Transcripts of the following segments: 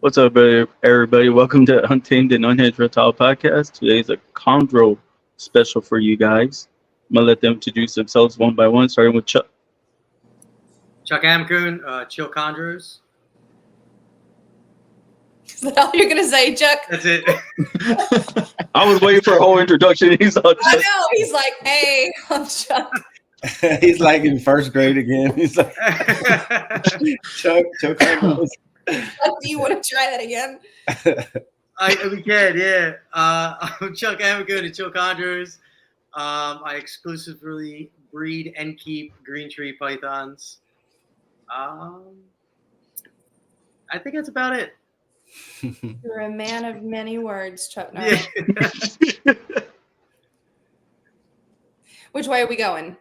What's up, everybody? Welcome to Untamed and Unhinged Reptile Podcast. Today's a Chondro special for you guys. I'm gonna let them introduce themselves one by one, starting with Chuck. Chuck Amcoon, Chill Chondros. Is that all you're gonna say, Chuck? That's it. I was waiting for a whole introduction. He's all I Chuck. know. He's like, "Hey, I'm Chuck." He's like in first grade again. He's like, Chuck. Chuck, do you want to try that again? We can, yeah. I'm Chuck Amcoon and Chill Chondros. I exclusively breed and keep green tree pythons. I think that's about it. You're a man of many words, Chuck. No. Yeah. Which way are we going?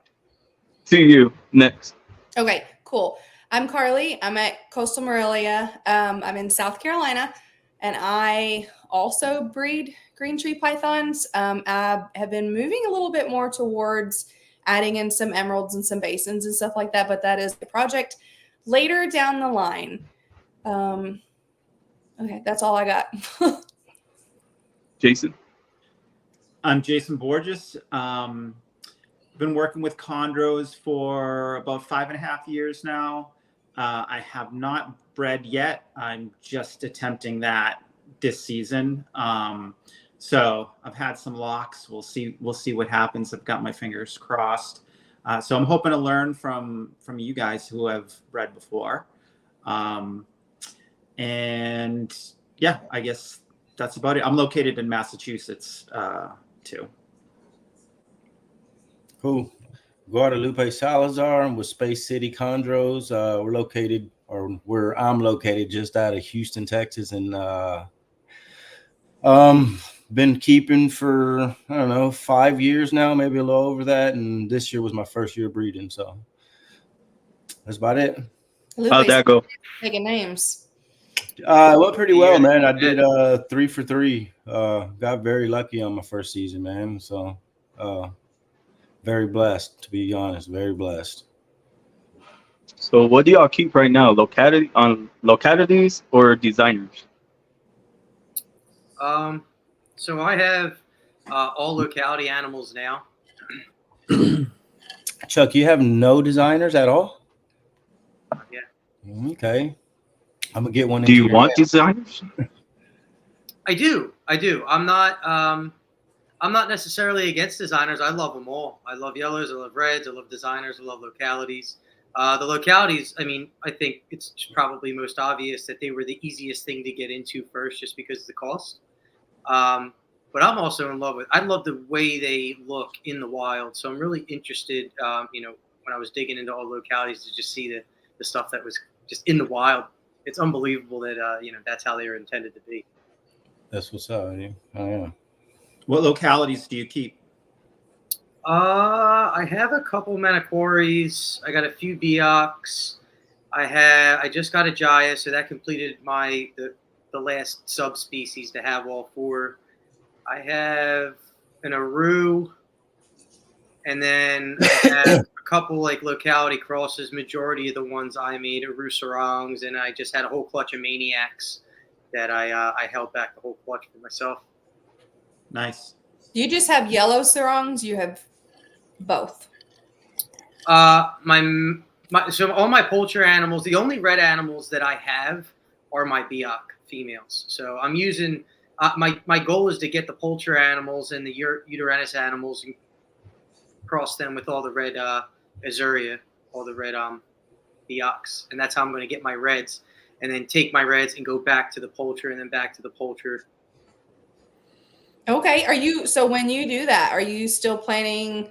To you next. Okay, cool. I'm Carly. I'm at Coastal Morelia. I'm in South Carolina, and I also breed green tree pythons. I have been moving a little bit more towards adding in some emeralds and some basins and stuff like that, but that is a project later down the line. Okay, that's all I got. Jason. I'm Jason Borges. Been working with Chondros for about 5.5 years now. I have not bred yet. I'm just attempting that this season. So I've had some locks. We'll see what happens. I've got my fingers crossed. So I'm hoping to learn from you guys who have bred before. And yeah, I guess that's about it. I'm located in Massachusetts too. Cool. Guadalupe Salazar. I'm with Space City Chondros. I'm located just out of Houston, Texas, and been keeping for, I don't know, 5 years now, maybe a little over that. And this year was my first year breeding. So that's about it. How'd that go? Taking names. It went pretty well, man. I did 3 for 3. Got very lucky on my first season, man. So very blessed, to be honest. Very blessed. So, what do y'all keep right now? Localities or designers? So I have all locality animals now. Chuck, you have no designers at all? Yeah. Okay. I'm gonna get one. Do you want designers? I do. I'm not necessarily against designers. I love them all. I love yellows. I love reds. I love designers. I love localities. The localities, I mean, I think it's probably most obvious that they were the easiest thing to get into first just because of the cost. But I'm also in love with, I love the way they look in the wild. So I'm really interested, when I was digging into all localities to just see the stuff that was just in the wild. It's unbelievable that, that's how they were intended to be. That's what's up. Yeah. Oh, yeah. What localities do you keep? I have a couple Maniquaries. I got a few Beox. I just got a Jaya, so that completed the last subspecies to have all 4. I have an Aru, and then I have a couple like locality crosses. Majority of the ones I made Aru Sarongs, and I just had a whole clutch of Maniacs that I held back the whole clutch for myself. Nice. Do you just have yellow sarongs? You have both. So all my poultry animals, the only red animals that I have are my Beoc females. So I'm using my goal is to get the poultry animals and the Uteranus animals and cross them with all the red Azuria, all the red Beocs, and that's how I'm going to get my reds, and then take my reds and go back to the poultry and then back to the poultry. Okay. So when you do that, are you still planning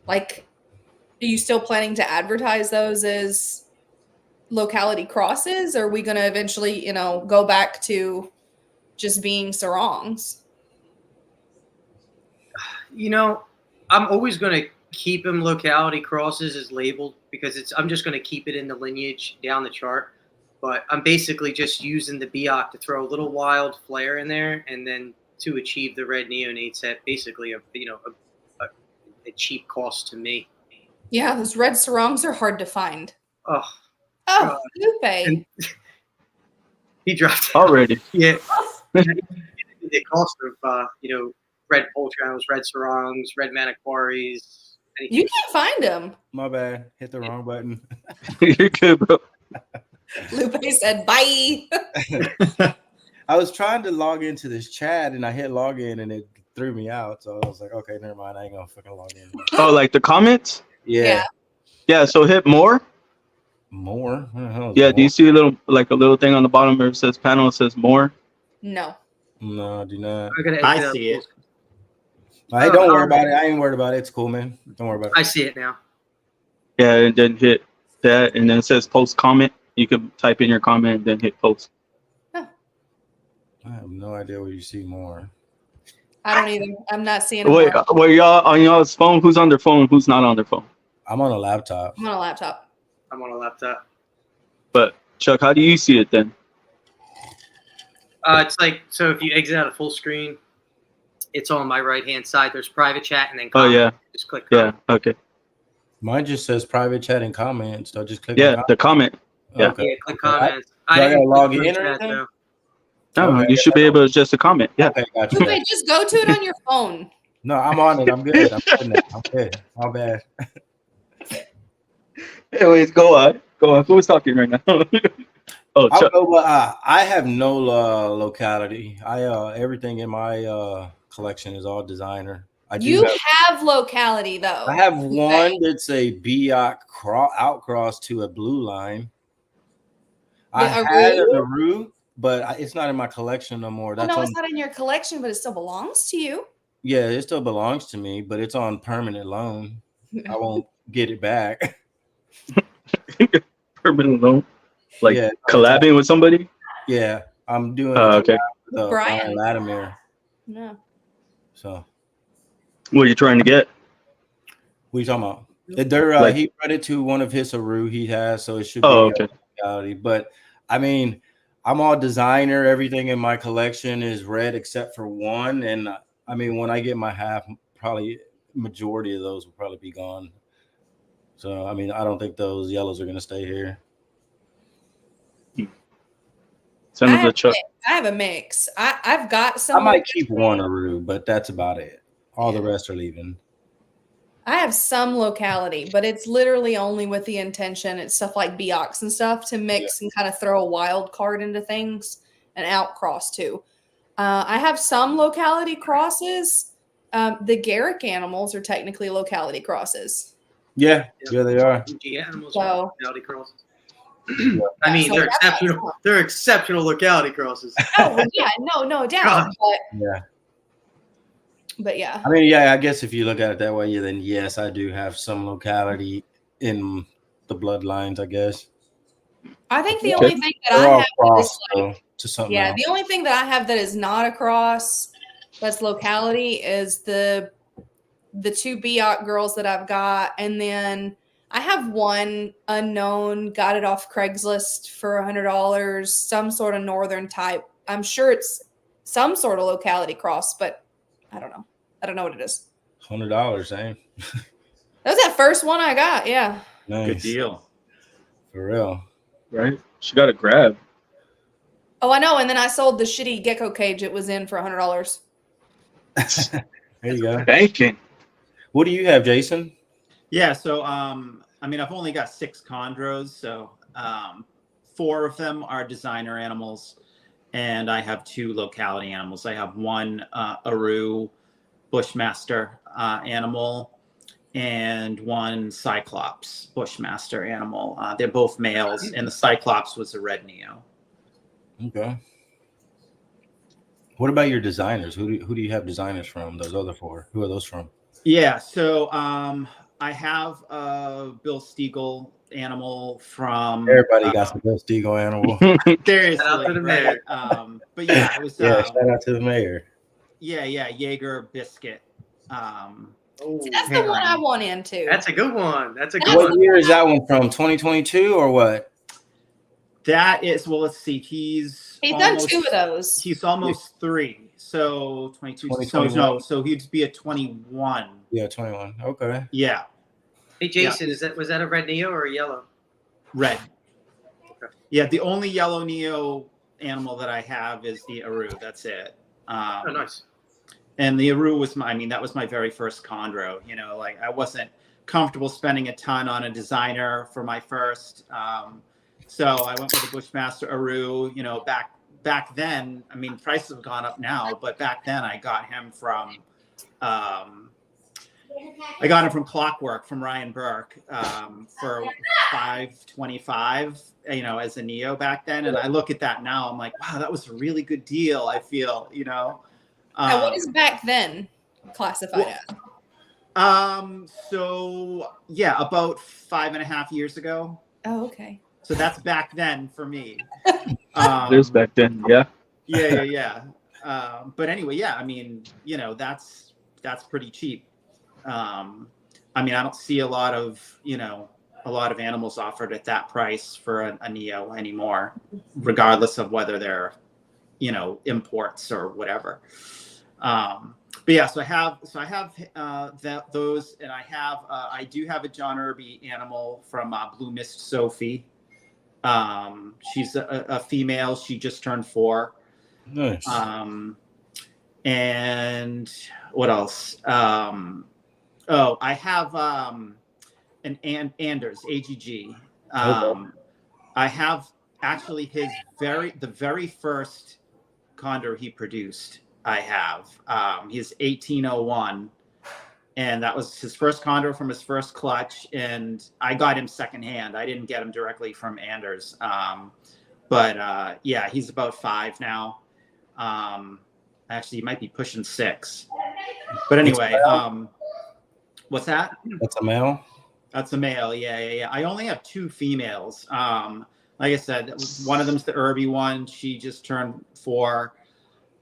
to advertise those as locality crosses? Or are we going to eventually, go back to just being sarongs? I'm always going to keep them locality crosses as labeled because I'm just going to keep it in the lineage down the chart. But I'm basically just using the Beoc to throw a little wild flair in there and then to achieve the red neonates at basically a cheap cost to me. Yeah, those red sarongs are hard to find. Oh, Lupe. He dropped already. Yeah. The cost of red poultry animals, red sarongs, red maniquaries. You can't find them. My bad. Hit the wrong button. You're good, bro. Lupe said bye. I was trying to log into this chat and I hit login and it threw me out. So I was like, okay, never mind. I ain't gonna fucking log in. Oh, like the comments? Yeah. Yeah. So hit more. More? What the hell is Yeah. more? Do you see a little thing on the bottom where it says panel? It says more. No. No, I do not. I see it. Hey, don't worry about it. I ain't worried about it. It's cool, man. Don't worry about it. I see it now. Yeah, and then hit that, and then it says post comment. You can type in your comment and then hit post. I have no idea where you see more. I don't either. I'm not seeing Wait, them. were y'all on y'all's phone? Who's on their phone? Who's not on their phone? I'm on a laptop. I'm on a laptop. I'm on a laptop. But Chuck, how do you see it then? It's like, so if you exit out of full screen, it's on my right-hand side. There's private chat and then Oh comment. yeah, Just click yeah, okay, Mine just says private chat and comments. So just click. yeah, the comment. Yeah. Okay. Yeah, click comments. Do I gotta didn't log click in through or chat, anything? though. No, Okay, you should be able to just a comment. Yeah. Okay, gotcha. Lupe, just go to it on your phone. No, I'm on it. I'm good. I'm good now. I'm good. My bad. Anyways, go on. Who was talking right now? Oh, I'll Chuck. go, but I have no locality. Everything in my collection is all designer. You have locality though. I have one that's a Biak outcross to a blue line. I had a Naru, but it's not in my collection no more. Well, no, it's not in your collection, but it still belongs to you. Yeah, it still belongs to me, but it's on permanent loan. I won't get it back. Permanent loan. Like Yeah, collabing with somebody? Yeah, I'm doing Okay. Brian. Latimer. No. So What are you trying to get? what are you talking about? They're he brought it to one of his Aru he has, so it should be okay. reality. But I mean, I'm all designer. Everything in my collection is red except for one. And I mean, when I get my half, probably majority of those will probably be gone. So I mean, I don't think those yellows are gonna stay here. Send them to Chuck. I have a mix. I've got some. I might keep one Aru, but that's about it. All the rest are leaving. I have some locality, but it's literally only with the intention. It's stuff like Biox and stuff to mix and kind of throw a wild card into things and outcross too. I have some locality crosses. The Garrick animals are technically locality crosses. Yeah, they are. Animals So- are locality crosses. I mean, they're exceptional. They're exceptional locality crosses. Oh well, yeah, no doubt. But yeah. I mean, yeah, I guess if you look at it that way, then yes, I do have some locality in the bloodlines, I guess. I think the only thing that They're I all have crossed, is though, to something yeah, else. the only thing that I have that is not a cross that's locality is the two Biot girls that I've got, and then I have one unknown, got it off Craigslist for $100, some sort of northern type. I'm sure it's some sort of locality cross, but I don't know. I don't know what it is. $100, eh? That was that first one I got. Yeah. Nice. Good deal. For real. Right? She got a grab. Oh, I know. And then I sold the shitty gecko cage it was in for $100. There you go. Banking. What do you have, Jason? Yeah, so I mean, I've only got 6 chondros, so 4 of them are designer animals, and I have 2 locality animals. I have one Aru Bushmaster animal and one Cyclops Bushmaster animal. They're both males, and the Cyclops was a red Neo. Okay. What about your designers? Who do you have designers from? Those other 4. Who are those from? Yeah, so I have a Bill Stiegel animal from. Everybody got some Bill Stiegel animal. Seriously, Shout out to the right? But yeah, it was. Yeah, shout out to the mayor. Yeah, Jaeger Biscuit. See, that's the one I want into. That's a good one. That's a good What one. year is that one from? 2022 or what? That is, well, let's see. He's done 2 of those. He's almost 3. So 22. 2021. So he'd be a 21. Yeah, 21. Okay. Yeah, Hey Jason, was that a red Neo or a yellow? red. Okay. Yeah, the only yellow Neo animal that I have is the Aru. That's it. Oh, nice. And the Aru was that was my very first chondro. You know, like I wasn't comfortable spending a ton on a designer for my first. So I went with the Bushmaster Aru. You know, back then, I mean, prices have gone up now, but back then I got him from Clockwork from Ryan Burke for $525, you know, as a Neo back then. And I look at that now, I'm like, wow, that was a really good deal. I feel, you know. And what is back then classified as? So yeah, about 5.5 years ago. Oh, okay. So that's back then for me. There's back then, yeah. Yeah. But anyway, yeah, I mean, you know, that's pretty cheap. I mean, I don't see a lot of animals offered at that price for a Neo anymore, regardless of whether they're, you know, imports or whatever. But yeah, so I have those, and I do have a John Irby animal from Blue Mist Sophie. She's a female. She just turned 4. Nice. And what else? I have an Anders AGG. I have actually the very first condor he produced. I have. He's 1801, and that was his first condor from his first clutch. And I got him secondhand. I didn't get him directly from Anders. But yeah, he's about 5 now. Actually, he might be pushing 6. But anyway, what's that? That's a male. That's a male. Yeah. I only have 2 females. Like I said, one of them's the Irby one. She just turned 4.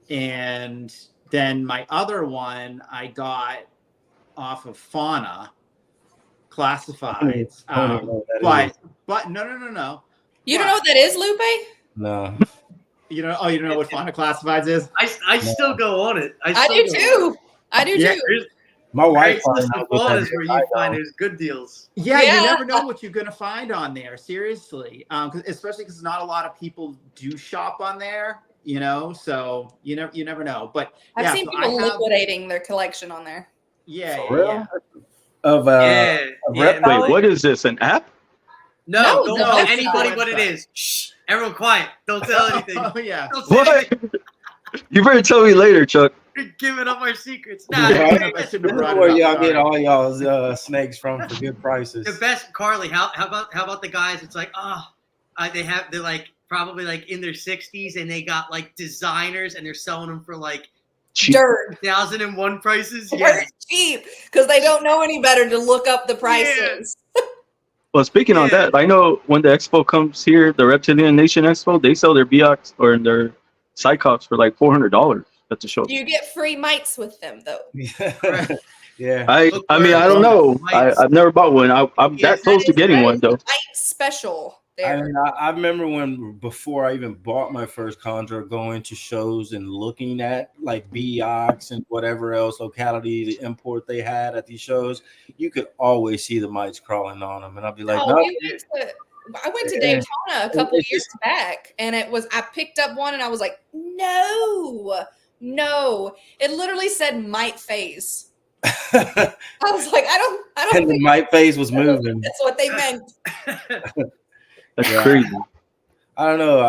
And then my other one I got off of Fauna Classifieds. But no. You don't know what that is, Lupe? No. You don't know what Fauna Classifieds is? I still go on it. I do too. Yeah. My wife is where you find there's good deals. Yeah, you never know what you're gonna find on there. Seriously, especially because not a lot of people do shop on there. You know, so you never know. But I've seen people liquidating their collection on there. Yeah. Wait, what is this? An app? No, don't tell anybody what it is. Shh, everyone quiet. Don't tell anything. Oh yeah. What? You better tell me later, Chuck. You're giving up our secrets. I shouldn't have brought it Where up, y'all sorry. get all y'all's snakes from for good prices. The best, Carly. How about the guys? It's like they're like probably like in their 60s, and they got like designers, and they're selling them for like dirt 1,001 prices. Yeah, cheap because they don't know any better to look up the prices. Well, speaking on that, I know when the expo comes here, the Reptilian Nation Expo, they sell their Biox or their Cyclops for like $400 at the show. You get free mites with them though. Yeah. I mean, I don't know. I've never bought one. I'm that close to getting one though. Mite special. There. I mean, I remember before I even bought my first Chondro, going to shows and looking at like Biox and whatever else locality, the import they had at these shows, you could always see the mites crawling on them. And I'd be like, I went to Daytona a couple years back, and I picked up one and I was like, no. It literally said mite phase. I was like, I don't and the mite phase was moving. That's what they meant. That's crazy. I don't know.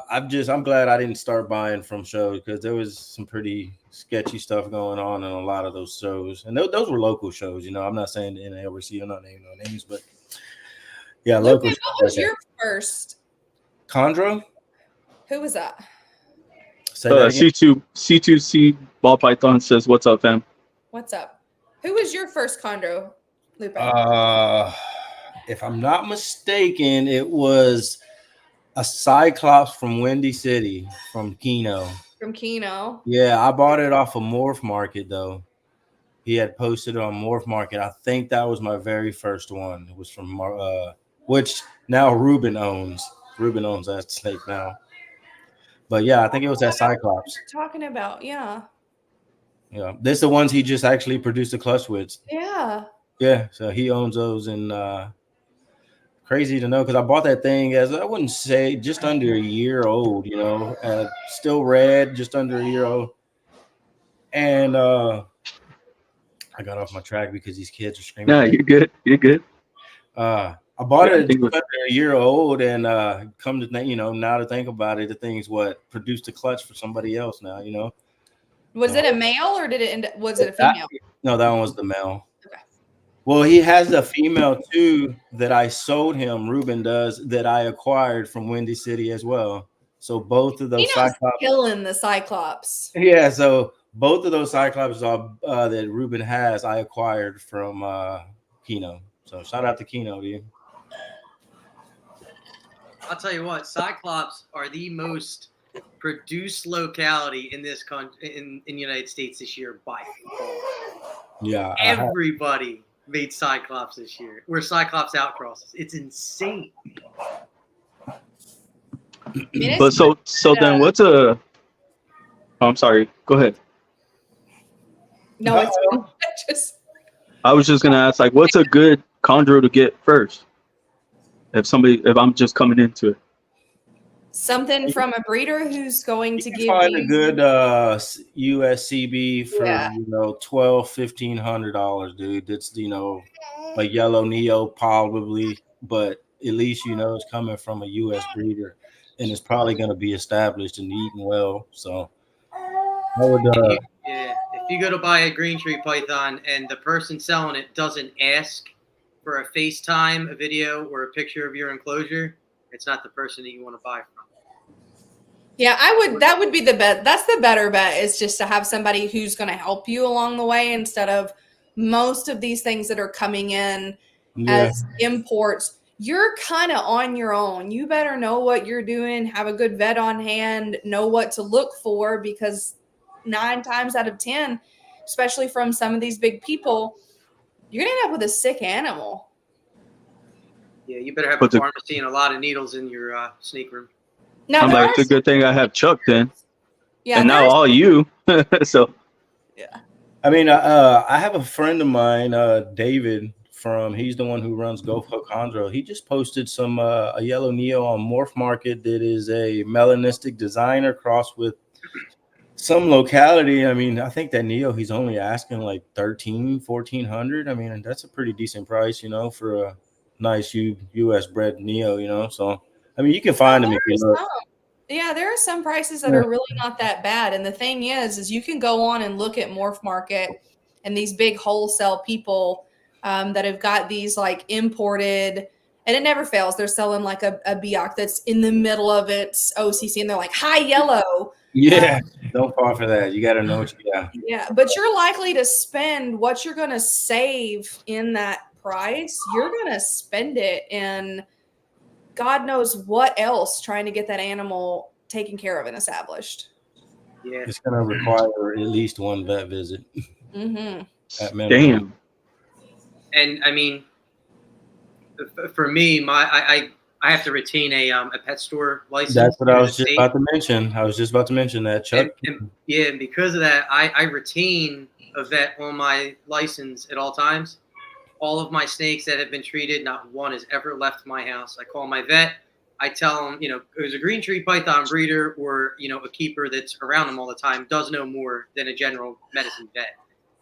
I'm glad I didn't start buying from shows because there was some pretty sketchy stuff going on in a lot of those shows, and those were local shows. You know, I'm not saying the NLRC, I'm not naming no names, but yeah, local. What was your first Chondro? Who was that? C2C Ball Python says, "What's up, fam?" What's up? Who was your first Chondro, Lupe? If I'm not mistaken, it was a Cyclops from Windy City, from Keno. From Keno. Yeah, I bought it off of Morph Market, though. He had posted it on Morph Market. I think that was my very first one. It was from, which now Ruben owns. Ruben owns that snake now. But yeah, I think it was that Cyclops. You're talking about, yeah. Yeah, this is the ones he just actually produced a clutch with. Yeah. Yeah, so he owns those in crazy to know because I bought that thing as I wouldn't say just under a year old, you know, still red, just under a year old. And I got off my track because these kids are screaming. No, you're good. You're good. I bought Yeah, I it think just under a year old, and come to think, you know, now to think about it, the thing's what produced a clutch for somebody else now, you know. Was it a male or did it end? Was it a female? No, that one was the male. Okay. Well, he has a female too that I sold him. Ruben does that I acquired from Windy City as well. So both of those Cyclops, killing the Cyclops. yeah. So both of those Cyclops that Ruben has, I acquired from Kino. So shout out to Kino, dude. I'll tell you what, Cyclops are the most produced locality in this country, in the United States this year by far. Yeah, everybody made Cyclops this year. We're Cyclops outcrosses. It's insane. But so then what's a? Oh, I'm sorry. Go ahead. No, it's just. I was just gonna ask, like, what's a good chondro to get first? If I'm just coming into it. Something from a breeder who's going to give find you a good USCB for $1,200-$1,500, dude. It's, you know, a yellow Neo probably, but at least you know it's coming from a US breeder, and it's probably going to be established and eating well. So I would. If you go to buy a green tree python and the person selling it doesn't ask for a FaceTime, a video, or a picture of your enclosure, it's not the person that you want to buy from. Yeah, that would be the bet. That's the better bet, is just to have somebody who's going to help you along the way instead of most of these things that are coming in as imports. You're kind of on your own. You better know what you're doing, have a good vet on hand, know what to look for, because 9 times out of 10, especially from some of these big people, you're going to end up with a sick animal. Yeah, you better have a pharmacy and a lot of needles in your snake room. No, I'm like, it's a good thing I have Chuck then. Yeah, and now all you. So. Yeah. I mean, I have a friend of mine, David, he's the one who runs Go Hook Chondro. He just posted some a yellow Neo on Morph Market that is a melanistic designer crossed with some locality. I mean, I think that Neo, he's only asking like $1,400. I mean, that's a pretty decent price, you know, for a nice US bred Neo, you know. So I mean, you can find them if you look. Yeah, there are some prices that are really not that bad. And the thing is you can go on and look at Morph Market and these big wholesale people that have got these like imported, and it never fails. They're selling like a Biak that's in the middle of its OCC, and they're like high yellow. Yeah, don't fall for that. You got to know what you got. Yeah, but you're likely to spend what you're going to save in that price. You're going to spend it in God knows what else trying to get that animal taken care of and established. Yeah, it's going to require at least one vet visit. Mm-hmm. Damn. And I mean, for me, I have to retain a pet store license. That's what I was just about to mention. I was just about to mention that, Chuck. And because of that, I retain a vet on my license at all times. All of my snakes that have been treated, not one has ever left my house. I call my vet. I tell him, you know, there's a green tree python breeder or, you know, a keeper that's around them all the time does know more than a general medicine vet.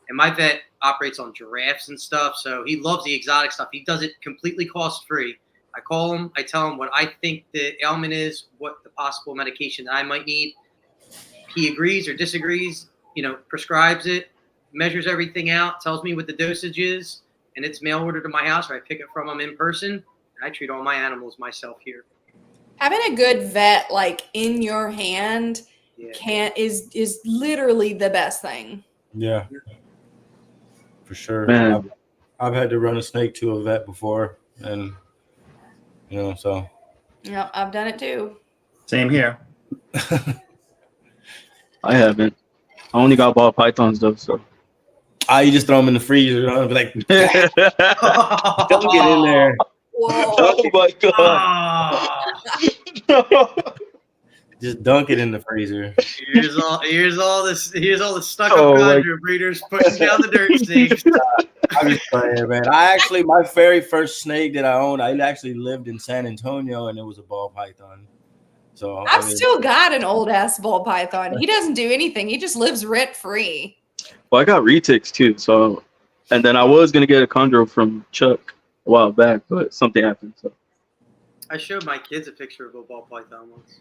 And my vet operates on giraffes and stuff, so he loves the exotic stuff. He does it completely cost-free. I call him. I tell him what I think the ailment is, what the possible medication that I might need. He agrees or disagrees, you know, prescribes it, measures everything out, tells me what the dosage is, and it's mail ordered to my house, or I pick it from him in person. And I treat all my animals myself here. Having a good vet like in your hand is literally the best thing. Yeah, for sure. Man. I've had to run a snake to a vet before, and you know, so. Yeah, I've done it too. Same here. I haven't. I only got ball pythons though, so. You just throw them in the freezer, you know, and be like, don't get in there. Whoa. Oh my god. Just dunk it in the freezer. Here's all the stuck up chondro breeders pushing down the dirt snakes. I'm just playing, man. I actually, my very first snake that I owned, I actually lived in San Antonio, and it was a ball python. So I I've mean, still got an old ass ball python. He doesn't do anything. He just lives rent free. Well, I got retics too. So, and then I was gonna get a chondro from Chuck a while back, but something happened. So I showed my kids a picture of a ball python once.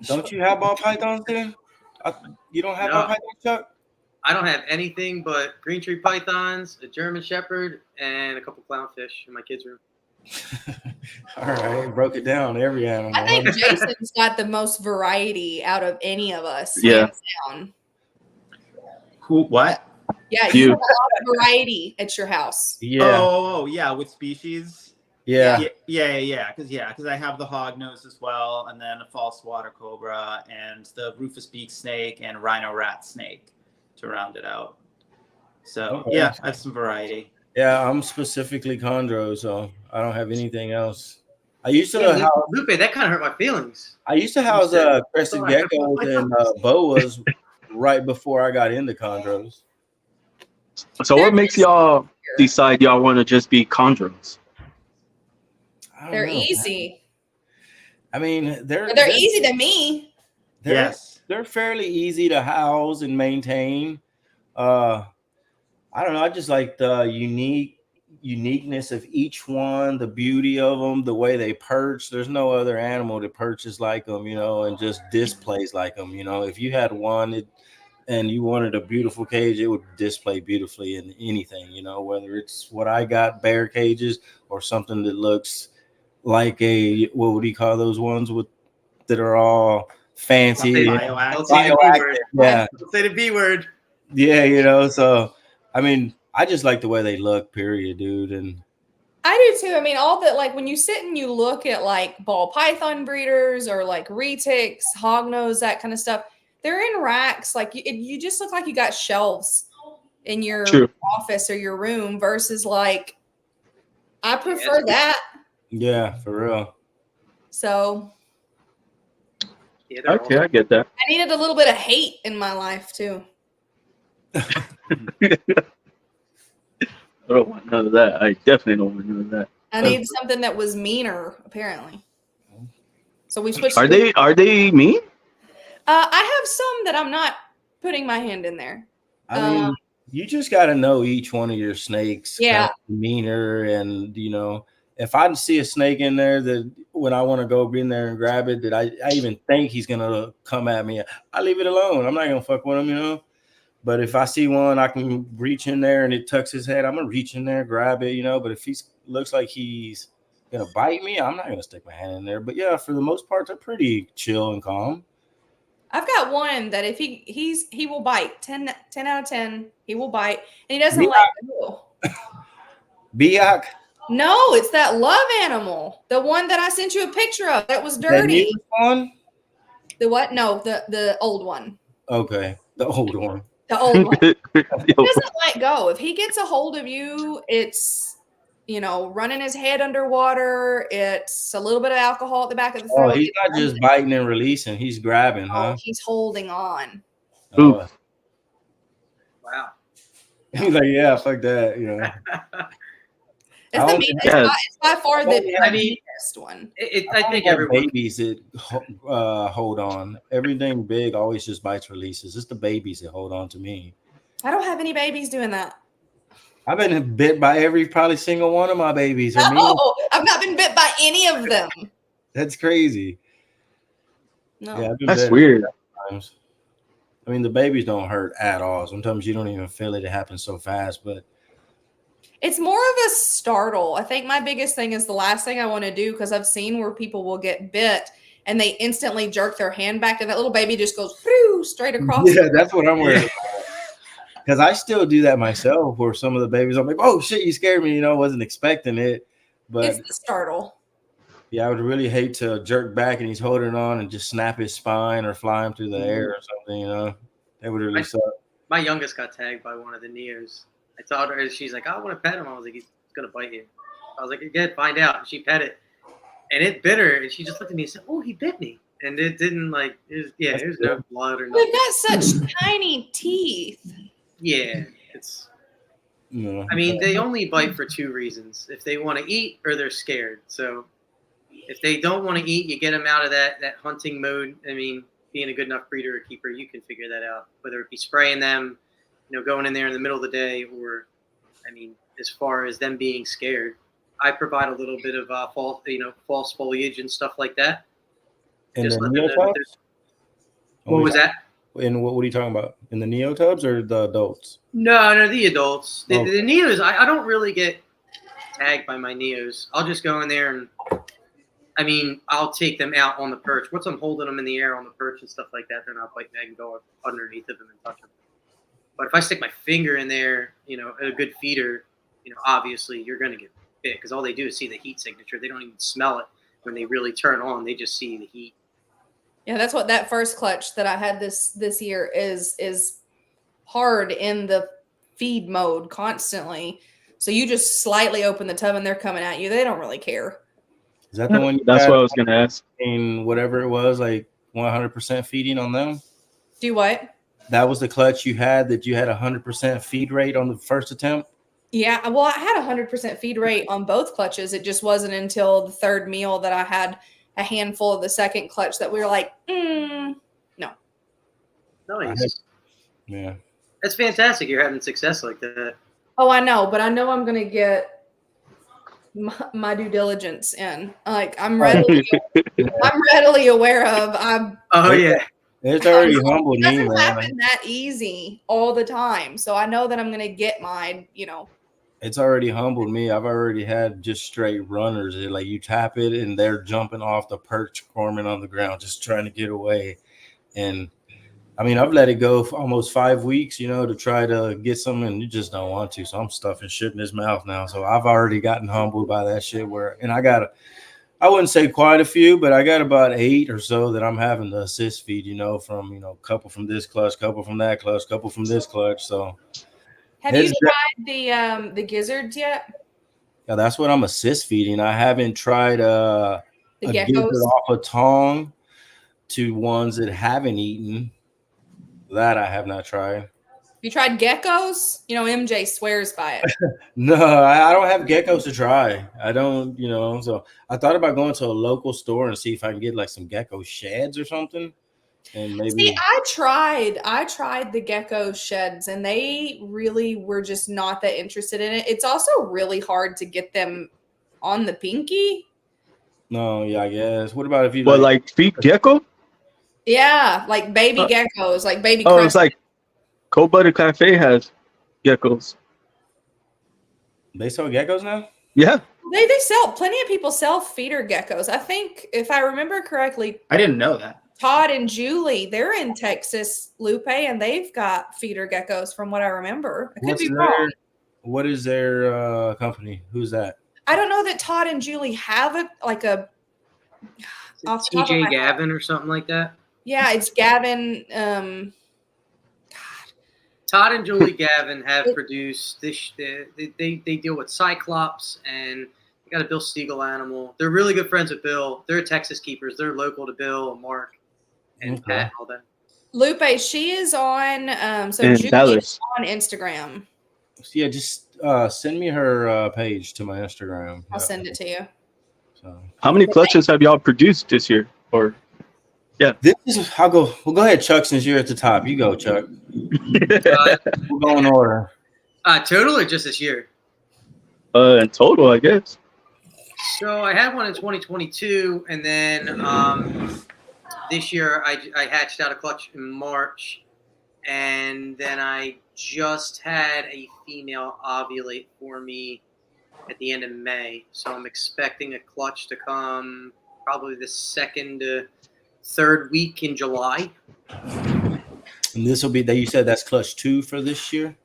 don't you have ball pythons then? You don't have ball No. pythons, Chuck? I don't have anything but green tree pythons, a German shepherd, and a couple clownfish in my kids' room. All right, broke it down. Every animal. I think Jason's got the most variety out of any of us. Yeah. Hands down. Who? What? Yeah, You. you have a lot of variety at your house. Yeah, Oh, yeah, with species. yeah. Because I have the hognose as well, and then a false water cobra, and the rufous beak snake, and rhino rat snake to round it out. So Okay. yeah, I have some variety. Yeah, I'm specifically chondro, so I don't have anything else. I used to Yeah, house. Lupe, that kind of hurt my feelings. I used to house said- crested Oh, I have geckos ball and boas right before I got into chondros. So what makes y'all decide y'all want to just be chondros? I don't They're know. easy. I mean, they're Easy to me. Yes. They're fairly easy to house and maintain. I don't know. I just like the uniqueness of each one, the beauty of them, the way they perch. There's no other animal that perches like them, and just displays like them. If you had one and you wanted a beautiful cage, it would display beautifully in anything, whether it's what I got, bear cages, or something that looks like what would you call those ones that are all fancy? Don't say the B word. Yeah. Don't say the B word. Yeah, so I mean, I just like the way they look, period, dude. And I do too. I mean, all that, like when you sit and you look at like ball python breeders or like retics, hognose, that kind of stuff, they're in racks. Like you just look like you got shelves in your True. office or your room versus like, I prefer that. yeah, for real. So Yeah, they're Okay, I get that. I needed a little bit of hate in my life too. I don't want none of that. I definitely don't want none of that. I need something that was meaner, apparently. So we switched. Are they mean? I have some that I'm not putting my hand in there. I mean, you just got to know each one of your snakes. Yeah. Demeanor, and if I see a snake in there that when I want to go in there and grab it, that I even think he's gonna come at me, I leave it alone. I'm not gonna fuck with him, But if I see one, I can reach in there and it tucks his head. I'm gonna reach in there, grab it, But if he looks like he's gonna bite me, I'm not gonna stick my hand in there. But yeah, for the most part, they're pretty chill and calm. I've got one that if he will bite 10 out of 10, he will bite, and he doesn't like go. Biak. No, it's that love animal, the one that I sent you a picture of that was The dirty. newest one? The what? No, the old one. Okay, the old one. The old one. He doesn't let go. If he gets a hold of you, it's running his head underwater. It's a little bit of alcohol at the back of the throat. Oh, he's not just biting and releasing; he's grabbing, huh? He's holding on. Oh. Wow. He's like, yeah, fuck that, It's by far the biggest one. I think everyone. Babies that hold on. Everything big always just bites, releases. It's the babies that hold on to me. I don't have any babies doing that. I've been bit by probably single one of my babies. No, I've not been bit by any of them. That's crazy. No. Yeah, I've been That's bit weird. sometimes. I mean, the babies don't hurt at all. Sometimes you don't even feel it. It happens so fast, but It's more of a startle. I think my biggest thing is the last thing I want to do, because I've seen where people will get bit and they instantly jerk their hand back and that little baby just goes straight across. yeah, that's what I'm worried about. Because I still do that myself, where some of the babies, I'm like, oh shit, you scared me, wasn't expecting it. But It's the startle. yeah, I would really hate to jerk back and he's holding on and just snap his spine or fly him through the air or something, That would really suck. My youngest got tagged by one of the nears. I told her, she's like, I want to pet him. I was like, he's going to bite you. I was like, good, find out. And she pet it. And it bit her. And she just looked at me and said, oh, he bit me. And it didn't there's no blood or nothing. They've got such tiny teeth. Yeah, No. I mean, they only bite for two reasons: if they want to eat or they're scared. So if they don't want to eat, you get them out of that hunting mode. I mean, being a good enough breeder or keeper, you can figure that out. Whether it be spraying them, going in there in the middle of the day, or, I mean, as far as them being scared, I provide a little bit of false foliage and stuff like that. In Just the let them know that neotubs? what was that? In what are you talking about? In the neotubs or the adults? No, the adults. The Okay. neos, I don't really get tagged by my neos. I'll just go in there and, I mean, I'll take them out on the perch. Once I'm holding them in the air on the perch and stuff like that, they're not biting. I can go underneath of them and touch them. But if I stick my finger in there, a good feeder, obviously you're going to get bit because all they do is see the heat signature. They don't even smell it when they really turn on. They just see the heat. Yeah, that's what that first clutch that I had this year is hard in the feed mode constantly. So you just slightly open the tub and they're coming at you. They don't really care. Is that the one you That's had what I was gonna ask. in whatever it was, like 100% feeding on them? Do what? That was the clutch you had that you had 100% feed rate on the first attempt? Yeah, well, I had 100% feed rate on both clutches. It just wasn't until the third meal that I had a handful of the second clutch that we were like, no. Nice. Yeah. That's fantastic. You're having success like that. Oh, I know, but I know I'm going to get my due diligence in. Like, I'm readily aware of. Oh, yeah. It's already It humbled me, doesn't man. happen that easy all the time. So I know that I'm going to get mine, It's already humbled me. I've already had just straight runners. Like you tap it and they're jumping off the perch, forming on the ground, just trying to get away. And I mean, I've let it go for almost 5 weeks, to try to get some, and you just don't want to. So I'm stuffing shit in his mouth now. So I've already gotten humbled by that shit. And I wouldn't say quite a few, but I got about 8 or so that I'm having to assist feed, from, a couple from this clutch, couple from that clutch, couple from this clutch. So Have you tried the gizzards yet? yeah, that's what I'm assist feeding. I haven't tried The a geckos? gizzard off a tongue to ones that haven't eaten. That I have not tried. You tried geckos? MJ swears by it. No, I don't have geckos to try. I don't, so I thought about going to a local store and see if I can get like some gecko sheds or something. And maybe See, I tried the gecko sheds and they really were just not that interested in it. It's also really hard to get them on the pinky. no, yeah, I guess. What about if you What, like feet gecko? Yeah, like baby geckos, like baby Oh, it's crustaceans. like Cold Butter Cafe has geckos. they sell geckos now? Yeah. They sell, plenty of people sell feeder geckos. I think if I remember correctly, I didn't know that. Todd and Julie, they're in Texas, Lupe, and they've got feeder geckos from what I remember. I could be wrong. What is their company? Who's that? I don't know that Todd and Julie have a off the top of my TJ head. Gavin or something like that. Yeah, it's Gavin. Todd and Julie Gavin have produced this. They deal with Cyclops and they got a Bill Stiegel animal. They're really good friends with Bill. They're Texas keepers. They're local to Bill and Mark and Pat and all that. Lupe, she is on In Julie Dallas. is on Instagram. Yeah, just send me her page to my Instagram. I'll send it to you. So How many clutches have y'all produced this year? Or this is we'll go ahead, Chuck, since you're at the top. You go, Chuck. We'll go in order. Total or just this year? in total, I guess. So I had one in 2022, and then this year I hatched out a clutch in March, and then I just had a female ovulate for me at the end of May. So I'm expecting a clutch to come probably the 2nd to 3rd week in July. And this will be that you said that's clutch 2 for this year?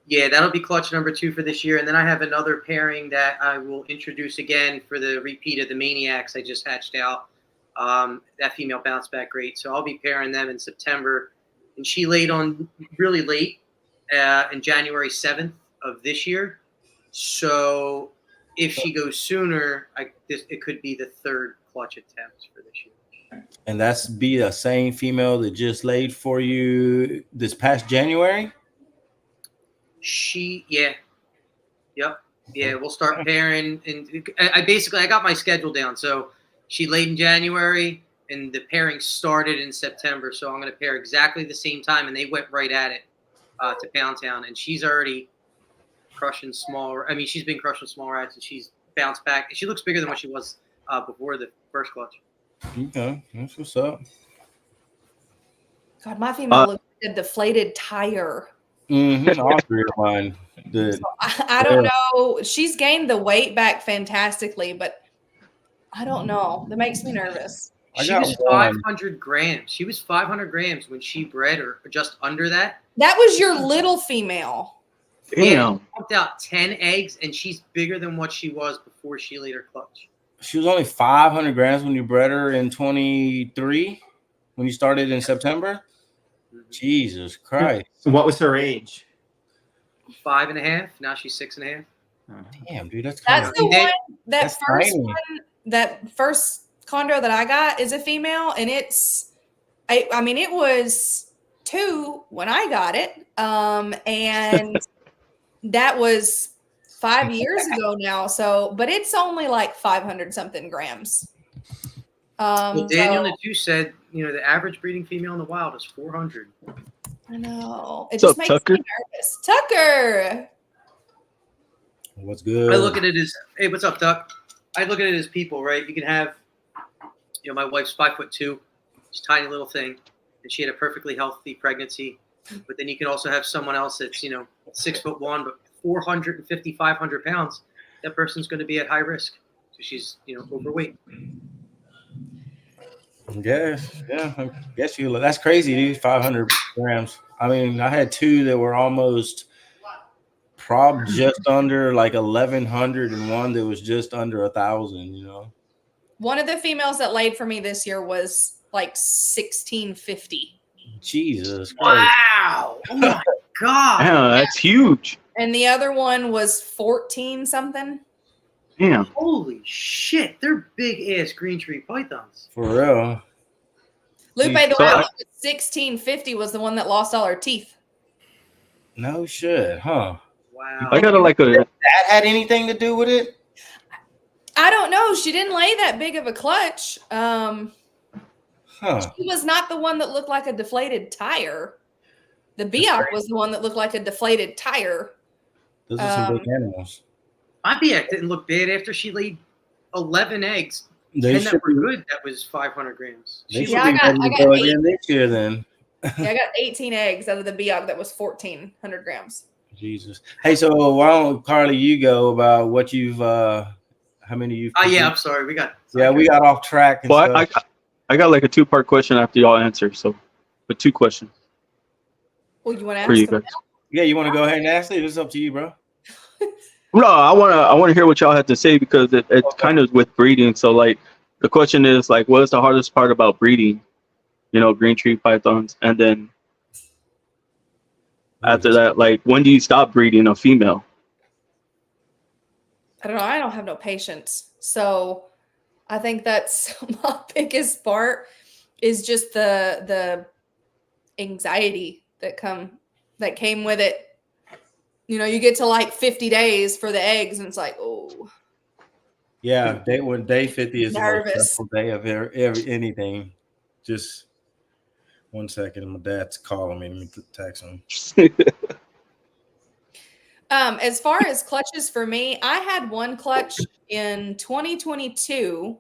Yeah, that'll be clutch number 2 for this year. And then I have another pairing that I will introduce again for the repeat of the Maniacs I just hatched out. That female bounced back great. So I'll be pairing them in September. And she laid on really late in January 7th of this year. So if she goes sooner, it could be the 3rd clutch attempt for this year. And that's be the same female that just laid for you this past January? Yeah. Yep. Yeah, we'll start pairing, and I got my schedule down. So she laid in January, and the pairing started in September. So I'm going to pair exactly the same time, and they went right at it to Pound Town, and she's already crushing small. I mean, she's been crushing small rats, and she's bounced back. She looks bigger than what she was before the first clutch. Okay, that's what's up. God, my female looks like a deflated tire. All three of mine did. So I don't know. She's gained the weight back fantastically, but I don't know. That makes me nervous. She was 500 grams. She was 500 grams when she bred, or just under that. That was your little female. Damn. Pumped out 10 eggs, and she's bigger than what she was before she laid her clutch. She was only 500 grams when you bred her in 23, when you started in September. Jesus Christ. So what was her age? 5.5. Now she's 6.5. Damn, dude, that's the one. That's tiny. That first chondro that I got is a female, and I mean, it was 2 when I got it, and that was 5 years ago now. So, but it's only like 500 something grams. Well, Daniel Nadu said, the average breeding female in the wild is 400. I know. It What's just up, makes Tucker? me nervous. Tucker. What's good? I look at it as, hey, what's up, Duck? I look at it as people, right? You can have, my wife's 5'2", she's a tiny little thing, and she had a perfectly healthy pregnancy. But then you can also have someone else that's, 6'1", but 450, 500 pounds. That person's going to be at high risk. So she's, overweight. Yeah, I guess that's crazy, dude. 500 grams. I mean, I had 2 that were almost just under like 1,100, and one that was just under 1,000. One of the females that laid for me this year was like 1,650. Jesus Christ. Wow! Oh my God! Yeah, that's huge. And the other one was 14 something. Damn. Holy shit! They're big ass green tree pythons. For real. Lupe, the So one that was 1,650 was the one that lost all her teeth. No shit, huh? Wow! I got That had anything to do with it? I don't know. She didn't lay that big of a clutch. She was not the one that looked like a deflated tire. The Biak was the one that looked like a deflated tire. Those are some big animals. My Biak didn't look bad after she laid 11 eggs. They 10 should that were be, good. That was 500 grams. they should Yeah, be I ready to got go 8. again this year then. Yeah, I got 18 eggs out of the Biak that was 1,400 grams. Jesus. Hey, so why don't Carly you go about what you've how many you've Yeah, I'm sorry. We got off track and Well, stuff. I got like a 2-part question after y'all answer. So, but 2 questions Well, you want to for ask you them guys. Yeah, you want to go ahead and ask it? It's up to you, bro. No, I wanna hear what y'all have to say because it's kind of with breeding. So like the question is like, what is the hardest part about breeding? Green tree pythons, and then after that, like when do you stop breeding a female? I don't know. I don't have no patience. So I think that's my biggest part is just the anxiety that came with it. You get to like 50 days for the eggs, and it's like, oh. Yeah, when day 50 is the most Nervous. stressful day of anything. Just 1 second, my dad's calling me. Let me text him. As far as clutches for me, I had one clutch in 2022,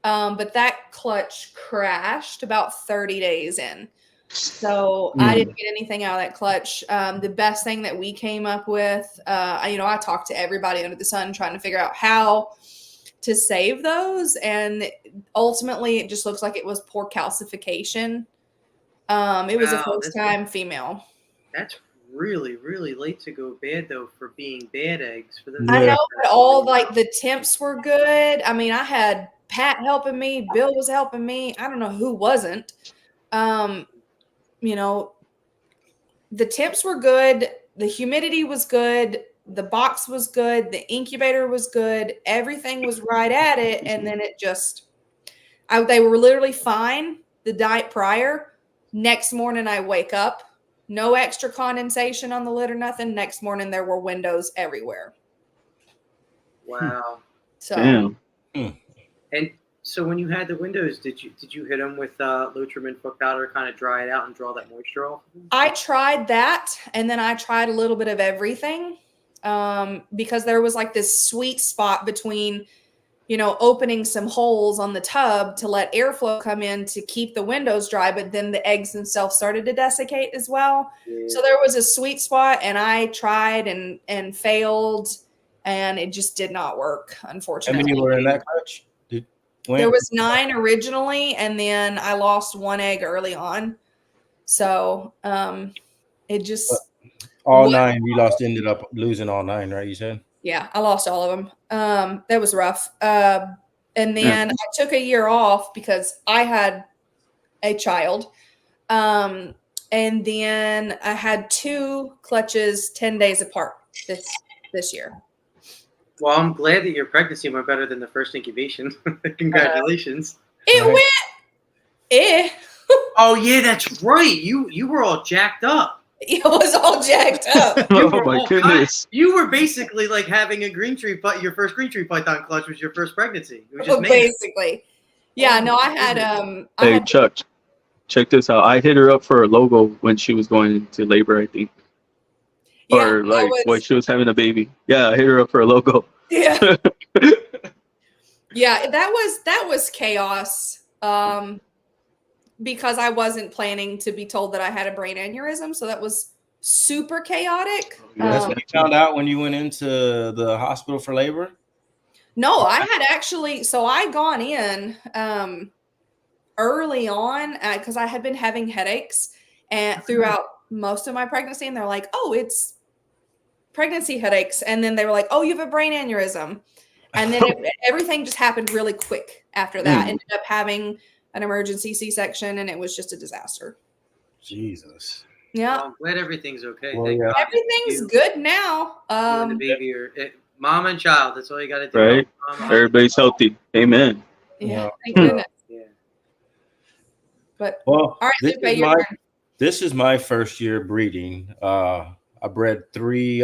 but that clutch crashed about 30 days in. So I didn't get anything out of that clutch. The best thing that we came up with, I talked to everybody under the sun trying to figure out how to save those. And ultimately, it just looks like it was poor calcification. It was a first-time female. That's really, really late to go bad, though, for being bad eggs. For them. I know, but all like the temps were good. I mean, I had Pat helping me. Bill was helping me. I don't know who wasn't. The temps were good. The humidity was good. The box was good. The incubator was good. Everything was right at it. And then it just, they were literally fine the night prior. Next morning, I wake up. No extra condensation on the lid or nothing. Next morning, there were windows everywhere. Wow. So Damn. And so when you had the windows, did you hit them with Lotrimin foot powder, kind of dry it out and draw that moisture off? I tried that, and then I tried a little bit of everything, because there was like this sweet spot between, opening some holes on the tub to let airflow come in to keep the windows dry, but then the eggs themselves started to desiccate as well. Yeah. So there was a sweet spot, and I tried and failed, and it just did not work, How unfortunately. many were in that clutch? There was 9 originally, and then I lost 1 egg early on. So it just all 9 you lost, ended up losing all 9, right? You said? Yeah, I lost all of them. That was rough. And then I took a year off because I had a child. And then I had 2 clutches 10 days apart this year. Well, I'm glad that your pregnancy went better than the first incubation. Congratulations. It Right. went Oh yeah, that's right. You were all jacked up. it was all jacked up. You Oh were my all goodness. You were basically like having a green tree your first green tree python clutch was your first pregnancy. It was just mayhem. Basically. Yeah, no, I had I Hey, had Chuck, check this out. I hit her up for a logo when she was going into labor, I think. Or I like was- when she was having a baby. Yeah, I hit her up for a logo. Yeah. Yeah, that was chaos. Because I wasn't planning to be told that I had a brain aneurysm, so that was super chaotic. That's what you found out when you went into the hospital for labor? No, I had actually, so I gone in early on because I had been having headaches and throughout most of my pregnancy, and they're like, "Oh, it's pregnancy headaches," and then they were like, "Oh, you have a brain aneurysm," and then everything just happened really quick after that. Ended up having an emergency C-section, and it was just a disaster. Jesus. Yeah, Well, I'm glad everything's okay. Well, Thank yeah. God. everything's You- good now. you and the baby are mom and child. That's all you got to do. Right. Mom, Everybody's healthy. Amen. Yeah, Yeah. thank goodness. Yeah. But Well, all right, this Lupe, is your my turn. this is my first year breeding. I bred 3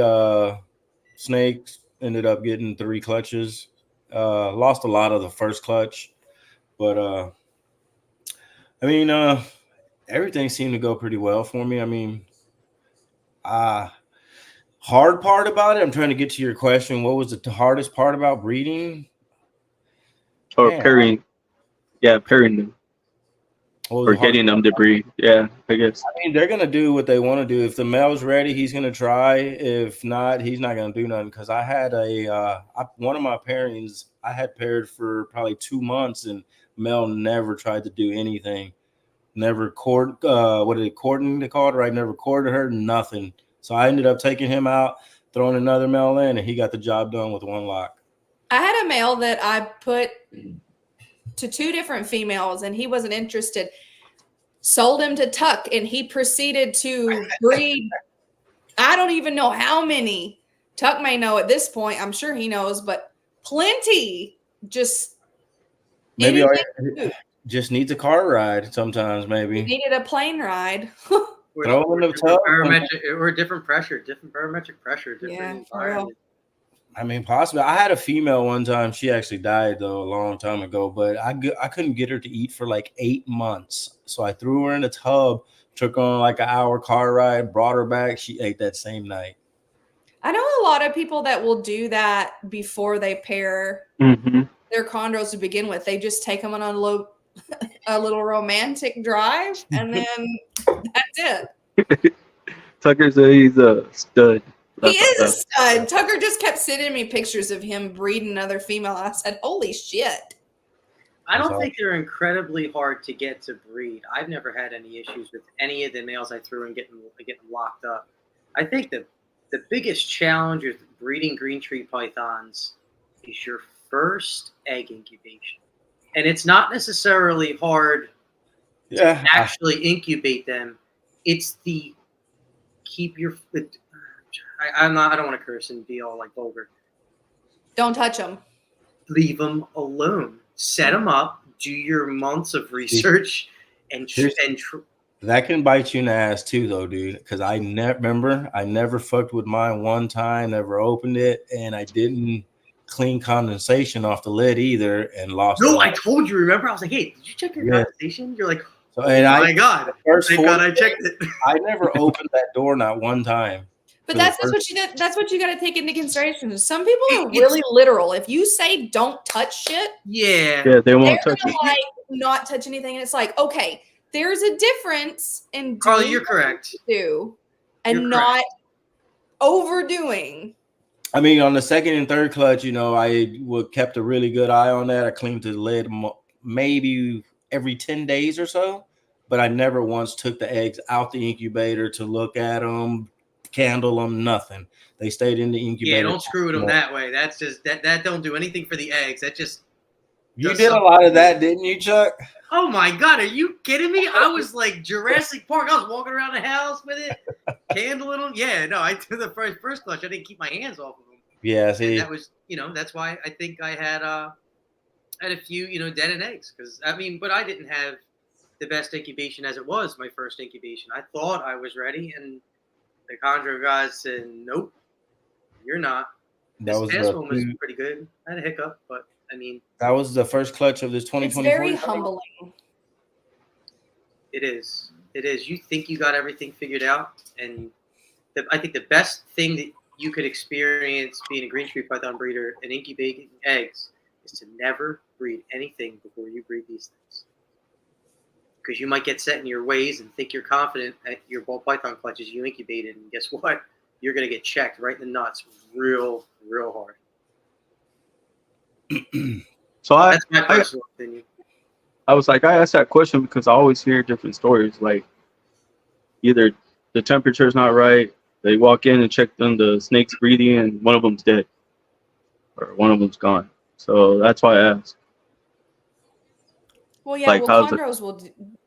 snakes, ended up getting 3 clutches. Lost a lot of the first clutch, but I mean, everything seemed to go pretty well for me. I mean, hard part about it, I'm trying to get to your question. What was the hardest part about breeding? Or Man, pairing. Yeah, pairing them. what was Or the hardest getting them to breed. Yeah, I guess. I mean, they're gonna do what they want to do. If the male's ready, he's gonna try. If not, he's not gonna do nothing. Because I had one of my pairings, I had paired for probably 2 months, and male never tried to do anything. Never courted. Courting they called it, right? Never courted her. Nothing. So I ended up taking him out, throwing another male in, and he got the job done with 1 lock. I had a male that I put to 2 different females, and he wasn't interested. Sold him to Tuck, and he proceeded to breed. I don't even know how many. Tuck may know at this point. I'm sure he knows, but plenty. Just Maybe anything I just needs a car ride sometimes. Maybe needed a plane ride. throw him in the tub. Barometric or different pressure, different barometric pressure, different Yeah, for real. environment. I mean, possibly. I had a female one time. She actually died, though, a long time ago. But I couldn't get her to eat for like 8 months. So I threw her in a tub, took her on like an hour car ride, brought her back. She ate that same night. I know a lot of people that will do that before they pair Mm-hmm. their chondros to begin with. They just take them on a little romantic drive, and then that's it. Tucker said he's a stud. He is a stud. Tucker just kept sending me pictures of him breeding another female. I said, "Holy shit!" I don't think they're incredibly hard to get to breed. I've never had any issues with any of the males I threw and getting them locked up. I think the biggest challenge with breeding green tree pythons is your first egg incubation. And it's not necessarily hard Yeah. to actually incubate them. It's the keep your I don't want to curse and be all like vulgar. Don't touch them. Leave them alone. Set them up. Do your months of research and That can bite you in the ass too, though, dude. Because I never fucked with mine one time, never opened it, and I didn't clean condensation off the lid either, and lost. No, I told you. Remember, I was like, "Hey, did you check your Yeah. condensation?" You're like, So, "Oh and my god!" first Thank God I checked it. I never opened that door not one time. But For the that's first- what you did. That's what you got to take into consideration. Some people are It's- really literal. If you say don't touch shit, Yeah. Yeah, they won't they're touch gonna it. like not touch anything, and it's like, okay, there's a difference in Carly, doing you're what correct. you do and You're not correct. overdoing. I mean, on the second and third clutch, I kept a really good eye on that. I cleaned the lid maybe every 10 days or so, but I never once took the eggs out the incubator to look at them, candle them, nothing. They stayed in the incubator. Yeah, don't screw with them that way. That's just that don't do anything for the eggs. That just You does did a something. lot of that, didn't you, Chuck? Oh my god, are you kidding me? I was like Jurassic Park. I was walking around the house with it, candling them. Yeah, no, I did the first clutch. I didn't keep my hands off of them. Yeah, And see. that was, that's why I think I had a few, dead in eggs. Because but I didn't have the best incubation as it was my first incubation. I thought I was ready, and the Chondro guys said, "Nope, you're not." That This was past one was pretty good. I had a hiccup, but that was the first clutch of this It's 2024. very humbling. it is. It is. You think you got everything figured out, and I think the best thing that you could experience being a green tree python breeder and incubating eggs is to never breed anything before you breed these things. Because you might get set in your ways and think you're confident at your ball python clutches you incubated, and guess what? You're going to get checked right in the nuts real, real hard. So That's my personal opinion. I was like, I asked that question because I always hear different stories. Like either the temperature is not right, they walk in and check them, the snake's breathing, and one of them's dead, or one of them's gone. So that's why I asked. Well, yeah. Like, Well, how's it- Chondros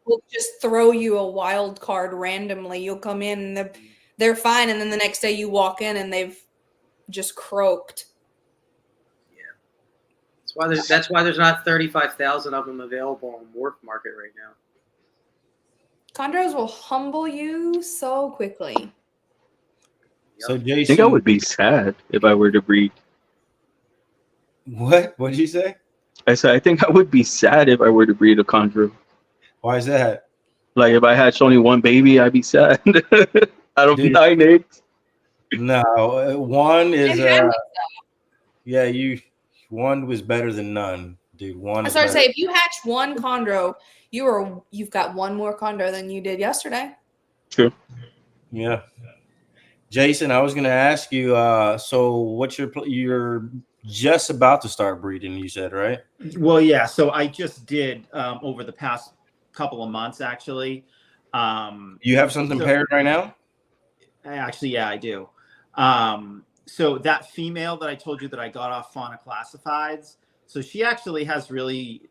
will just throw you a wild card randomly. You'll come in and they're fine, and then the next day you walk in and they've just croaked. That's why there's not 35,000 of them available on Morph Market right now. Chondros will humble you so quickly. So I Jason, think I would be sad if I were to breed. what did you say? I said I think I would be sad if I were to breed a Chondro. Why is that? Like if I hatched only one baby, I'd be sad. Out of Dude. 9 eggs. No, one is It had one was better than none, dude. One I is started to better. say, if you hatch one chondro, you've got one more chondro than you did yesterday. True. Yeah. Jason, I was going to ask you, so what's you're just about to start breeding, you said, right? Well, yeah. So I just did over the past couple of months, actually. You have something paired right now? Actually, yeah, I do. So that female that I told you that I got off Fauna Classifieds, so she actually has really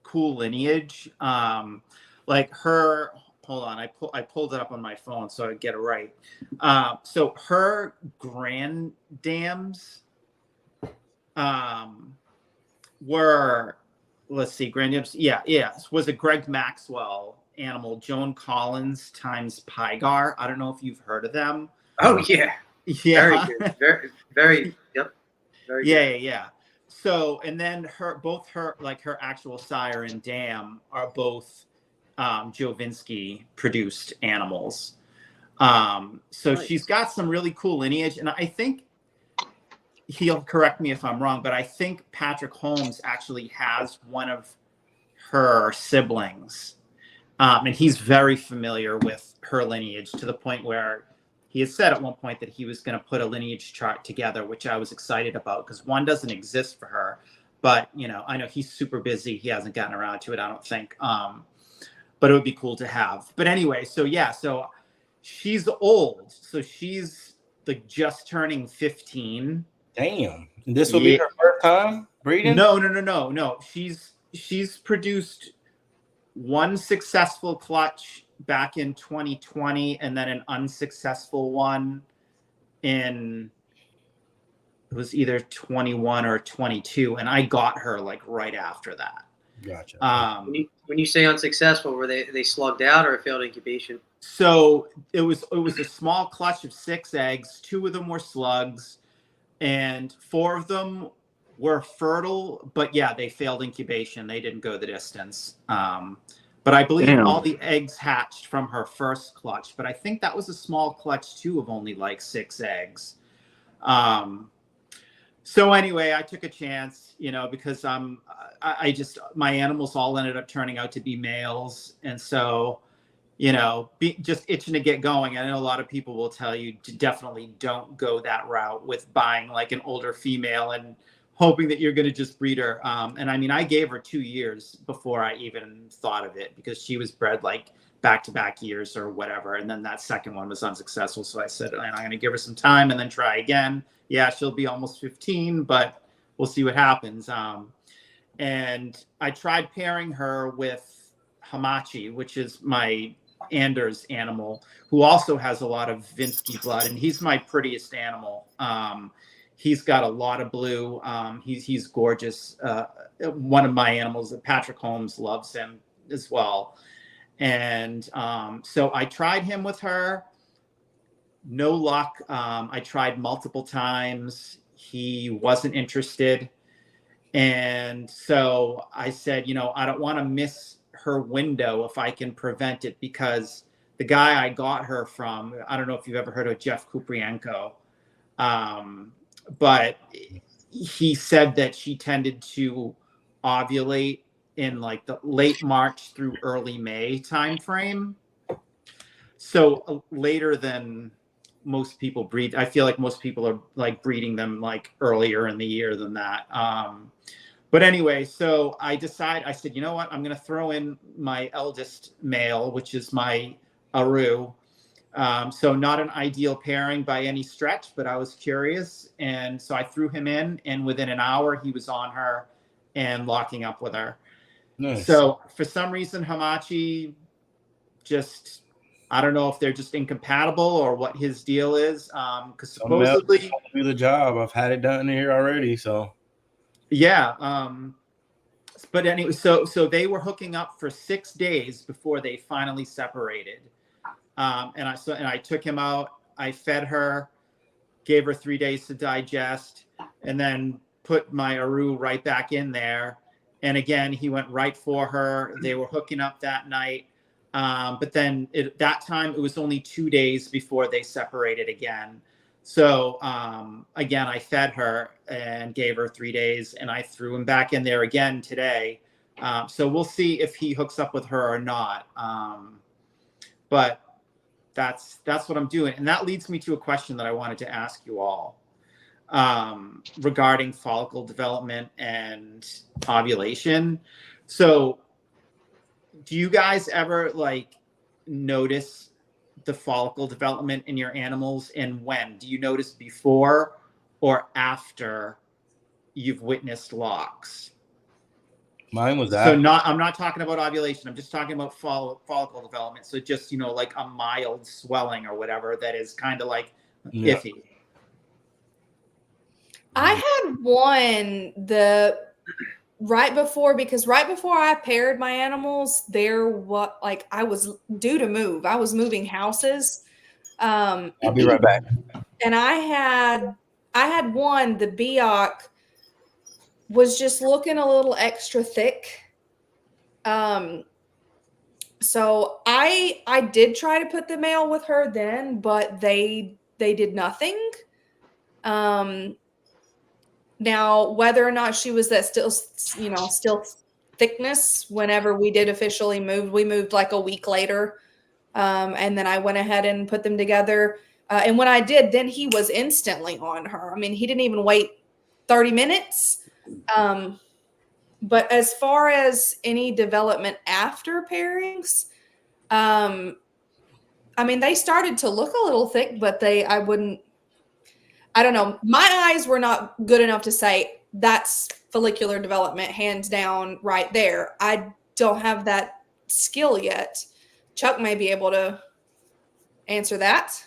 cool lineage. Like her, hold on, I pulled it up on my phone so I get it right. So her granddams were, let's see, granddams, yeah, was a Greg Maxwell animal, Joan Collins times Pygar. I don't know if you've heard of them. Oh yeah, Yeah. very good, very, yep, very good. Yeah. So, and then both her actual sire and dam are both Jovinsky produced animals. So Nice. she's got some really cool lineage, and I think he'll correct me if I'm wrong, but I think Patrick Holmes actually has one of her siblings, and he's very familiar with her lineage to the point where he had said at one point that he was going to put a lineage chart together, which I was excited about because one doesn't exist for her. But, I know he's super busy. He hasn't gotten around to it, I don't think. But it would be cool to have. But anyway, so she's old. So she's just turning 15. Damn. This will be her first time breeding? No. She's produced one successful clutch back in 2020 and then an unsuccessful one it was either 21 or 22, and I got her like right after that. Gotcha. When you say unsuccessful, were they slugged out or a failed incubation? So it was a small clutch of 6 eggs. 2 of them were slugs, and 4 of them were fertile, but yeah, they failed incubation. They didn't go the distance. But I believe Damn. all the eggs hatched from her first clutch. But I think that was a small clutch too, of only like 6 eggs. So anyway, I took a chance, you know, because I just, my animals all ended up turning out to be males, and so, you know, just itching to get going. I know a lot of people will tell you to definitely don't go that route with buying like an older female and hoping that you're going to just breed her. And I mean, I gave her 2 years before I even thought of it, because she was bred like back-to-back years or whatever. And then that second one was unsuccessful. So I said, I'm going to give her some time and then try again. Yeah, she'll be almost 15, but we'll see what happens. And I tried pairing her with Hamachi, which is my Anders animal, who also has a lot of Vinsky blood, and he's my prettiest animal. He's got a lot of blue. He's gorgeous. One of my animals, Patrick Holmes, loves him as well. And so I tried him with her. No luck. I tried multiple times. He wasn't interested. And so I said, you know, I don't want to miss her window if I can prevent it, because the guy I got her from, I don't know if you've ever heard of Jeff Kuprienko, but he said that she tended to ovulate in like the late March through early May timeframe. So later than most people breed. I feel like most people are like breeding them like earlier in the year than that. But anyway, so I said, you know what? I'm going to throw in my eldest male, which is my Aru. So not an ideal pairing by any stretch, but I was curious. And so I threw him in, and within an hour he was on her and locking up with her. Nice. So for some reason, Hamachi just, I don't know if they're just incompatible or what his deal is. Because supposedly do the job. I've had it done here already. So yeah. But anyway, so they were hooking up for 6 days before they finally separated. And I took him out. I fed her, gave her 3 days to digest, and then put my Aru right back in there. And again, he went right for her. They were hooking up that night. But then that time, it was only 2 days before they separated again. So again, I fed her and gave her 3 days, and I threw him back in there again today. So we'll see if he hooks up with her or not. But that's what I'm doing. And that leads me to a question that I wanted to ask you all regarding follicle development and ovulation. So do you guys ever like notice the follicle development in your animals, and when? Do you notice before or after you've witnessed locks? mine was So after. I'm not talking about ovulation. I'm just talking about follicle development. So just, you know, like a mild swelling or whatever that is kind of like iffy. I had one right before I paired my animals, I was due to move. I was moving houses. I'll be right back. And I had one, the Biak was just looking a little extra thick. So I did try to put the male with her then, but they did nothing. Now, whether or not she was that still thickness whenever we did officially move, we moved like a week later. And then I went ahead and put them together. And when I did, then he was instantly on her. I mean, he didn't even wait 30 minutes. But as far as any development after pairings, I mean, they started to look a little thick, but I don't know. My eyes were not good enough to say that's follicular development, hands down, right there. I don't have that skill yet. Chuck may be able to answer that.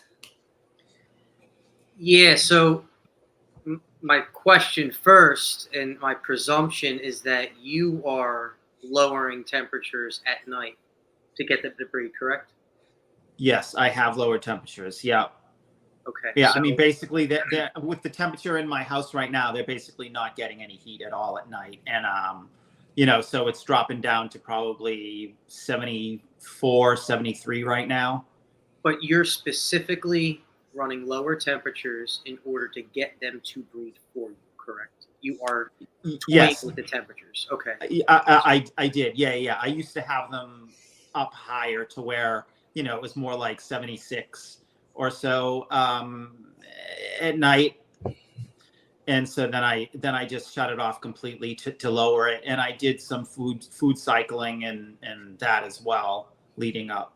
Yeah, so my question first, and my presumption is that you are lowering temperatures at night to get them to breed, correct? Yes, I have lower temperatures. Yeah. Okay. Yeah, so- I mean, basically, they're with the temperature in my house right now, they're basically not getting any heat at all at night, and so it's dropping down to probably 74, 73 right now. But you're specifically running lower temperatures in order to get them to breed for you, correct? You are toying Yes, with the temperatures. Okay. I did. Yeah. I used to have them up higher to where it was more like 76 or so at night. And so then I just shut it off completely to lower it, and I did some food cycling and that as well leading up.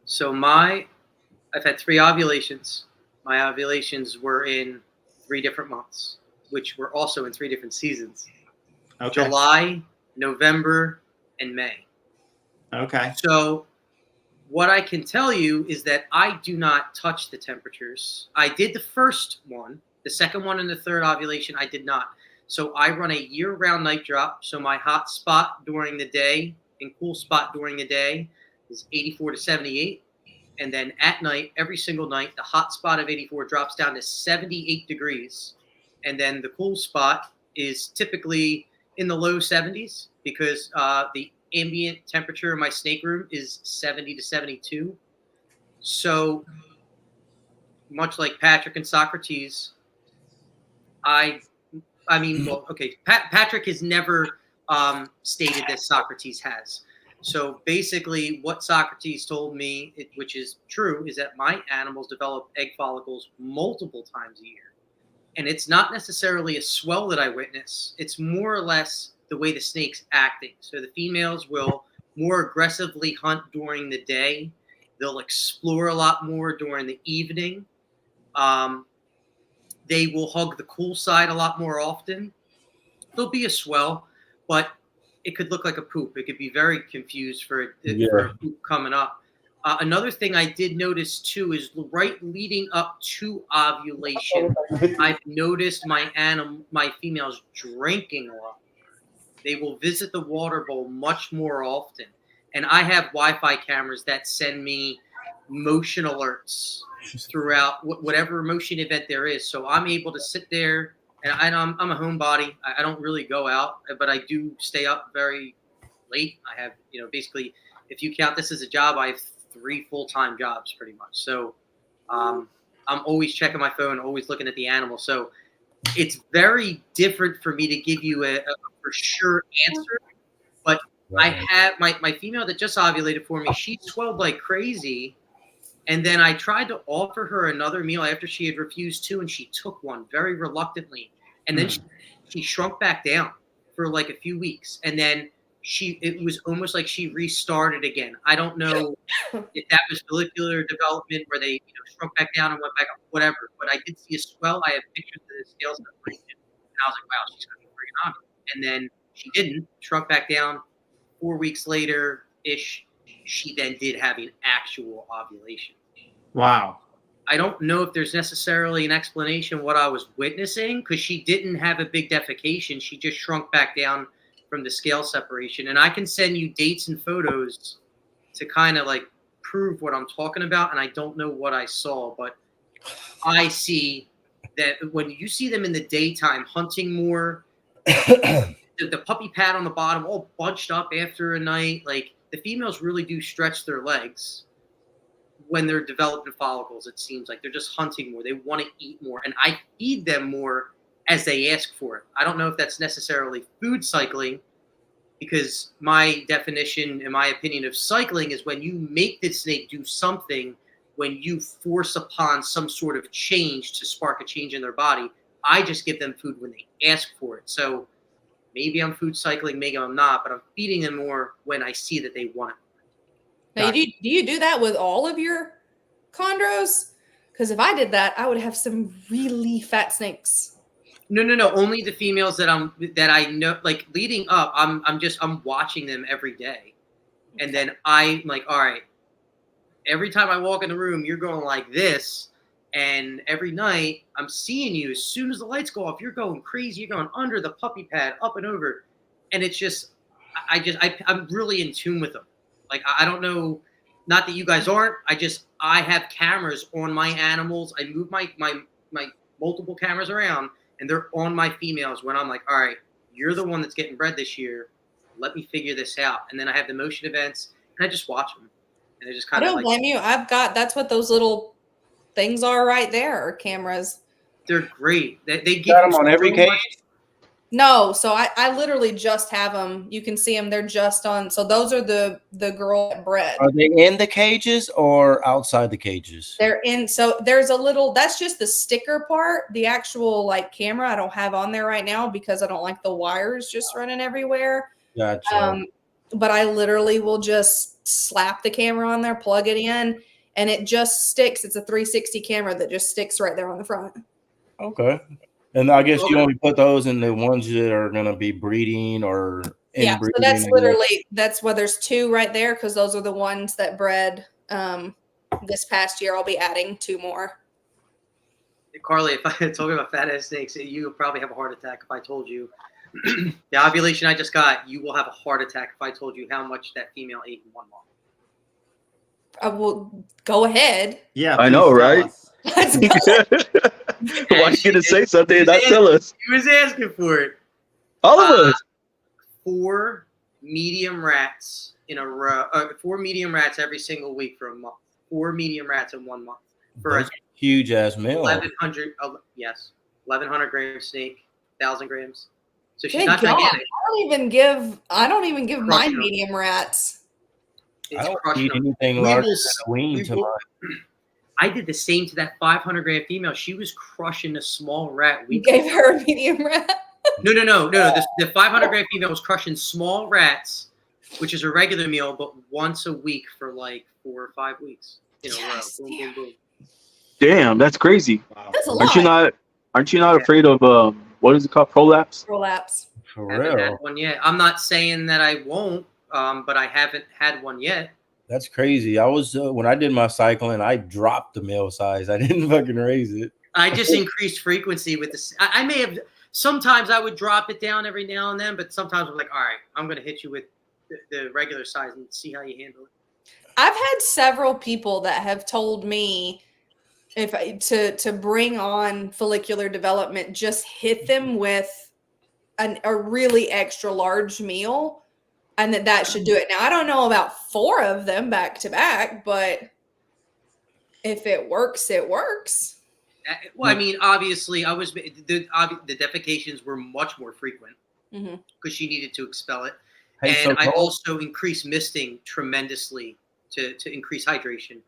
So I've had 3 ovulations. My ovulations were in 3 different months, which were also in 3 different seasons. Okay. July, November, and May. Okay. So what I can tell you is that I do not touch the temperatures. I did the first one, the second one and the third ovulation I did not. So I run a year-round night drop. So my hot spot during the day and cool spot during the day is 84 to 78. And then at night, every single night, the hot spot of 84 drops down to 78 degrees. And then the cool spot is typically in the low 70s because the ambient temperature in my snake room is 70 to 72. So much like Patrick and Socrates, Patrick has never stated that Socrates has. So basically, what Socrates told me, which is true, is that my animals develop egg follicles multiple times a year. And it's not necessarily a swell that I witness. It's more or less the way the snake's acting. So the females will more aggressively hunt during the day. They'll explore a lot more during the evening. They will hug the cool side a lot more often. There'll be a swell, but it could look like a poop. It could be very confused for a poop coming up. Another thing I did notice too is right leading up to ovulation, I've noticed my females drinking a lot. They will visit the water bowl much more often. And I have Wi-Fi cameras that send me motion alerts throughout whatever motion event there is. So I'm able to sit there, and I'm a homebody. I don't really go out, but I do stay up very late. I have, basically, if you count this as a job, I have 3 full-time jobs pretty much. So I'm always checking my phone, always looking at the animal. So it's very different for me to give you a for sure answer. But I have my female that just ovulated for me. She swelled like crazy. And then I tried to offer her another meal after she had refused 2, and she took one very reluctantly. And then she shrunk back down for like a few weeks. And then it was almost like she restarted again. I don't know if that was follicular development where they shrunk back down and went back up, whatever. But I did see a swell. I have pictures of the scale separation. And I was like, wow, she's going to be freaking on. And then she didn't, shrunk back down. 4 weeks later-ish, she then did have an actual ovulation. Wow. I don't know if there's necessarily an explanation what I was witnessing because she didn't have a big defecation. She just shrunk back down from the scale separation. And I can send you dates and photos to kind of like prove what I'm talking about. And I don't know what I saw, but I see that when you see them in the daytime hunting more, the puppy pad on the bottom all bunched up after a night, like the females really do stretch their legs when they're developing follicles. It seems like they're just hunting more. They want to eat more. And I feed them more as they ask for it. I don't know if that's necessarily food cycling, because my definition, in my opinion, of cycling is when you make the snake do something, when you force upon some sort of change to spark a change in their body. I just give them food when they ask for it. So maybe I'm food cycling, maybe I'm not, but I'm feeding them more when I see that they want it. Now, do you do that with all of your chondros? Because if I did that, I would have some really fat snakes. No. Only the females that I know. Like leading up, I'm watching them every day, and then I'm like, all right. Every time I walk in the room, you're going like this, and every night I'm seeing you. As soon as the lights go off, you're going crazy. You're going under the puppy pad, up and over, and it's just, I'm really in tune with them. Like I don't know not that you guys aren't. I have cameras on my animals. I move my multiple cameras around, and they're on my females when I'm like, all right, you're the one that's getting bred this year. Let me figure this out. And then I have the motion events, and I just watch them. And I just I kind of don't like, blame you. That's what those little things are right there, are cameras. they're great. They give Got them you on every so cage. much- No, so I literally just have them. You can see them. They're just on. So those are the girl bred. Are they in the cages or outside the cages? They're in. So there's a little. That's just the sticker part. The actual like camera I don't have on there right now because I don't like the wires just running everywhere. Gotcha. But I literally will just slap the camera on there, plug it in, and it just sticks. It's a 360 camera that just sticks right there on the front. Okay. And I guess you only put those in the ones that are going to be breeding or Yeah, so inbreeding. that's literally why there's two right there because those are the ones that bred this past year. I'll be adding 2 more. Carly, if I told you about fat ass snakes, you would probably have a heart attack if I told you the ovulation I just got. You will have a heart attack if I told you how much that female ate in 1 month. I will go ahead. Yeah, I know, please tell right? us. Let's go. Why are you gonna say something and not tell us? He was asking for it. All of us. 4 medium rats in a row. 4 medium rats every single week for a month. 4 medium rats in 1 month for a Huge ass male. 1,100. Yes, 1,100 gram snake, 1,000 grams. So she's Good not God. gigantic. I don't even give my Crushing 'em. medium rats. I It's don't crushing eat them. anything We larger will- than a wing we to will- my. I did the same to that 500 gram female. She was crushing a small rat. You gave her a medium rat. No. The 500 gram female was crushing small rats, which is a regular meal, but once a week for like 4 or 5 weeks in a Yes, row. Boom, boom, boom. Damn, that's crazy. Wow. That's a Aren't you lot. not afraid of what is it called? Prolapse? Prolapse. For Haven't had real. one yet. I'm not saying that I won't, but I haven't had one yet. That's crazy. I was when I did my cycling, I dropped the male size. I didn't fucking raise it. I just increased frequency with this. I may have. Sometimes I would drop it down every now and then, but sometimes I'm like, all right, I'm going to hit you with the regular size and see how you handle it. I've had several people that have told me to bring on follicular development, just hit them with a really extra large meal, and that should do it. Now I don't know about 4 of them back to back, but if it works, it works. Well, I mean, obviously, the defecations were much more frequent because she needed to expel it, Hey, and so I Cole- also increased misting tremendously to increase hydration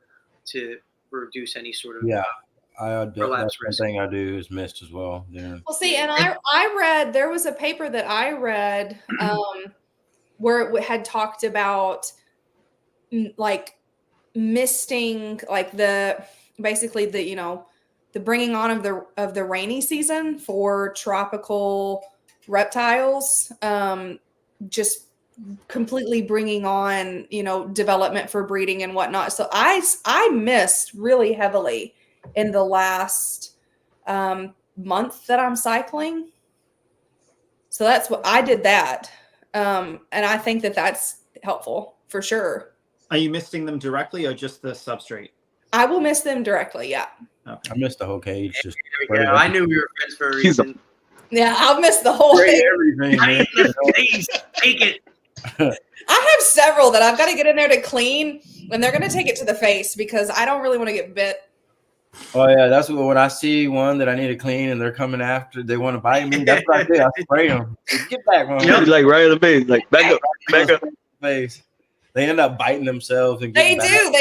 to reduce any sort of Yeah, that's prolapse one risk. thing I do is mist as well. Yeah. Well, see, and I read, there was a paper that I read where it had talked about like misting, like basically the bringing on of the rainy season for tropical reptiles, just completely bringing on development for breeding and whatnot. So I missed really heavily in the last month that I'm cycling. So that's what I did that. And I think that that's helpful for sure. Are you misting them directly or just the substrate? I will miss them directly. Yeah. Okay. I missed the whole cage. Just There we go. I knew we were friends for a He's a- reason. Yeah. I'll miss the whole spray thing. everything, man. Please take it. I have several that I've got to get in there to clean, and they're going to take it to the face because I don't really want to get bit. Oh yeah, that's what when I see one that I need to clean and they're coming after, they want to bite me. That's what I do. I spray them. Get back, man. He's like right in the face, like back up, back up. Face. They end up biting themselves and They getting back. do.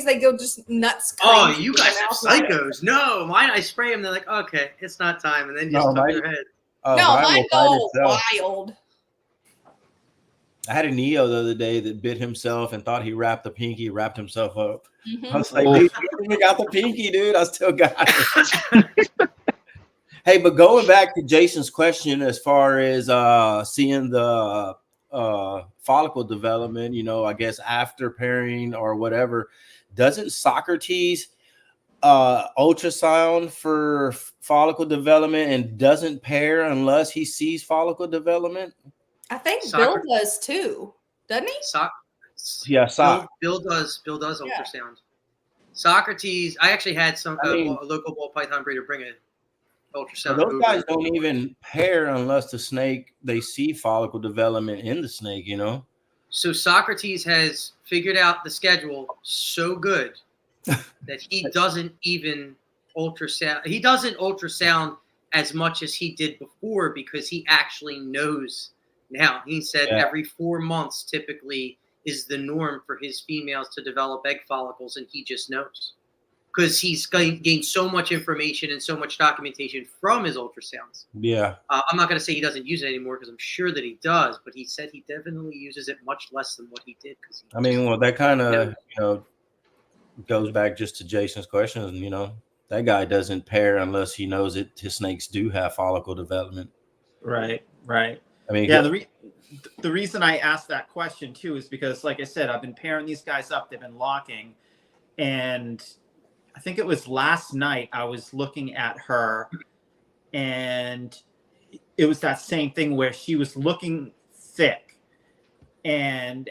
They go just nuts. Oh, crazy you in guys their are mouth. psychos. No, mine, I spray them. They're like, okay, it's not time. And then just No, stuff mine- their head. Oh, No, mine mine will go bite itself. wild. I had a Neo the other day that bit himself and thought he wrapped the pinky, wrapped himself up. Mhm. I was like, Oh. dude, you got the pinky, dude. I still got it. Hey, but going back to Jason's question as far as seeing the follicle development, I guess after pairing or whatever, doesn't Socrates ultrasound for follicle development and doesn't pair unless he sees follicle development? I think Soccer- Bill does too, doesn't he? Yeah, Bill does Yeah. ultrasound. Socrates, I actually had I mean, a local ball python breeder bring a ultrasound those over. guys don't even pair unless the snake, they see follicle development in the snake, you know? So Socrates has figured out the schedule so good that he doesn't even ultrasound. He doesn't ultrasound as much as he did before because he actually knows now. He said Yeah. every 4 months typically is the norm for his females to develop egg follicles, and he just knows because he's gained so much information and so much documentation from his ultrasounds. Yeah. I'm not going to say he doesn't use it anymore because I'm sure that he does, but he said he definitely uses it much less than what he did. I mean, well, that kind of, you know, goes back just to Jason's question. You know, that guy doesn't pair unless he knows that his snakes do have follicle development. Right. I mean, Yeah, the reason I asked that question too is because, like I said, I've been pairing these guys up. They've been locking, and I think it was last night I was looking at her, and it was that same thing where she was looking thick, and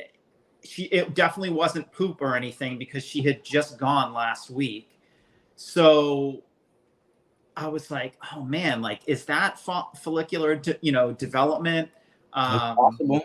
it definitely wasn't poop or anything because she had just gone last week. So I was like, oh man, like, is that follicular, development? possible.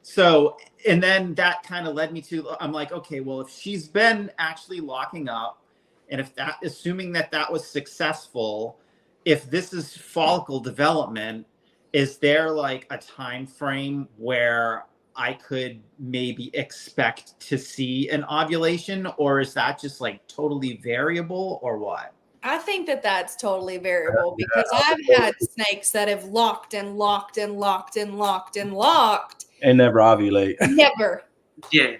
So, and then that kind of led me to, I'm like, okay, well, if she's been actually locking up, and if that, assuming that was successful, if this is follicle development, is there like a time frame where I could maybe expect to see an ovulation, or is that just like totally variable, or what? I think that that's totally variable because I've had snakes that have locked and locked and locked and locked and locked And never ovulate. Never. Yeah.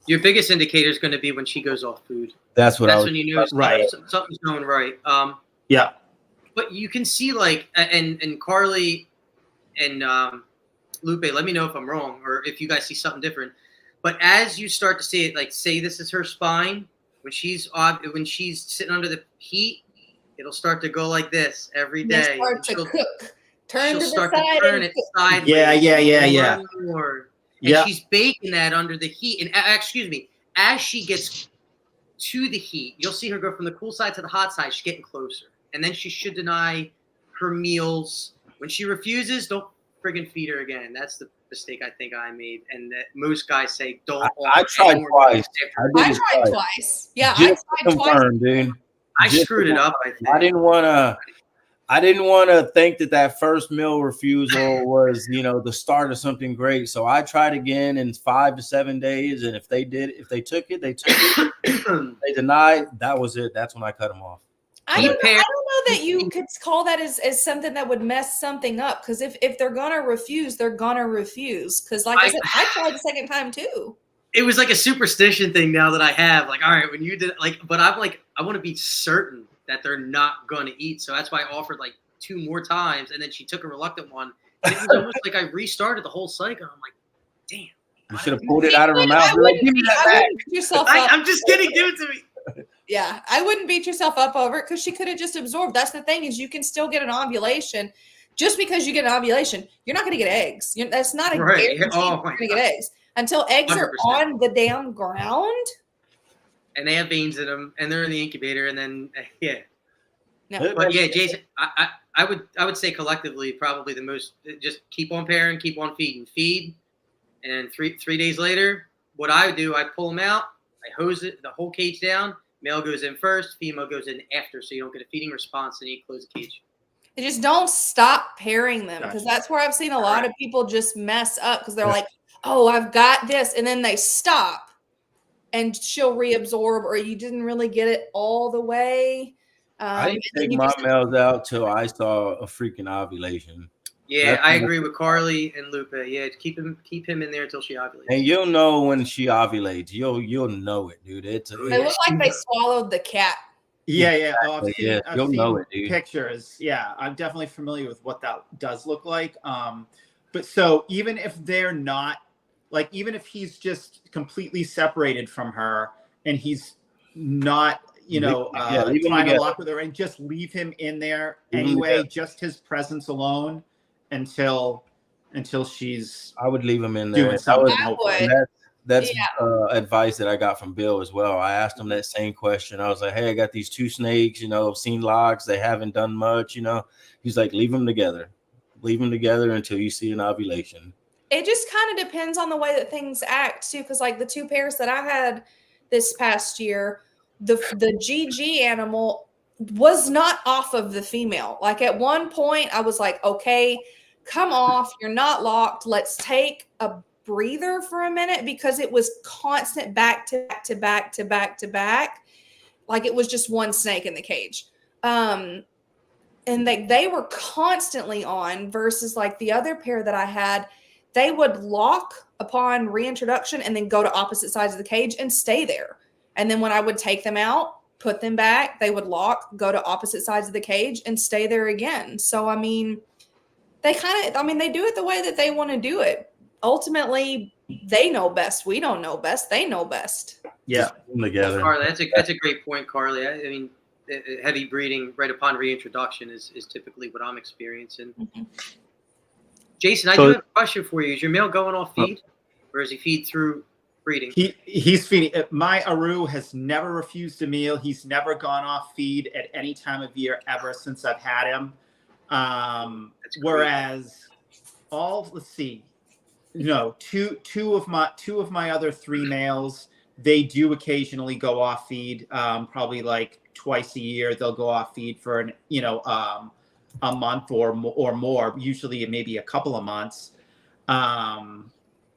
Your biggest indicator is going to be when she goes off food. That's what That's when you know something's going right. Yeah. But you can see like, and Carly and Lupe, let me know if I'm wrong or if you guys see something different. But as you start to see it, like say this is her spine, when she's sitting under the heat, it'll start to go like this every day. Start to cook. Turn to the start side to turn and it cook. sideways. Yeah. More. And she's baking that under the heat. And excuse me, as she gets to the heat, you'll see her go from the cool side to the hot side. She's getting closer. And then she should deny her meals. When she refuses, don't friggin' feed her again. That's the mistake I think I made. And that most guys say don't. I tried twice. I tried twice. Yeah, just I tried twice. Dude. I screwed it up, I think. I didn't want to think that first meal refusal was, the start of something great. So I tried again in 5 to 7 days. And if they took it, they took it. They denied, that was it. That's when I cut them off. I don't know that you could call that as something that would mess something up. Because if they're going to refuse, they're going to refuse. Because like I said, I tried the second time too. It was like a superstition thing now that I have. Like, all right, when you did but I'm like, I want to be certain that they're not going to eat. So that's why I offered like 2 more times. And then she took a reluctant one. And it was almost like I restarted the whole cycle. I'm like, damn. You should have pulled it out of her mouth. Like, give me that back. I'm just kidding. Give it to me. Yeah, I wouldn't beat yourself up over it because she could have just absorbed. That's the thing is you can still get an ovulation. Just because you get an ovulation, you're not going to get eggs. That's not a guarantee you're going to get eggs. Until eggs 100%. Are on the damn ground. And they have veins in them, and they're in the incubator, and then No. But yeah, Jason, I would say collectively probably the most. Just keep on pairing, keep on feed, and three days later, what I do, I pull them out, I hose the whole cage down. Male goes in first, female goes in after, so you don't get a feeding response, and you close the cage. And just don't stop pairing them because that's where I've seen a lot of people just mess up because they're like, oh, I've got this, and then they stop. And she'll reabsorb, or you didn't really get it all the way. I didn't take my males out till I saw a freaking ovulation. Yeah, I agree with Carly and Lupe. Yeah, keep him in there until she ovulates. And you'll know when she ovulates. You'll know it, dude. They look like they swallowed the cat. Yeah. I've seen know it, dude. Pictures. Yeah, I'm definitely familiar with what that does look like. But so even if they're not. Like, even if he's just completely separated from her and he's not, trying to lock with her and just leave him in there anyway, just his presence alone until she's. I would leave him in there. Doing something. That's advice that I got from Bill as well. I asked him that same question. I was like, hey, I got these 2 snakes, I've seen logs. They haven't done much, He's like, leave them together. Leave them together until you see an ovulation. It just kind of depends on the way that things act too. Cause like the 2 pairs that I had this past year, the GG animal was not off of the female. Like at one point I was like, okay, come off. You're not locked. Let's take a breather for a minute, because it was constant back to back to back to back to back. Like it was just one snake in the cage. And they were constantly on, versus like the other pair that I had, they would lock upon reintroduction and then go to opposite sides of the cage and stay there. And then when I would take them out, put them back, they would lock, go to opposite sides of the cage and stay there again. So, I mean, they do it the way that they want to do it. Ultimately, they know best. We don't know best. They know best. Yeah. Together. Carly, that's a great point, Carly. I mean, heavy breeding right upon reintroduction is typically what I'm experiencing. Mm-hmm. Jason, I do have a question for you. Is your male going off feed, or does he feed through breeding? He's feeding. My Aru has never refused a meal. He's never gone off feed at any time of year ever since I've had him. Whereas let's see, two of my other 3 males, they do occasionally go off feed. Probably like twice a year, they'll go off feed for a month or more, usually maybe a couple of months. And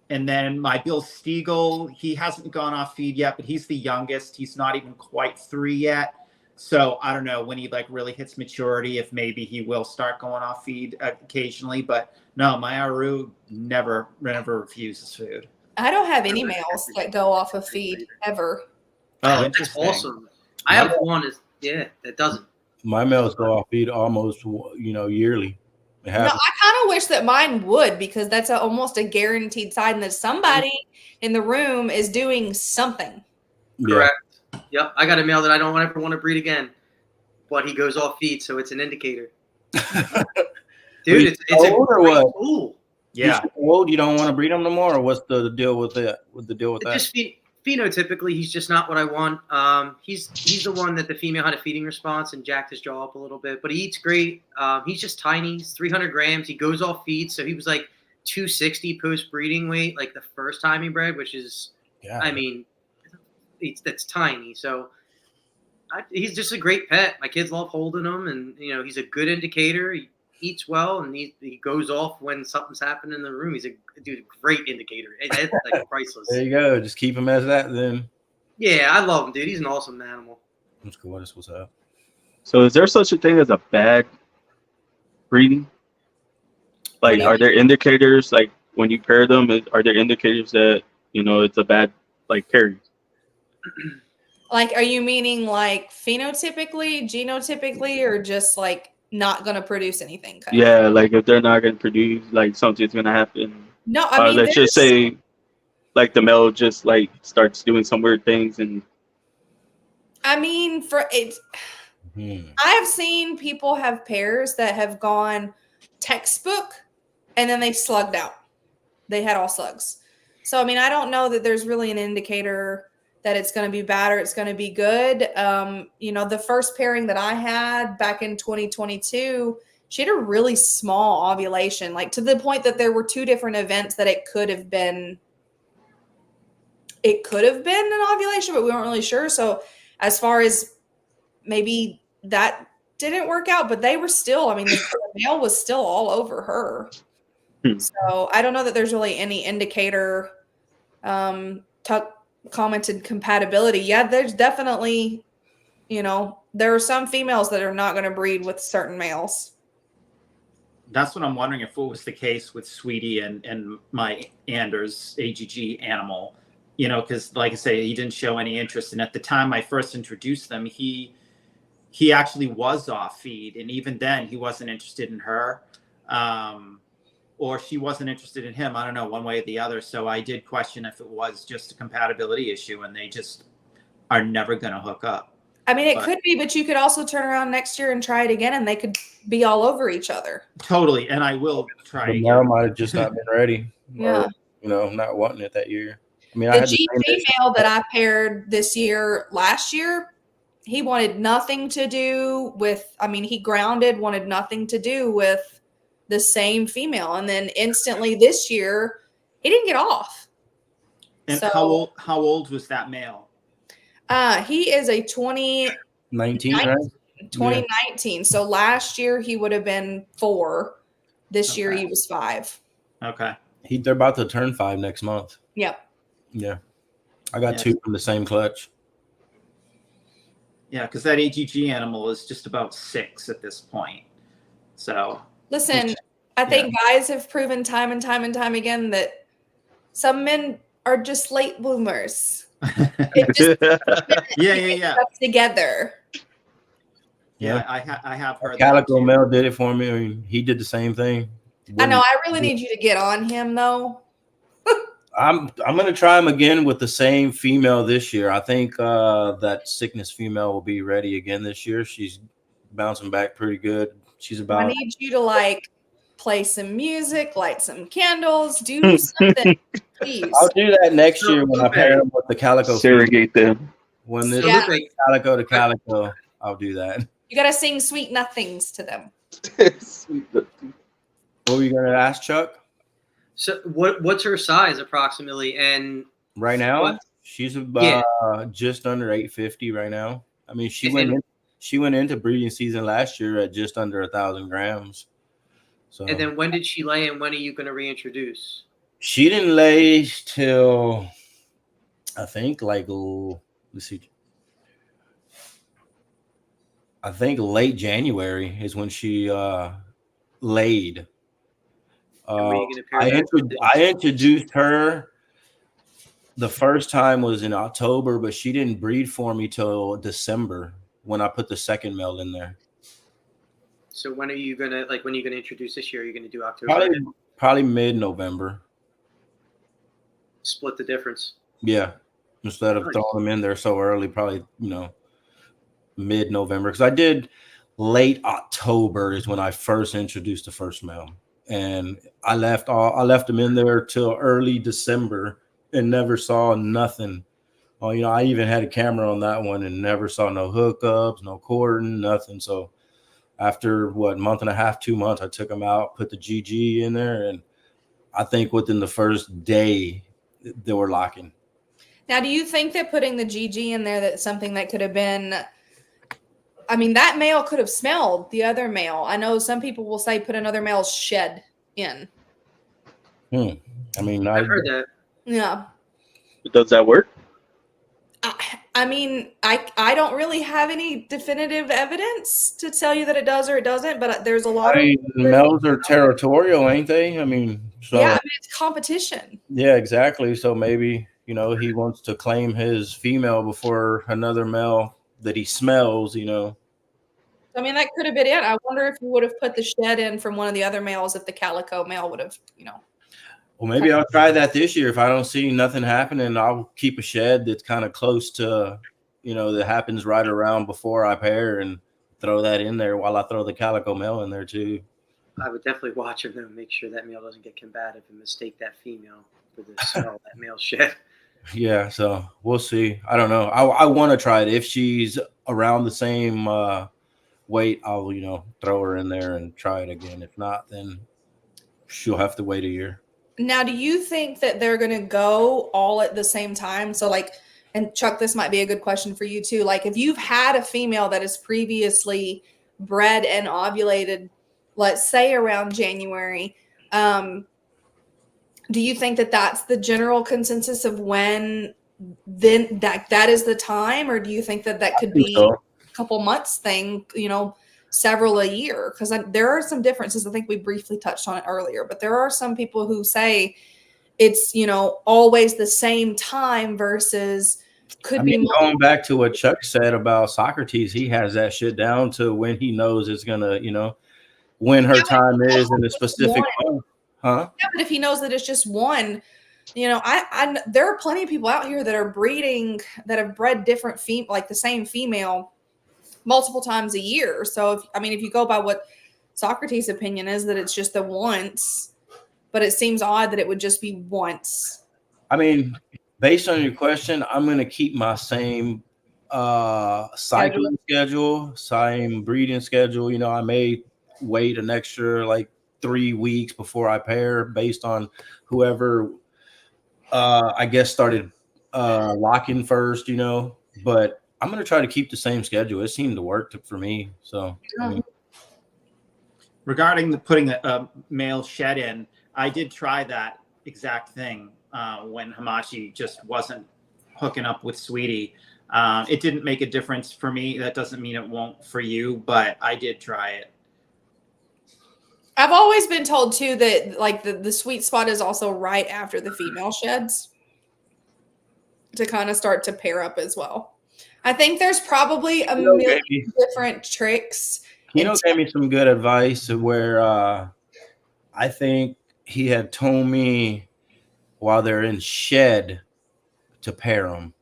then my Bill Stiegel, he hasn't gone off feed yet, but he's the youngest. He's not even quite 3 yet. So I don't know when he like really hits maturity, if maybe he will start going off feed occasionally. But no, my Aru never refuses food. I don't have any males that go off of feed ever. Oh, That's interesting. awesome. I have one that doesn't. My males go off feed almost, yearly. No, I kind of wish that mine would, because that's almost a guaranteed sign that somebody in the room is doing something. Correct. Yep. I got a male that I don't ever want to breed again, but he goes off feed, so it's an indicator. Dude, it's a great tool. Yeah. Old, you don't want to breed them no more, or what's the deal with that? Just phenotypically, he's just not what I want. He's the one that the female had a feeding response and jacked his jaw up a little bit, but he eats great. He's just tiny. He's 300 grams. He goes off feed, so he was like 260 post-breeding weight, like the first time he bred, which is, I mean, that's tiny. So he's just a great pet. My kids love holding him, and he's a good indicator. He eats well, and he goes off when something's happening in the room. He's a great indicator. It's like priceless. There you go. Just keep him as that then. Yeah, I love him, dude. He's an awesome animal. That's cool. That's what's up. So is there such a thing as a bad breeding? Like, are there indicators, like when you pair them, are there indicators that, it's a bad, like, pairing? Like, are you meaning like phenotypically, genotypically, or just like not going to produce anything? Yeah, like if they're not going to produce, like something's going to happen. No, I mean, let's just say, like the male just like starts doing some weird things, and I mean, I have seen people have pairs that have gone textbook and then they slugged out. They had all slugs. So, I mean, I don't know that there's really an indicator that it's going to be bad or it's going to be good. The first pairing that I had back in 2022, she had a really small ovulation, like to the point that there were 2 different events that it could have been an ovulation, but we weren't really sure. So as far as maybe that didn't work out, but they were still, I mean, the male was still all over her. So I don't know that there's really any indicator. Commented compatibility. Yeah, there's definitely, there are some females that are not going to breed with certain males. That's what I'm wondering, if it was the case with Sweetie and my Anders AGG animal, because like I say, he didn't show any interest. And at the time I first introduced them, he actually was off feed. And even then he wasn't interested in her. Or she wasn't interested in him. I don't know, one way or the other. So I did question if it was just a compatibility issue and they just are never going to hook up. I mean, it could be, but you could also turn around next year and try it again and they could be all over each other. Totally. And I will try But again. now might have just not been ready. Yeah. Or, not wanting it that year. I mean, I The had the same GG issue. male that I paired last year, he wanted nothing to do with, I mean, he grounded, wanted nothing to do with the same female. And then instantly this year, he didn't get off. And So, how old was that male? he is a 2019. 19, right? 2019. So last year he would have been 4. This year Okay. he was 5. Okay. They're about to turn 5 next month. Yep. Yeah. I got Yeah. 2 from the same clutch. Yeah, because that AGG animal is just about 6 at this point. So Listen, I think guys have proven time and time and time again that some men are just late bloomers. It just yeah. stuff together. Yeah, I have heard Calico that too. Mel did it for me. I mean, he did the same thing. I know. I really need you to get on him though. I'm gonna try him again with the same female this year. I think that sickness female will be ready again this year. She's bouncing back pretty good. She's I about. need you to like play some music, light some candles, do something, please. I'll do that next year when I Okay. pair him with the calico. Surrogate them. When this Yeah. calico to calico, I'll do that. You gotta sing sweet nothings to them. What were you gonna ask, Chuck? So what's her size approximately? And Right now, What? she's about just under 850 right now. I mean, she went into breeding season last year at just under 1,000 grams. So and then when did she lay, and when are you going to reintroduce? she didn't lay till I think let's see. I think late January is when she laid. And when are you gonna pair that with? I introduced her. The first time was in October, but she didn't breed for me till December when I put the second male in there. So when are you gonna introduce this year? Are you gonna do October? Probably mid-November. Split the difference. Yeah, instead of Nice. throwing them in there so early, probably mid-November, because I did late October is when I first introduced the first male, and I left them in there till early December and never saw nothing. Well, I even had a camera on that one and never saw no hookups, no cordon, nothing. So after month and a half, 2 months, I took them out, put the GG in there, and I think within the first day they were locking. Now, do you think that putting the GG in there, that's something that could have been, I mean, that male could have smelled the other male. I know some people will say put another male's shed in. I mean, I've heard that. Yeah. Does that work? I mean, I don't really have any definitive evidence to tell you that it does or it doesn't, but there's a lot of males are territorial, ain't they? I mean, so yeah, I mean, it's competition. Yeah, exactly. So maybe he wants to claim his female before another male that he smells. I mean, that could have been it. I wonder if you would have put the shed in from one of the other males, if the calico male would have, Well, maybe I'll try that this year. If I don't see nothing happening, I'll keep a shed that's kind of close to, that happens right around before I pair and throw that in there while I throw the calico male in there too. I would definitely watch him though, make sure that male doesn't get combative and mistake that female for the smell of that male shed. Yeah, so we'll see. I don't know. I want to try it. If she's around the same weight, I'll throw her in there and try it again. If not, then she'll have to wait a year. Now, do you think that they're going to go all at the same time? So and Chuck, this might be a good question for you too. Like if you've had a female that is previously bred and ovulated, let's say around January, do you think that that's the general consensus of when then that is the time? Or do you think that could be a couple months thing, several a year? Because there are some differences. I think we briefly touched on it earlier, but there are some people who say it's, always the same time versus could be going back to what Chuck said about Socrates. He has that shit down to when he knows it's gonna, when her time is in a specific month. Huh? Yeah, but if he knows that it's just one, I there are plenty of people out here that are breeding, that have bred different like the same female multiple times a year. So if you go by what Socrates' opinion is, that it's just the once, but it seems odd that it would just be once. I mean, Based on your question, I'm gonna keep my same cycling schedule, same breeding schedule. You know, I may wait an extra like 3 weeks before I pair based on whoever I guess started locking first, you know, but I'm gonna try to keep the same schedule. It seemed to work for me. So I mean, Regarding putting a male shed in, I did try that exact thing when Hamachi just wasn't hooking up with Sweetie. It didn't make a difference for me. That doesn't mean it won't for you, but I did try it. I've always been told too that like the sweet spot is also right after the female sheds to kind of start to pair up as well. I think there's probably a million different tricks. Kino gave me some good advice where I think he had told me while they're in shed to pair them.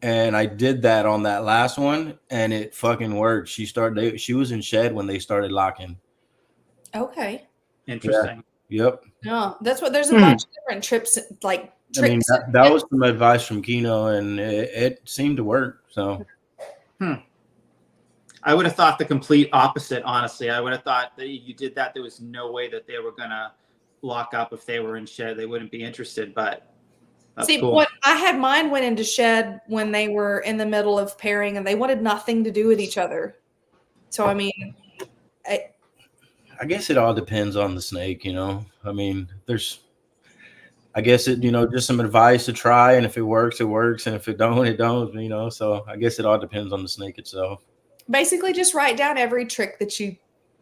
And I did that on that last one and it fucking worked. She was in shed when they started locking. Okay. Interesting. Yeah. Yep. No, that's what there's a bunch of different trips like tricks. I mean, that was some advice from Kino and it seemed to work. So I would have thought the complete opposite, honestly. I would have thought that you did that. There was no way that they were going to lock up if they were in shed. They wouldn't be interested, but that's see, cool. what I had mine went into shed when they were in the middle of pairing and they wanted nothing to do with each other. So, I mean, I guess it all depends on the snake, you know. I mean, I guess it, you know, just some advice to try, and if it works, it works, and if it don't, it don't, you know. So I guess it all depends on the snake itself. Basically, just write down every trick that you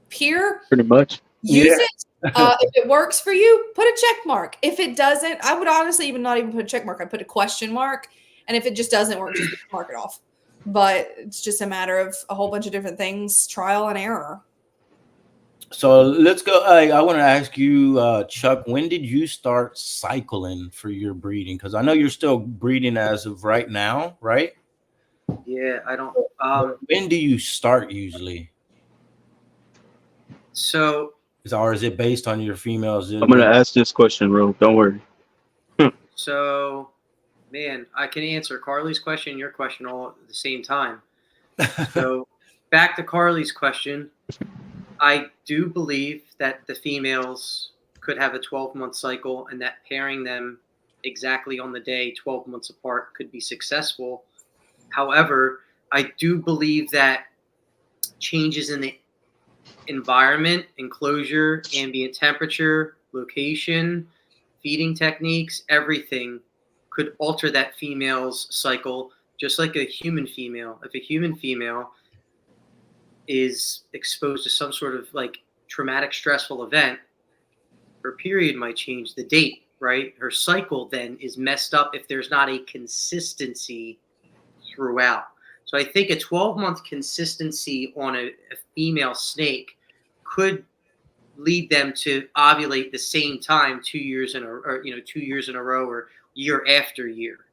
peer. Pretty much. Use it. If it works for you, put a check mark. If it doesn't, I would honestly not even put a check mark. I'd put a question mark. And if it just doesn't work, just mark it off. But it's just a matter of a whole bunch of different things, trial and error. So let's go. I want to ask you, Chuck, when did you start cycling for your breeding? Because I know you're still breeding as of right now, right? Yeah, I don't. When do you start usually? So, Or is it based on your females? I'm gonna ask this question, Ro. Don't worry. so, man, I can answer Carly's question, your question all at the same time. So, back to Carly's question. I do believe that the females could have a 12-month cycle and that pairing them exactly on the day, 12 months apart, could be successful. However, I do believe that changes in the environment, enclosure, ambient temperature, location, feeding techniques, everything could alter that female's cycle, just like a human female. If a human female is exposed to some sort of like traumatic, stressful event, her period might change, the date, right? Her cycle then is messed up if there's not a consistency throughout. So I think a 12-month consistency on a female snake could lead them to ovulate the same time 2 years in a, or 2 years in a row or year after year.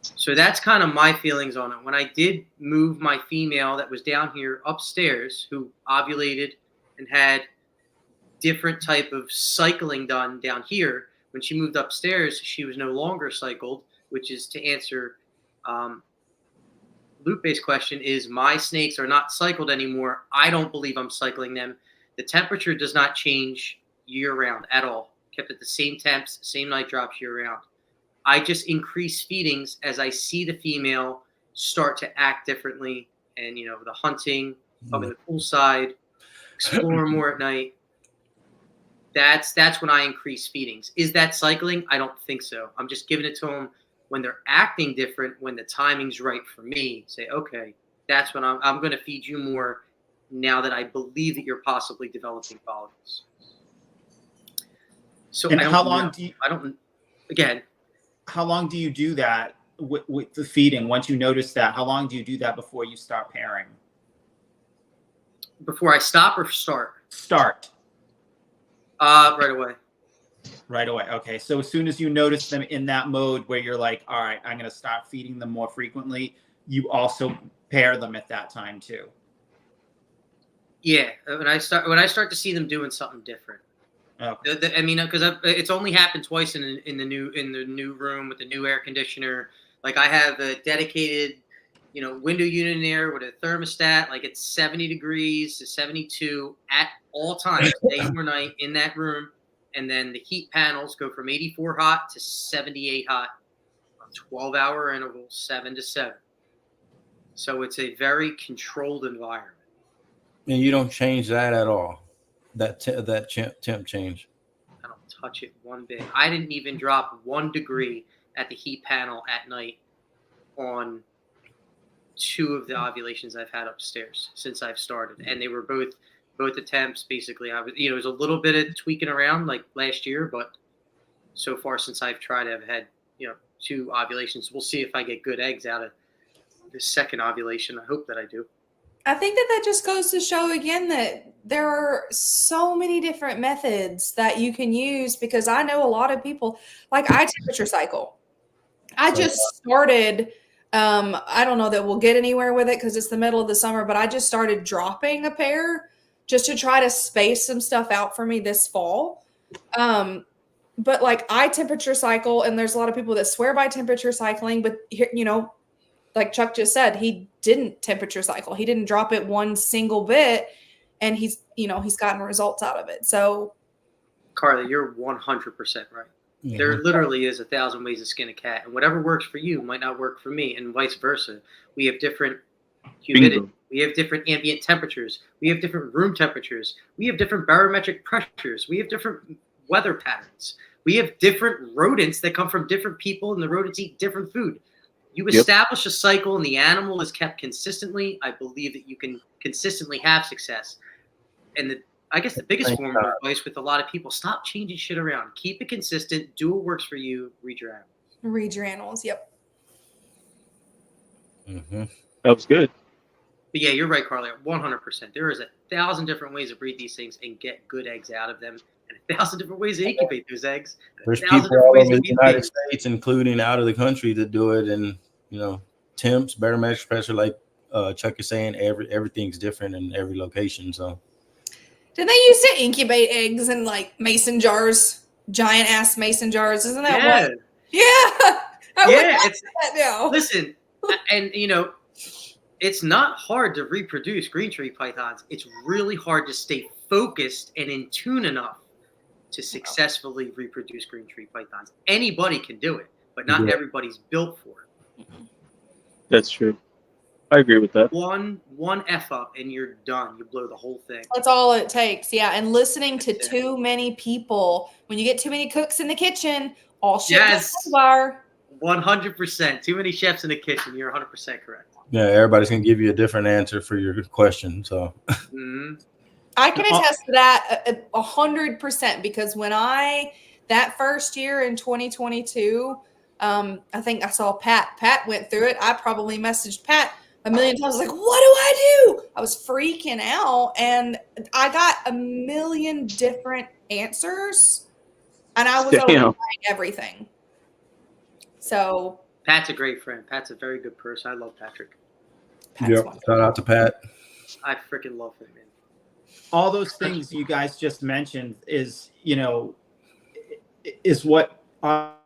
So that's kind of my feelings on it. When I did move my female that was down here upstairs, who ovulated and had different type of cycling done down here, when she moved upstairs, she was no longer cycled, which is to answer Lupe's question is my snakes are not cycled anymore. I don't believe I'm cycling them. The temperature does not change year round at all. Kept at the same temps, same night drops year round. I just increase feedings as I see the female start to act differently, and the hunting, up in the poolside, explore more at night. That's when I increase feedings. Is that cycling? I don't think so. I'm just giving it to them when they're acting different, when the timing's right for me. Say, okay, that's when I'm going to feed you more now that I believe that you're possibly developing follicles. So and how long do you do that with the feeding? Once you notice that, how long do you do that before you start pairing? Before I stop or start? Start. Right away. Right away. Okay. So as soon as you notice them in that mode where you're like, all right, I'm going to start feeding them more frequently, you also pair them at that time too. Yeah. When I start to see them doing something different. Okay. I mean, because it's only happened twice in the new room with the new air conditioner. Like I have a dedicated, window unit in there with a thermostat. Like it's 70 degrees to 72 at all times, day or night, in that room. And then the heat panels go from 84 hot to 78 hot on 12-hour intervals, 7 to 7. So it's a very controlled environment. And you don't change that at all. That temp change. I don't touch it one bit. I didn't even drop 1 degree at the heat panel at night on 2 of the ovulations I've had upstairs since I've started, and they were both attempts. Basically, I was, it was a little bit of tweaking around like last year, but so far since I've tried, I've had 2 ovulations. We'll see if I get good eggs out of this second ovulation. I hope that I do. I think that just goes to show again that there are so many different methods that you can use, because I know a lot of people, like I temperature cycle. I just started, I don't know that we'll get anywhere with it because it's the middle of the summer, but I just started dropping a pair just to try to space some stuff out for me this fall. But like I temperature cycle, and there's a lot of people that swear by temperature cycling, but like Chuck just said, he didn't temperature cycle. He didn't drop it one single bit, and he's gotten results out of it. So, Carly, you're 100% right. Yeah. There literally is 1,000 ways to skin a cat, and whatever works for you might not work for me, and vice versa. We have different humidity. Bingo. We have different ambient temperatures. We have different room temperatures. We have different barometric pressures. We have different weather patterns. We have different rodents that come from different people, and the rodents eat different food. You establish a cycle and the animal is kept consistently. I believe that you can consistently have success. And I guess the biggest form of advice with a lot of people, stop changing shit around. Keep it consistent. Do what works for you. Read your animals. Read your animals. Yep. Mm-hmm. That was good. But yeah, you're right, Carly. 100%. There is 1,000 different ways to breed these things and get good eggs out of them, and 1,000 different ways to incubate those eggs. There's people all over the United States, including out of the country, that do it. And temps, barometric pressure, like Chuck is saying, everything's different in every location. So, did they used to incubate eggs in like mason jars, giant ass mason jars? Isn't that what? Yeah. It's that now. Listen, and it's not hard to reproduce green tree pythons. It's really hard to stay focused and in tune enough to successfully reproduce green tree pythons. Anybody can do it, but not everybody's built for it. That's true. I agree with that. One F up and you're done. You blow the whole thing. That's all it takes. Yeah. And listening to too many people, when you get too many cooks in the kitchen, all shit bar. 100%. Too many chefs in the kitchen. You're 100% correct. Yeah, everybody's gonna give you a different answer for your question. So I can attest to that 100%, because when that first year in 2022, I think I saw Pat went through it. I probably messaged Pat a million times, like, what do I do? I was freaking out, and I got a million different answers, and I was overtrying everything. So Pat's a great friend. Pat's a very good person. I love Patrick. Shout out to Pat. I freaking love him, man. All those things you guys just mentioned is what, but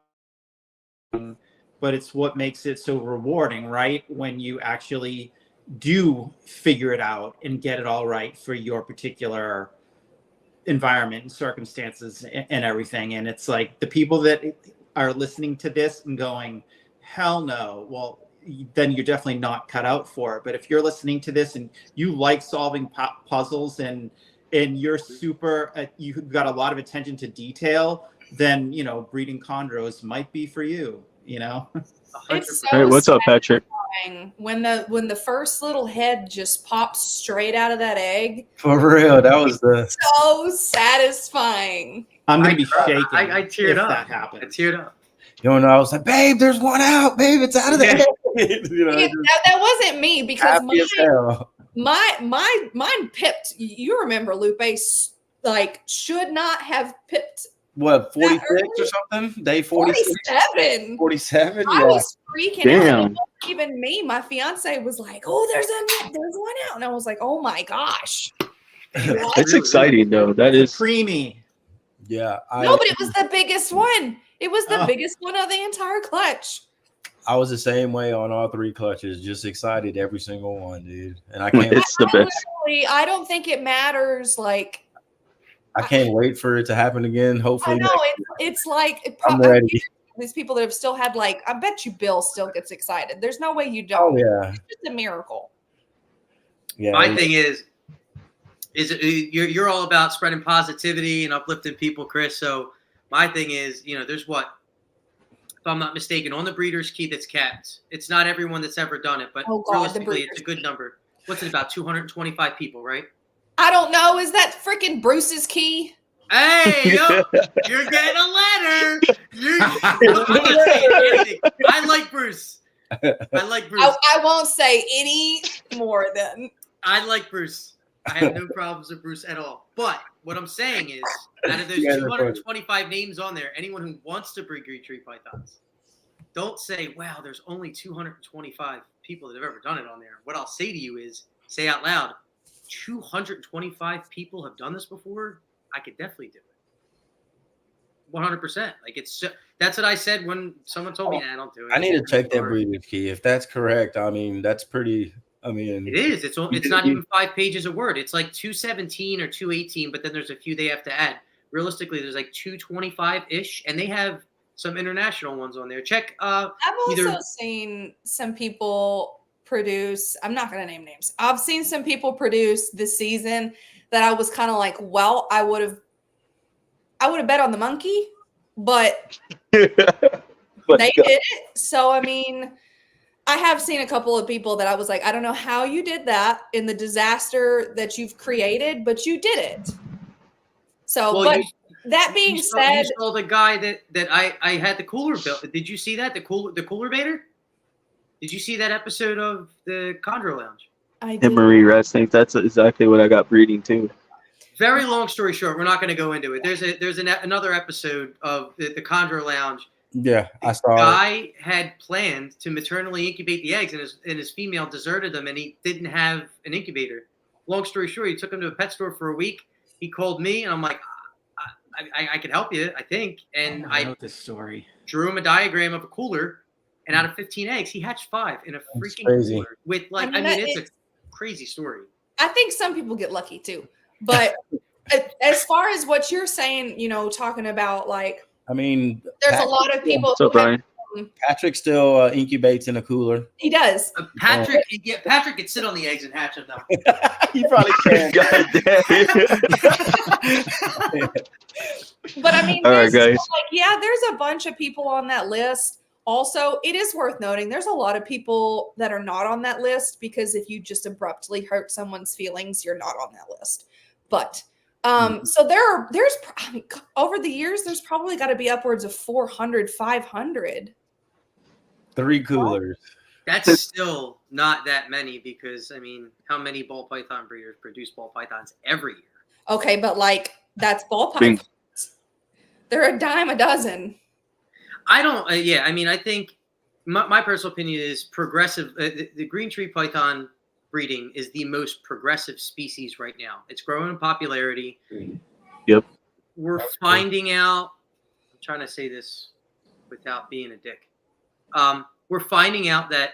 it's what makes it so rewarding, right? When you actually do figure it out and get it all right for your particular environment and circumstances and everything. And it's like the people that are listening to this and going, hell no, well, then you're definitely not cut out for it. But if you're listening to this and you like solving puzzles and you're super, you've got a lot of attention to detail, then, breeding chondros might be for you, It's so hey, what's up, Patrick? When the first little head just pops straight out of that egg. For real, that was so satisfying. I'm going to be shaking. I teared up. That happens. I teared up. I was like, babe, there's one out, babe. It's out of the egg. That wasn't me, because mine pipped. You remember, Lupe, like should not have pipped. What, 46 or something? Day 47. 47? I was freaking out. Even me, my fiance was like, "Oh, there's one out," and I was like, "Oh my gosh!" It's exciting though. That is creamy. Yeah, No, but it was the biggest one. It was the Oh. biggest one of the entire clutch. I was the same way on all 3 clutches, just excited every single one, dude. And I can't It's the best. Literally, I don't think it matters. Like, I can't wait for it to happen again. I Hopefully, know it's like I'm ready. these people that have still had, like, I bet you Bill still gets excited. There's no way you don't. Oh yeah, It's just a miracle. yeah. My thing is you're all about spreading positivity and uplifting people, Chris. So my thing is, there's what, if I'm not mistaken, on the Breeders' Key that's kept. It's not everyone that's ever done it, but Oh, God, the realistically, it's Breeders' a good number. What's it, about 225 people, right? I don't know. Is that freaking Bruce's key? Hey, yo, you're getting a letter. I'm not saying anything. I like Bruce. I won't say any more than. I like Bruce. I have no problems with Bruce at all. But what I'm saying is, out of those Yeah, 225 names on there, anyone who wants to breed green tree pythons, don't say, wow, there's only 225 people that have ever done it on there. What I'll say to you is, say out loud, 225 people have done this before. I could definitely do it. 100%. Like, that's what I said when someone told me, I don't do it. I need to check that Breeders' Key. If that's correct, I mean, that's pretty. I mean, It is. It's not even 5 pages a word. It's like 217 or 218, but then there's a few they have to add. Realistically, there's like 225-ish, and they have some international ones on there. Check. I've also seen some people produce. I'm not going to name names. I've seen some people produce this season that I was kind of like, well, I would have bet on the monkey, but they did it. So I mean, I have seen a couple of people that I was like, I don't know how you did that in the disaster that you've created, but you did it. So, Well, but that being said, you saw the guy that I had the cooler built. Did you see that, the cooler baiter? Did you see that episode of the Chondro Lounge? I did. And Marie Wrestling. That's exactly what I got breeding too. Very long story short, we're not going to go into it. There's another episode of the Chondro Lounge. yeah, I saw. The guy had planned to maternally incubate the eggs, and his female deserted him, and he didn't have an incubator. Long story short, he took him to a pet store for a week. He called me, and I'm like, I could help you, I think. And I know this story. Drew him a diagram of a cooler, and out of 15 eggs, he hatched 5 in a freaking crazy. cooler. With it's a crazy story. I think some people get lucky too. But as far as what you're saying, talking about, like, I mean, there's a lot of people. What's up, Brian? Patrick still incubates in a cooler. He does. Patrick could sit on the eggs and hatch them though. He probably can. God damn. But I mean, All right, guys. there's a bunch of people on that list. Also, it is worth noting there's a lot of people that are not on that list because if you just abruptly hurt someone's feelings, you're not on that list. But so there's over the years, there's probably got to be upwards of 400, 500. 3 coolers. That's still not that many because, I mean, how many ball python breeders produce ball pythons every year? Okay, but like that's ball pythons. They're a dime a dozen. I don't. I mean, I think my personal opinion is progressive. The green tree python breeding is the most progressive species right now. It's growing in popularity. Yep. We're finding out. I'm trying to say this without being a dick. We're finding out that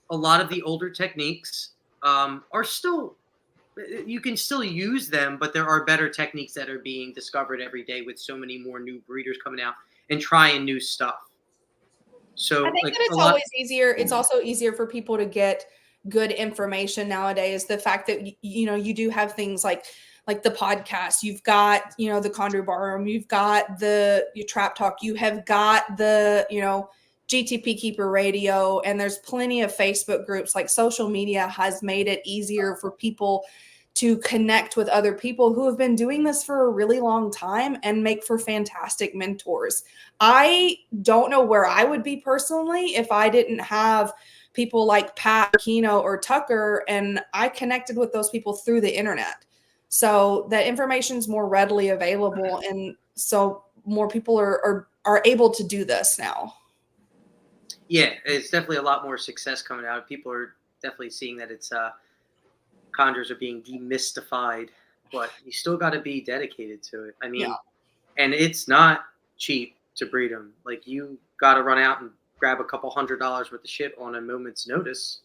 a lot of the older techniques are still. You can still use them, but there are better techniques that are being discovered every day with so many more new breeders coming out and trying new stuff. So I think that it's always easier. It's also easier for people to get good information nowadays. The fact that you do have things like the podcast, you've got the Chondro Bar Room, you've got your Trap Talk, you have got the GTP Keeper Radio, and there's plenty of Facebook groups. Like, social media has made it easier for people to connect with other people who have been doing this for a really long time and make for fantastic mentors. I don't know where I would be personally if I didn't have people like Pat, Keno, or Tucker, and I connected with those people through the internet. So that information is more readily available, and so more people are able to do this now. Yeah, it's definitely a lot more success coming out. People are definitely seeing that it's chondros are being demystified, but you still got to be dedicated to it. I mean, and it's not cheap to breed them. Like, you got to run out and grab a couple $100 worth of shit on a moment's notice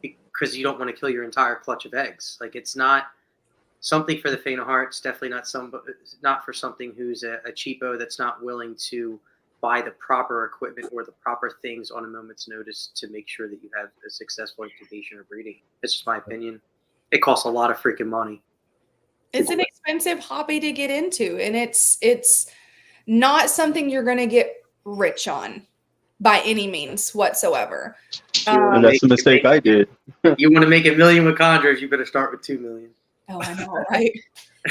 because you don't want to kill your entire clutch of eggs. Like, it's not something for the faint of heart. It's definitely not for something who's a cheapo that's not willing to buy the proper equipment or the proper things on a moment's notice to make sure that you have a successful incubation or breeding. It's just my opinion. It costs a lot of freaking money. It's an expensive hobby to get into, and it's not something you're going to get rich on by any means whatsoever. And that's the mistake I did. You want to make $1 million with chondros, you better start with $2 million. Oh, I know, right?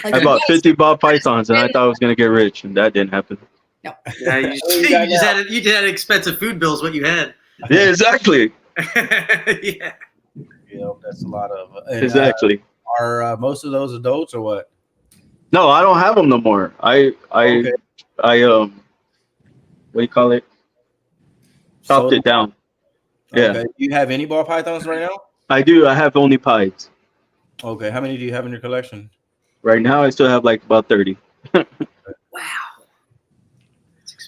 I bought 50 ball pythons, and I thought I was going to get rich, and that didn't happen. No. Yeah, you just had expensive food bills. What you had? Yeah, exactly. Yeah. That's a lot of Exactly. Are most of those adults or what? No, I don't have them no more. I what do you call it? Chopped it down. Yeah. Okay. Do you have any ball pythons right now? I do. I have only pies. Okay. How many do you have in your collection? Right now, I still have like about 30. Wow.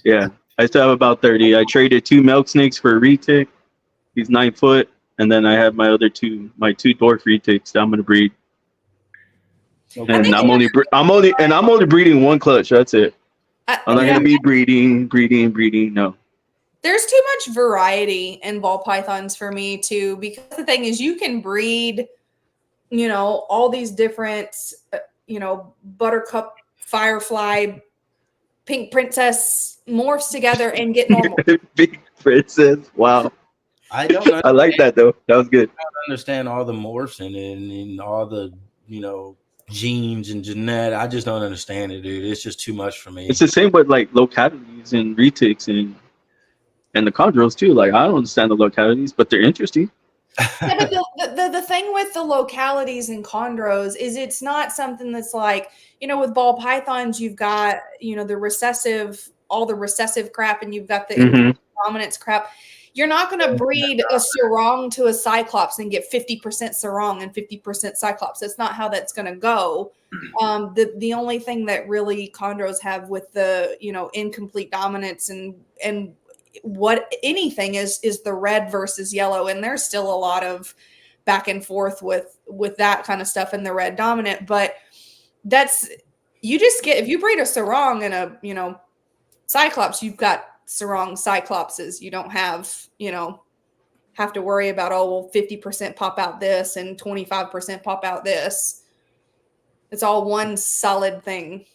Yeah, I still have about 30. I traded 2 milk snakes for a retic. He's 9 foot, and then I have my two dwarf retics that I'm gonna breed. Okay. And I'm only breeding 1 clutch. That's it. I'm not gonna be breeding. No. There's too much variety in ball pythons for me too, because the thing is, you can breed, all these different, buttercup, firefly, pink princess morphs together and get normal. Big princess. Wow. I don't. I like that though. That was good. I don't understand all the morphs in it and all the genes and genetic. I just don't understand it, dude. It's just too much for me. It's the same with like localities and retics and the chondros too. Like, I don't understand the localities, but they're interesting. Yeah, but the thing with the localities and chondros is it's not something that's like, with ball pythons, you've got, all the recessive crap, and you've got the dominance crap. You're not going to breed a sarong to a cyclops and get 50% sarong and 50% cyclops. That's not how that's going to go. The only thing that really chondros have with the, incomplete dominance and what anything is the red versus yellow. And there's still a lot of back and forth with that kind of stuff in the red dominant, but if you breed a sarong and a, cyclops, you've got sarong cyclopses. You don't have to worry about, 50% pop out this and 25% pop out this. It's all one solid thing.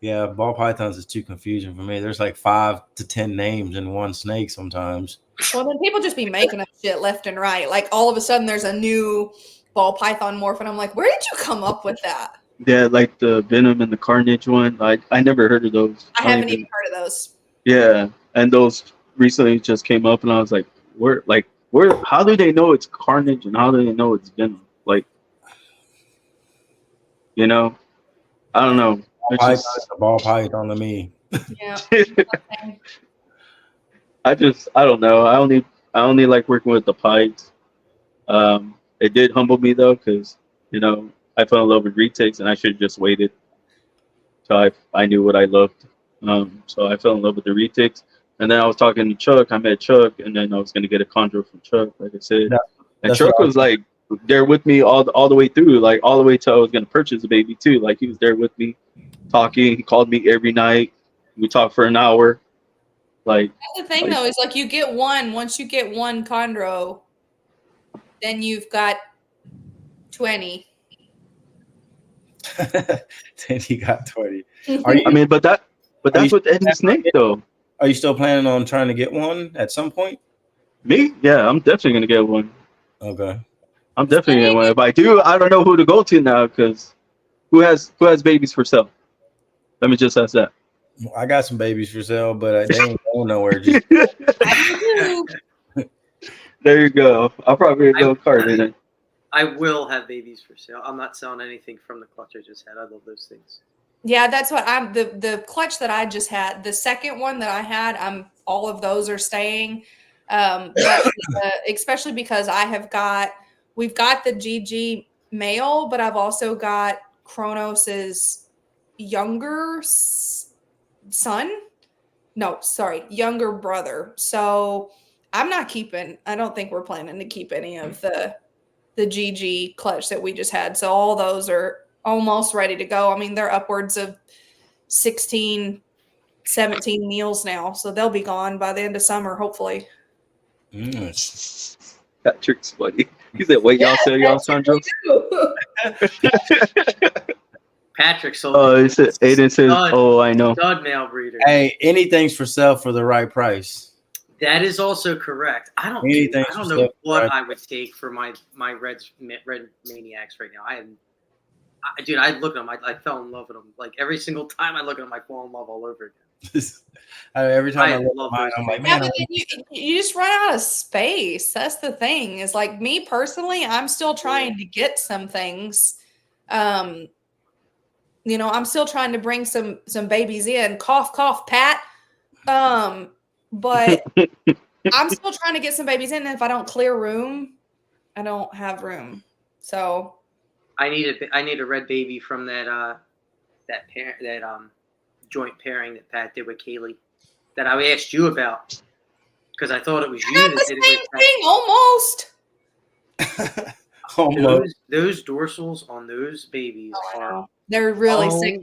Yeah, ball pythons is too confusing for me. There's like 5 to 10 names in one snake sometimes. Well, then people just be making up shit left and right. Like, all of a sudden there's a new ball python morph, and I'm like, where did you come up with that? Yeah, like the Venom and the Carnage one. I never heard of those. I haven't even heard of those. Yeah, and those recently just came up, and I was like, where? How do they know it's Carnage, and how do they know it's Venom? Like, I don't know. It's a ball python to me. Yeah. I don't know. I only like working with the pies. It did humble me though, because I fell in love with retics, and I should have just waited till I knew what I loved. So I fell in love with the retics, and then I was talking to Chuck. I met Chuck, and then I was gonna get a chondro from Chuck, like I said. And Chuck was like there with me all the way through, like all the way till I was gonna purchase the baby too. Like, he was there with me, talking. He called me every night. We talked for an hour. Like, that's the thing though, is like, you get one. Once you get one chondro, then you've got 20. Then you got 20. But that's with any snake though. Are you still planning on trying to get one at some point? Me? Yeah, I'm definitely gonna get one. Okay. I'm definitely gonna get one. If I do, I don't know who to go to now, because who has babies for sale? Let me just ask that. I got some babies for sale, but they ain't going nowhere. There you go. I'll probably go card in it. I will have babies for sale. I'm not selling anything from the clutch I just had. I love those things. Yeah, that's what the clutch that I just had. The second one that I had, all of those are staying. But, especially because we've got the GG male, but I've also got Chronos's, younger younger brother. So I'm not keeping. I don't think we're planning to keep any of the GG clutch that we just had. So all those are almost ready to go. I mean, they're upwards of 16, 17 meals now. So they'll be gone by the end of summer, hopefully. Patrick's funny. He said, "Wait, y'all sell y'all Chondros?" Patrick sold. Oh, he said, Aiden says, "Oh, I know." Stud male breeder. Hey, anything's for sale for the right price. That is also correct. I don't know what I would take for my red maniacs right now. Dude, I look at them. I fell in love with them. Like every single time I look at them, I fall in love all over again. Every time I look love at mine, those I'm like, Yeah, man, but then you just run out of space. That's the thing. Is like me personally, I'm still trying to get some things. You know, I'm still trying to bring some babies in. Cough, cough, Pat. But I'm still trying to get some babies in. And if I don't clear room, I don't have room. So I need a red baby from that joint pairing that Pat did with Kaylee that I asked you about because I thought it was you that did it with same thing, almost. almost. Those dorsals on those babies are they're really sick.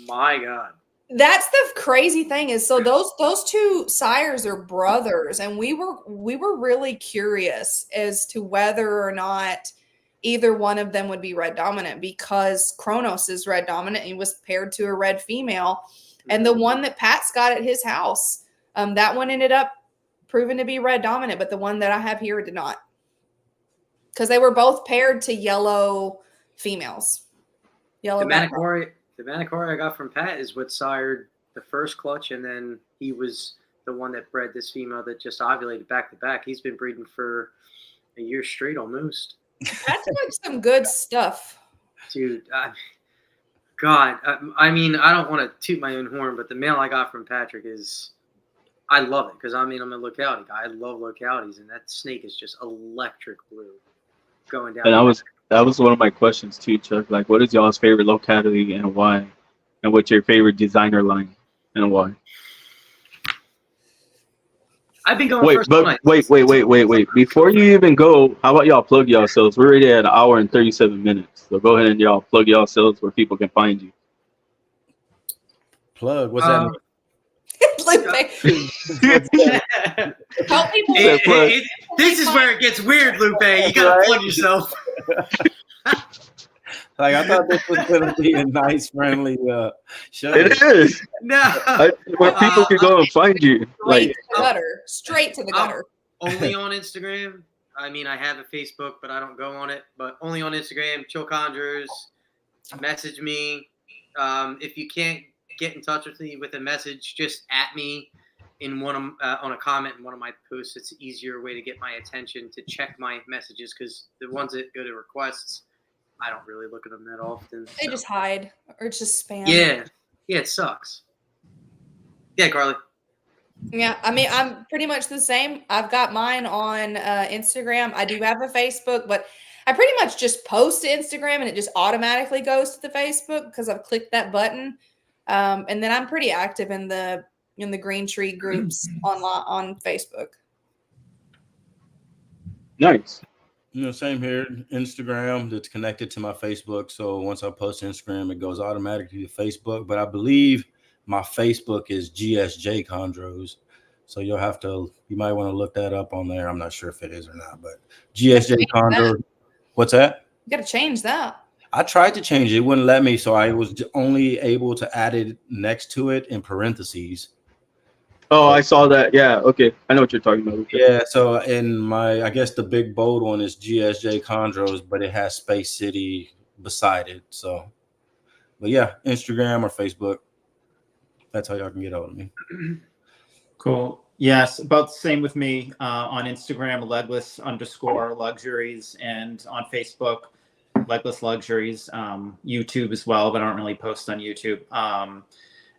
My God. That's the crazy thing is so those two sires are brothers, and we were really curious as to whether or not either one of them would be red dominant because Chondros is red dominant. He was paired to a red female, and the one that Pat's got at his house, that one ended up proving to be red dominant, but the one that I have here did not, because they were both paired to yellow females. Yellow. The Manicore I got from Pat is what sired the first clutch, and then he was the one that bred this female that just ovulated back to back. He's been breeding for a year straight almost. That's like some good stuff. Dude, God, I mean, I don't want to toot my own horn, but the male I got from Patrick I love it because, I mean, I'm a locality guy. I love localities, and that snake is just electric blue going down. And that was one of my questions too, Chuck. Like, what is y'all's favorite locality and why? And what's your favorite designer line and why? I've been going wait. Before you even go, how about y'all plug yourselves? We're already at an hour and 37 minutes. So go ahead and y'all plug yourselves where people can find you. Plug? What's that mean? Help people. This is where it gets weird, Lupe. You gotta plug yourself. Like I thought this was gonna be a nice, friendly show. It is. No, where people can go and find you. Straight to the gutter. Only on Instagram. I mean, I have a Facebook, but I don't go on it. But only on Instagram. Chill Chondros. Message me. If you can't get in touch with me with a message, just at me in on a comment in one of my posts. It's an easier way to get my attention to check my messages because the ones that go to requests, I don't really look at them that often. They just hide or it's just spam. Yeah, it sucks. Yeah, Carly. Yeah, I mean, I'm pretty much the same. I've got mine on Instagram. I do have a Facebook, but I pretty much just post to Instagram and it just automatically goes to the Facebook because I've clicked that button. And then I'm pretty active in the green tree groups on Facebook. Nice. Same here. Instagram that's connected to my Facebook. So once I post Instagram, it goes automatically to Facebook. But I believe my Facebook is GSJ Chondros. So you might want to look that up on there. I'm not sure if it is or not, but GSJ Chondros. What's that? You got to change that. I tried to change it. It wouldn't let me. So I was only able to add it next to it in parentheses. Oh, I saw that. Yeah. Okay. I know what you're talking about. Okay. Yeah. So in I guess the big bold one is GSJ Chondros, but it has Space City beside it. So, but yeah, Instagram or Facebook. That's how y'all can get hold of me. Cool. Yes, about the same with me on Instagram, legless_luxuries, and on Facebook, Legless Luxuries, YouTube as well, but I don't really post on YouTube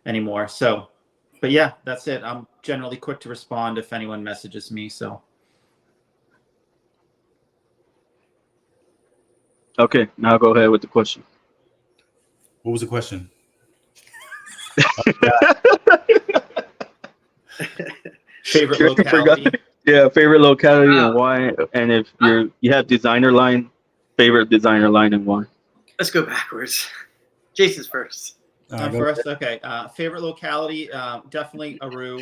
anymore. So, but yeah, that's it. I'm generally quick to respond if anyone messages me. So. Okay, now go ahead with the question. What was the question? Favorite Forgot. locality. Yeah, favorite locality Wow. and why. And if you have designer line, favorite designer line and why. Let's go backwards. Jason's first. Go First, okay. Favorite locality, definitely Aru.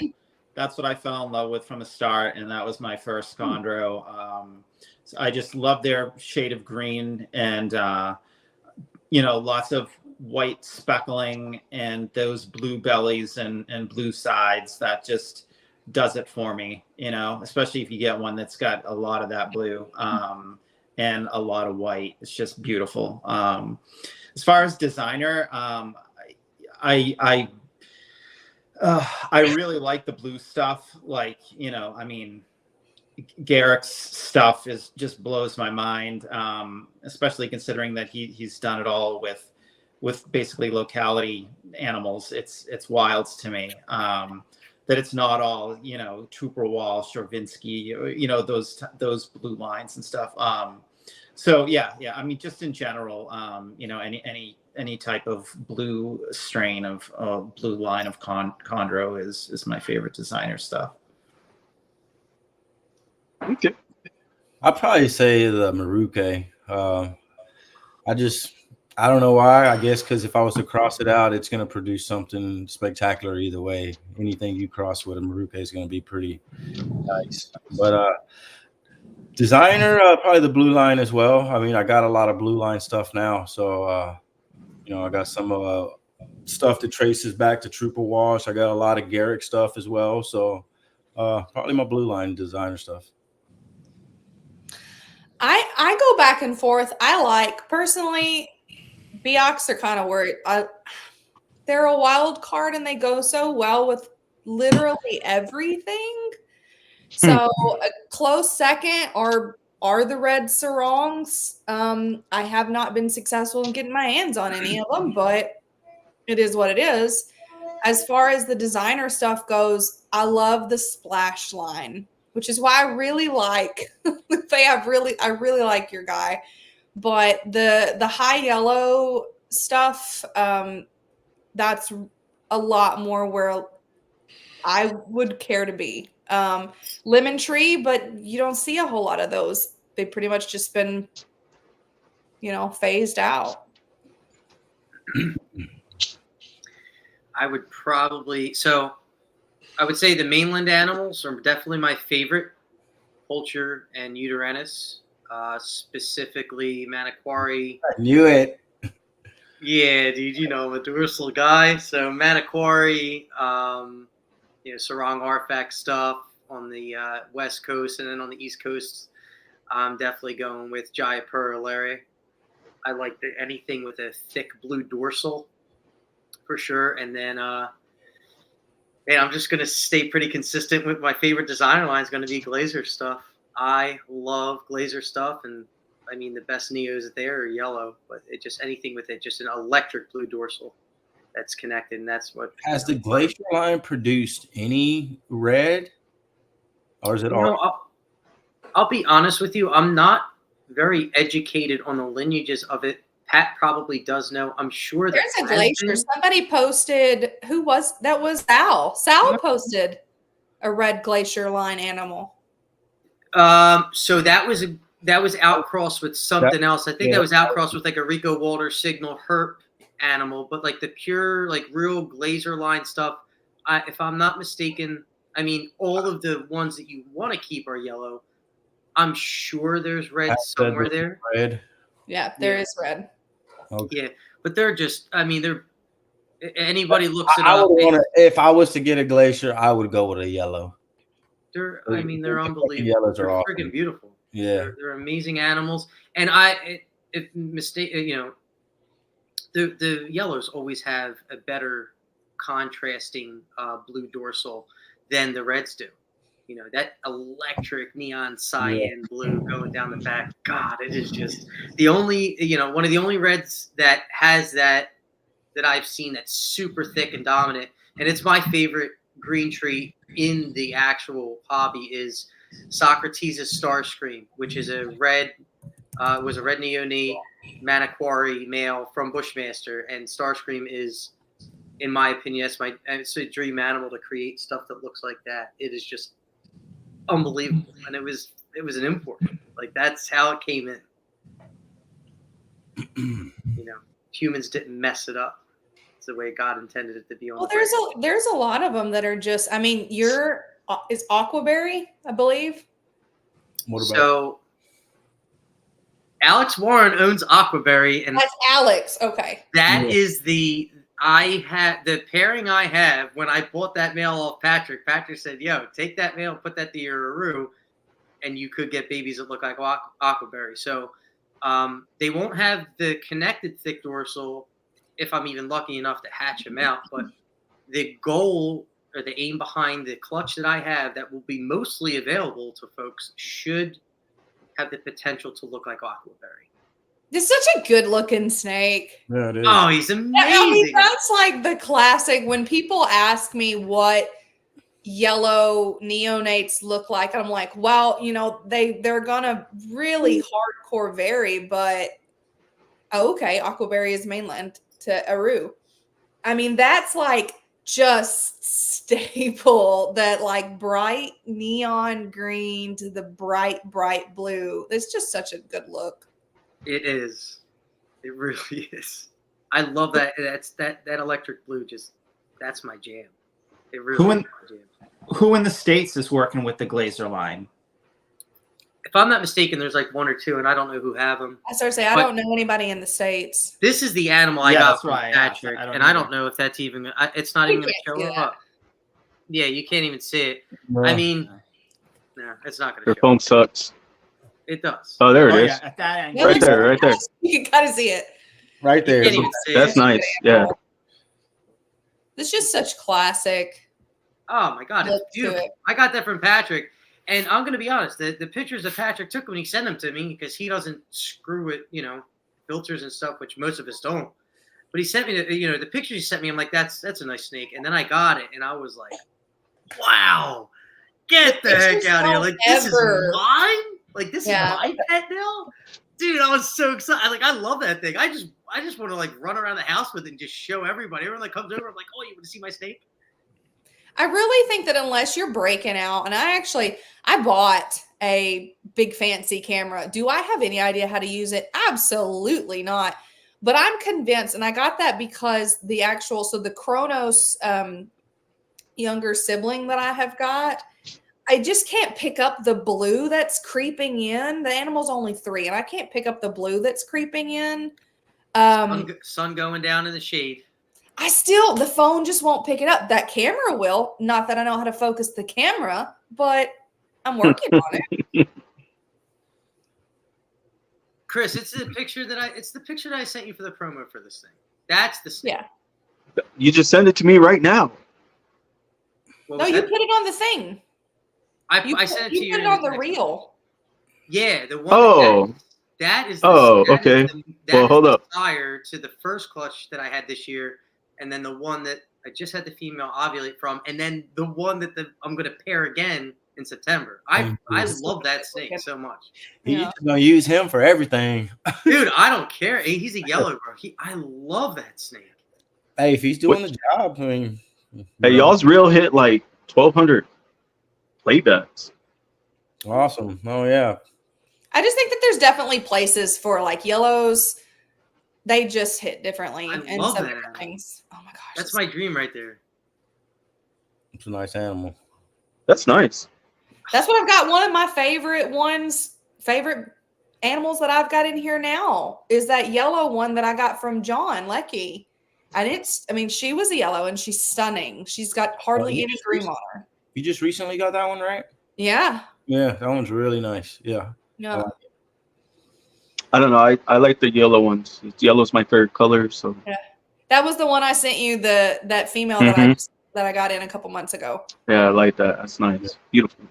That's what I fell in love with from the start, and that was my first chondro. So I just love their shade of green and lots of white speckling and those blue bellies and blue sides. That just does it for me, especially if you get one that's got a lot of that blue and a lot of white. It's just beautiful. As far as designer, I really like the blue stuff. Like, Garrick's stuff just blows my mind, especially considering that he's done it all with basically locality animals. It's wild to me that it's not all Trooper Walsh or Vinsky, those blue lines and stuff. So yeah. I mean, just in general, any type of blue strain of blue line of chondro is my favorite designer stuff. Okay. I'd probably say the Maruke. I don't know why. I guess because if I was to cross it out, it's going to produce something spectacular either way. Anything you cross with a Maruke is going to be pretty nice. But designer, probably the blue line as well. I mean, I got a lot of blue line stuff now. So, I got some stuff that traces back to Trooper Walsh. I got a lot of Garrick stuff as well. So probably my blue line designer stuff. I go back and forth. I like personally, Beox are kind of worried. They're a wild card and they go so well with literally everything. So a close second are the red sarongs. I have not been successful in getting my hands on any of them, but it is what it is. As far as the designer stuff goes, I love the splash line, which is why I really like I really like your guy. But the high yellow stuff, that's a lot more where I would care to be. Lemon tree, but you don't see a whole lot of those. They've pretty much just been, phased out. I would say the mainland animals are definitely my favorite, Vulture and Uteranus, specifically Maniquari. I knew it. Yeah, dude, I'm a dorsal guy. So Maniquari, Sarong Artifact stuff on the West Coast, and then on the East Coast, I'm definitely going with Jaipur Larry. I like anything with a thick blue dorsal for sure. And then, I'm just going to stay pretty consistent with my favorite designer line is going to be Glazer stuff. I love Glazer stuff, and I mean the best Neos there are yellow, but it just anything with it, just an electric blue dorsal that's connected, and that's what. Has the Glacier line produced any red, or is it all? I'll be honest with you. I'm not very educated on the lineages of it. Pat probably does know. I'm sure there's a Glacier. Somebody posted. Who was that? Was Sal? Sal posted a red Glacier line animal. So that was outcrossed with something else. I think that was outcrossed with like a Rico Walter Signal Herp animal, but like the pure, like real Glazer line stuff. If I'm not mistaken, I mean all of the ones that you want to keep are yellow. I'm sure there's red somewhere there. Red. Yeah, there is red. Okay. Yeah, but they're just. I mean, they're. Anybody looks it I up. If I was to get a Glacier, I would go with a yellow. They're unbelievable. Yellows are awesome. Freaking beautiful. Yeah, they're amazing animals. And the yellows always have a better contrasting blue dorsal than the reds do. That electric neon cyan blue going down the back. God, it is just the only, one of the only reds that has that I've seen that's super thick and dominant. And it's my favorite green tree in the actual hobby is Socrates' Starscream, which is a red Neonate Maniquari male from Bushmaster. And Starscream is in my opinion, it's a dream animal to create stuff that looks like that. It is just unbelievable, and it was an import. Like that's how it came in. You know, humans didn't mess it up. It's the way God intended it to be on. Well, the there's a lot of them that are just. I mean, is Aquaberry, I believe. What about? So Alex Warren owns Aquaberry, and That's Alex. Okay. that is the pairing I have. When I bought that male off Patrick, Patrick said, "Yo, take that male, put that to your Aru, and you could get babies that look like Aquaberry." So they won't have the connected thick dorsal if I'm even lucky enough to hatch them out. But the goal or the aim behind the clutch that I have that will be mostly available to folks should have the potential to look like Aquaberry. It's such a good looking snake. Yeah, it is. Oh, he's amazing. I mean, that's like the classic. When people ask me what yellow neonates look like, I'm like, well, you know, they're gonna really hardcore vary, but okay, Aquaberry is mainland to Aru. I mean, that's like just staple, that like bright neon green to the bright blue. It's just such a good look. It is. It really is. I love that. That electric blue. That's my jam. It really is my jam. Who in the States is working with the Glazer line? If I'm not mistaken, there's like one or two, and I don't know who have them. I started to say, I don't know anybody in the States. This is the animal I got from Patrick, I don't know if that's even. It's not even going to show up. Yeah, you can't even see it. No. I mean, no, it's not going to Their show phone up. sucks. It does. Oh, there it is. Yeah, at that angle. Right there, right there. You can kind of see it. Right there. You can't even see That's it. nice. Yeah. It's just such classic. Oh my God, Look it's to beautiful. it. I got that from Patrick, and I'm gonna be honest. The pictures that Patrick took when he sent them to me, because he doesn't screw with filters and stuff, which most of us don't. But he sent me the pictures he sent me. I'm like, that's a nice snake, and then I got it, and I was like, wow, get the heck out of here! Like this is mine. Like this is my pet now, dude. I was so excited. Like I love that thing. I just want to like run around the house with it and just show everybody. Everyone that comes over, I'm like, oh, you want to see my snake? I really think that unless you're breaking out, and I bought a big fancy camera. Do I have any idea how to use it? Absolutely not. But I'm convinced, and I got that because the Chondros younger sibling that I have got, I just can't pick up the blue that's creeping in. The animal's only 3, and I can't pick up the blue that's creeping in. Sun going down in the shade. The phone just won't pick it up. That camera will. Not that I know how to focus the camera, but I'm working on it. Chris, it's the picture that I sent you for the promo for this thing. That's the snake. Yeah. You just send it to me right now. No, you put it on the thing. I sent it to you. You put it on the reel. Yeah, the one. Oh. That is. Okay. Well, hold up. Prior to the first clutch that I had this year, and then the one that I just had the female ovulate from, and then the one that I'm going to pair again in September. I love that snake so much. He's gonna use him for everything. Dude, I don't care. He's a yellow, bro. I love that snake. Hey, if he's doing the job, I mean. Hey, y'all's reel hit like 1,200 playbacks. Awesome. Oh yeah. I just think that there's definitely places for like yellows. They just hit differently. I love some that. things. Oh my gosh. That's my dream right there. It's a nice animal. That's nice. That's what I've got. One of my favorite animals that I've got in here now is that yellow one that I got from John Leckie. She was a yellow and she's stunning. She's got hardly any green on her. You just recently got that one, right? Yeah. Yeah, that one's really nice. Yeah. No. I don't know. I like the yellow ones. Yellow's my favorite color. So Yeah. That was the one I sent you, that female that I got in a couple months ago. yeah, I like that. That's nice. Beautiful.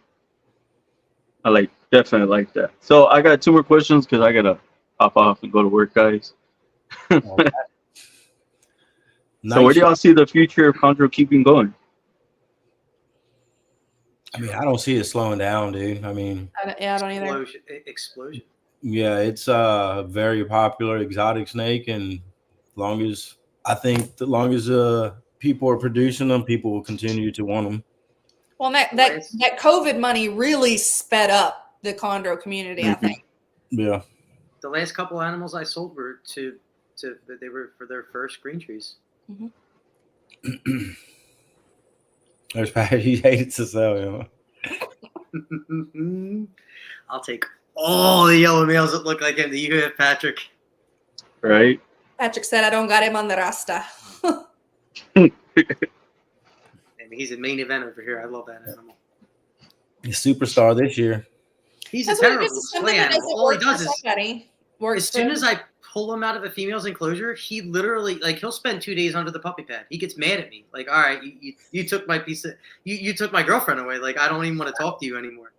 I definitely like that. So I got 2 more questions because I gotta hop off and go to work, guys. Nice. So where do y'all see the future of Chondro keeping going? I mean, I don't see it slowing down, dude. I mean, I don't either. Explosion. yeah, it's a very popular exotic snake, and the longest people are producing them, people will continue to want them. Well, that COVID money really sped up the chondro community, I think. Yeah. The last couple animals I sold were they were for their first green trees. There's Pat. He hated to sell, you know. I'll take all the yellow males that look like him. Do you have Patrick? Right. Patrick said, "I don't got him on the rasta." I mean, he's a main event over here. I love that animal. He's superstar this year. He's That's a what terrible it is. display Something that animal. doesn't All he work does for is, somebody works as soon for- as I pull him out of the female's enclosure, he literally, like, he'll spend 2 days under the puppy pad. He gets mad at me. Like, all right, you took my piece of, you took my girlfriend away. Like, I don't even want to talk to you anymore.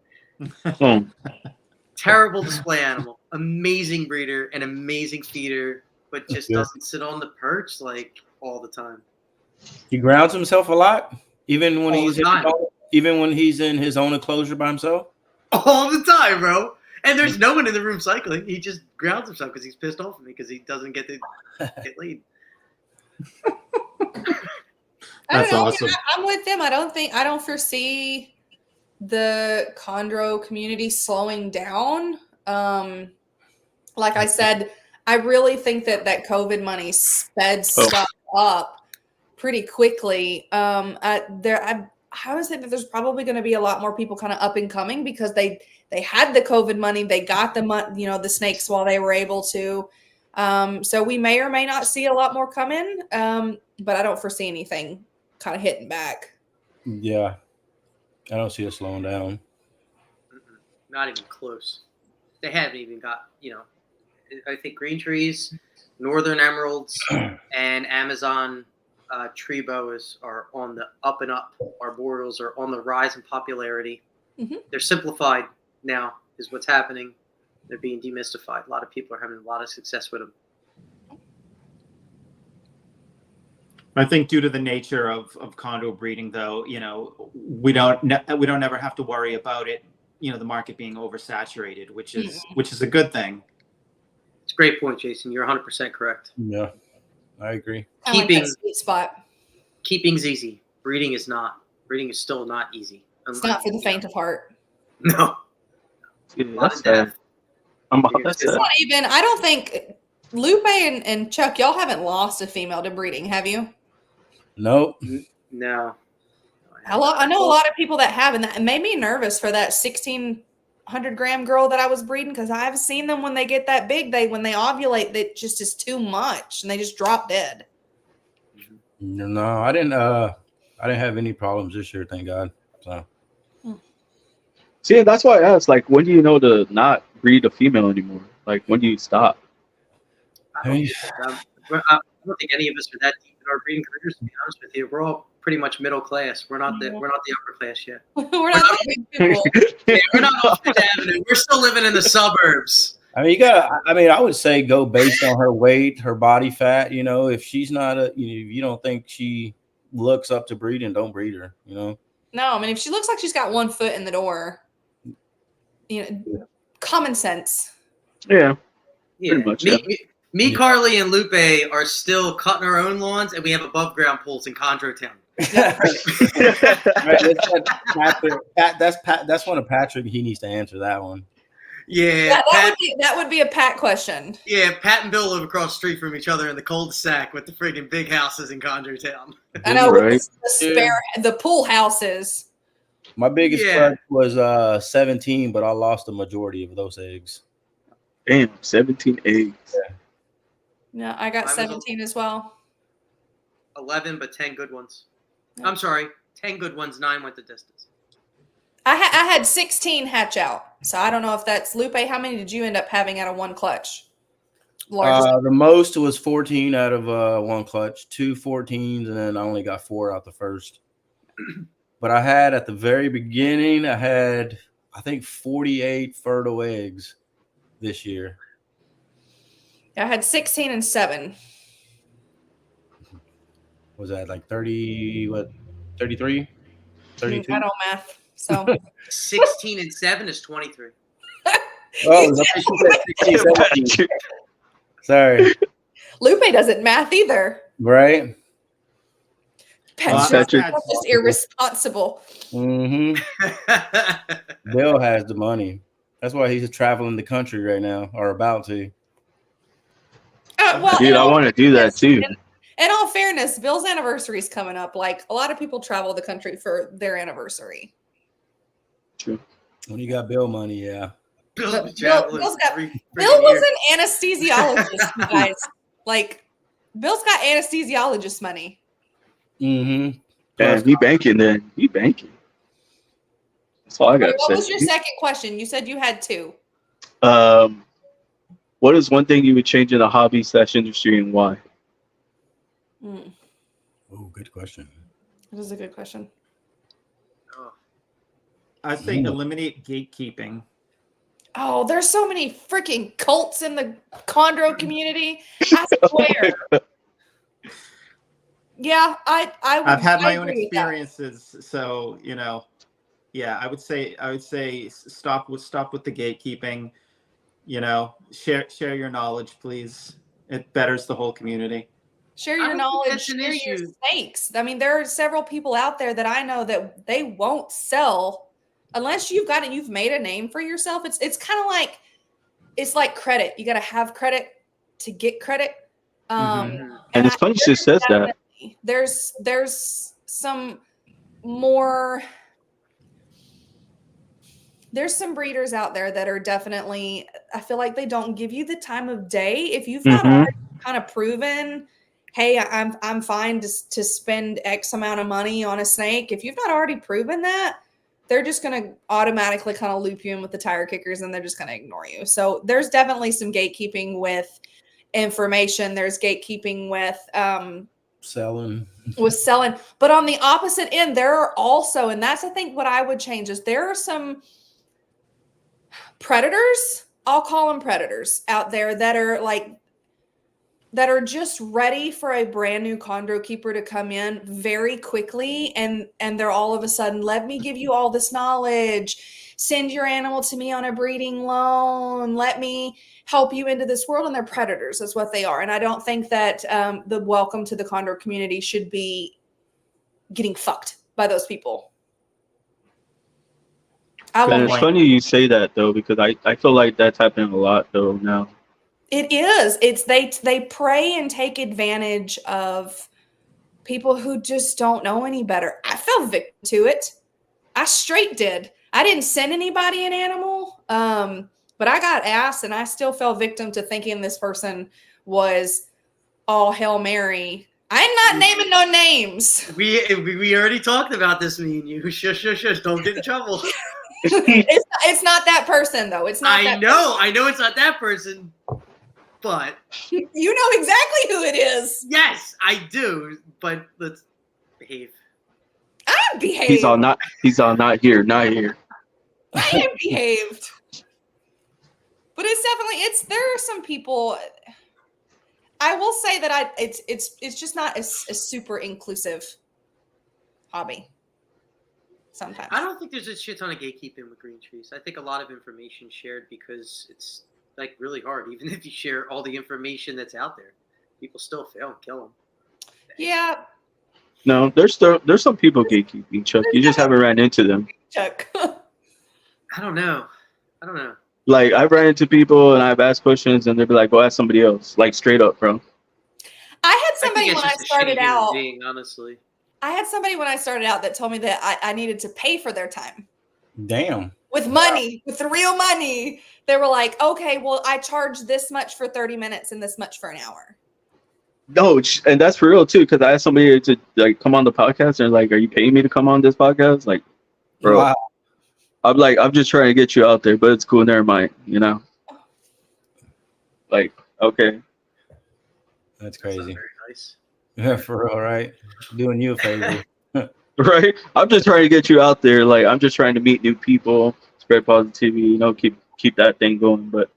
Terrible display animal. Amazing breeder, an amazing feeder, but just doesn't sit on the perch, like, all the time. He grounds himself a lot, even when All he's the time. even when he's in his own enclosure by himself. All the time, bro. And there's no one in the room cycling. He just grounds himself because he's pissed off at me because he doesn't get to get laid. That's awesome. I'm with them. I don't foresee the chondro community slowing down. Like I said, I really think that COVID money sped stuff up pretty quickly. I would say that there's probably going to be a lot more people kind of up and coming because they had the COVID money, they got the snakes while they were able to. So we may or may not see a lot more come in, but I don't foresee anything kind of hitting back. Yeah, I don't see it slowing down. Not even close. They haven't even got, I think green trees, northern emeralds, and Amazon tree boas are on the up and up. Arboreals are on the rise in popularity. Mm-hmm. They're simplified now, is what's happening. They're being demystified. A lot of people are having a lot of success with them. I think due to the nature of chondro breeding, though, we don't ever have to worry about it. The market being oversaturated, which is a good thing. It's a great point, Jason. You're 100% correct. Yeah, I agree. I like that sweet spot. Keeping's easy. Breeding is not. Breeding is still not easy. It's not for the faint of heart. No. Yeah, that's sad. That's It's sad. not even. I don't think Lupe and Chuck, y'all haven't lost a female to breeding, have you? Nope. No. I know a lot of people that have, and that made me nervous for that 1,600-gram girl that I was breeding because I've seen them when they get that big. When they ovulate, that just is too much, and they just drop dead. No, I didn't have any problems this year, thank God. So. See, that's why I asked, like, when do you know to not breed a female anymore? Like, when do you stop? I don't think any of us are that deep in our breeding careers, to be honest with you. We're all pretty much middle class. We're not the upper class yet. We're not the big people. Yeah, we're not off Fifth Avenue. We're still living in the suburbs. I mean, I would say go based on her weight, her body fat. If she's not if you don't think she looks up to breeding, don't breed her. No, I mean, if she looks like she's got 1 foot in the door, common sense. Yeah, Yeah. pretty much. Me, Carly, and Lupe are still cutting our own lawns, and we have above ground pools in Chondro Town. That's one of Patrick. He needs to answer that one. Yeah, that would be a Pat question. Yeah, Pat and Bill live across the street from each other in the cul-de-sac with the friggin' big houses in Chondro Town. I know, Right. the pool houses. My biggest clutch was 17, but I lost the majority of those eggs. Damn, 17 eggs. No, I got 17 as well. 11, but 10 good ones. Yeah. I'm sorry, 10 good ones, 9 went the distance. I had 16 hatch out. So I don't know if that's Lupe. How many did you end up having out of one clutch? The most was 14 out of one clutch, 2 14s, and then I only got 4 out the first. But I had at the very beginning, I think 48 fertile eggs this year. I had 16 and 7. Was that like 30, 33? 32? I don't math. So 16 and 7 is 23. Oh, I think she said 16, 17. Sorry. Lupe doesn't math either. Right? Patrick, Patrick- that's just irresponsible. Mm-hmm. Bill has the money. That's why he's traveling the country right now, or about to. Well, Dude, in I all want to do that fairness- too. In all fairness, Bill's anniversary is coming up. Like a lot of people travel the country for their anniversary. True. When you got Bill money, yeah. Bill's But been traveling Bill's got- every Bill freaking was year. an anesthesiologist, you guys. Like, Bill's got anesthesiologist money. Mm-hmm. And he banking then. He banking. That's all I got What to was your say. second question? You said you had two. What is one thing you would change in the hobby/industry and why? Oh, good question. That is a good question. Oh. I'd say eliminate gatekeeping. Oh, there's so many freaking cults in the chondro community. I swear. Yeah, I would, I've had my I own agree with that. experiences, so yeah, I would say stop with the gatekeeping. Share your knowledge, please. It betters the whole community. Share I your don't think knowledge, that's an share your issue. snakes. I mean, there are several people out there that I know that they won't sell unless you've made a name for yourself. It's kind of like, it's like credit. You got to have credit to get credit. Mhm. And it's funny she says that. There's some more. There's some breeders out there that are definitely, I feel like they don't give you the time of day. If you've not already kind of proven, hey, I'm fine to spend X amount of money on a snake. If you've not already proven that, they're just going to automatically kind of loop you in with the tire kickers and they're just going to ignore you. So there's definitely some gatekeeping with information. There's gatekeeping with Selling. But on the opposite end, there are also, and that's I think what I would change, is there are some predators, I'll call them predators, out there that are just ready for a brand new chondro keeper to come in very quickly, and they're all of a sudden, let me give you all this knowledge, send your animal to me on a breeding loan, let me help you into this world. And they're predators, is what they are. And I don't think that the welcome to the chondro community should be getting fucked by those people. And it's funny you say that though, because I feel like that's happening a lot though now. It is. It's they prey and take advantage of people who just don't know any better. I fell victim to it. I straight did. I didn't send anybody an animal, but I got asked, and I still fell victim to thinking this person was all Hail Mary. I'm not naming no names. We already talked about this, me and you. Shush. Don't get in trouble. It's not that person though. It's not. I know it's not that person, but you know exactly who it is. yes, I do. But let's behave. I behaved. He's all not here. I am behaved. But it's definitely there are some people. I will say that it's just not a super inclusive hobby. Sometimes I don't think there's a shit ton of gatekeeping with green trees. I think a lot of information shared because it's like really hard. Even if you share all the information that's out there, people still fail and kill them. Yeah. No, there's some people gatekeeping, Chuck. You just haven't ran into them. Chuck. I don't know. Like I've ran into people and I've asked questions and they'll be like, "Go ask somebody else." Like straight up, bro. I had somebody when I started out. Honestly. I had somebody when I started out that told me that I needed to pay for their time. Damn. With money, with the real money. They were like, okay, well, I charge this much for 30 minutes and this much for an hour. No, and that's for real too. Because I asked somebody to like come on the podcast and they're like, "Are you paying me to come on this podcast?" Like, bro, Wow. I'm like, I'm just trying to get you out there, but it's cool. Never mind. Like, okay. That's That's crazy. not very nice. Yeah, for real, right? Doing you a favor. Right? I'm just trying to get you out there. Like, I'm just trying to meet new people, spread positivity, keep that thing going. But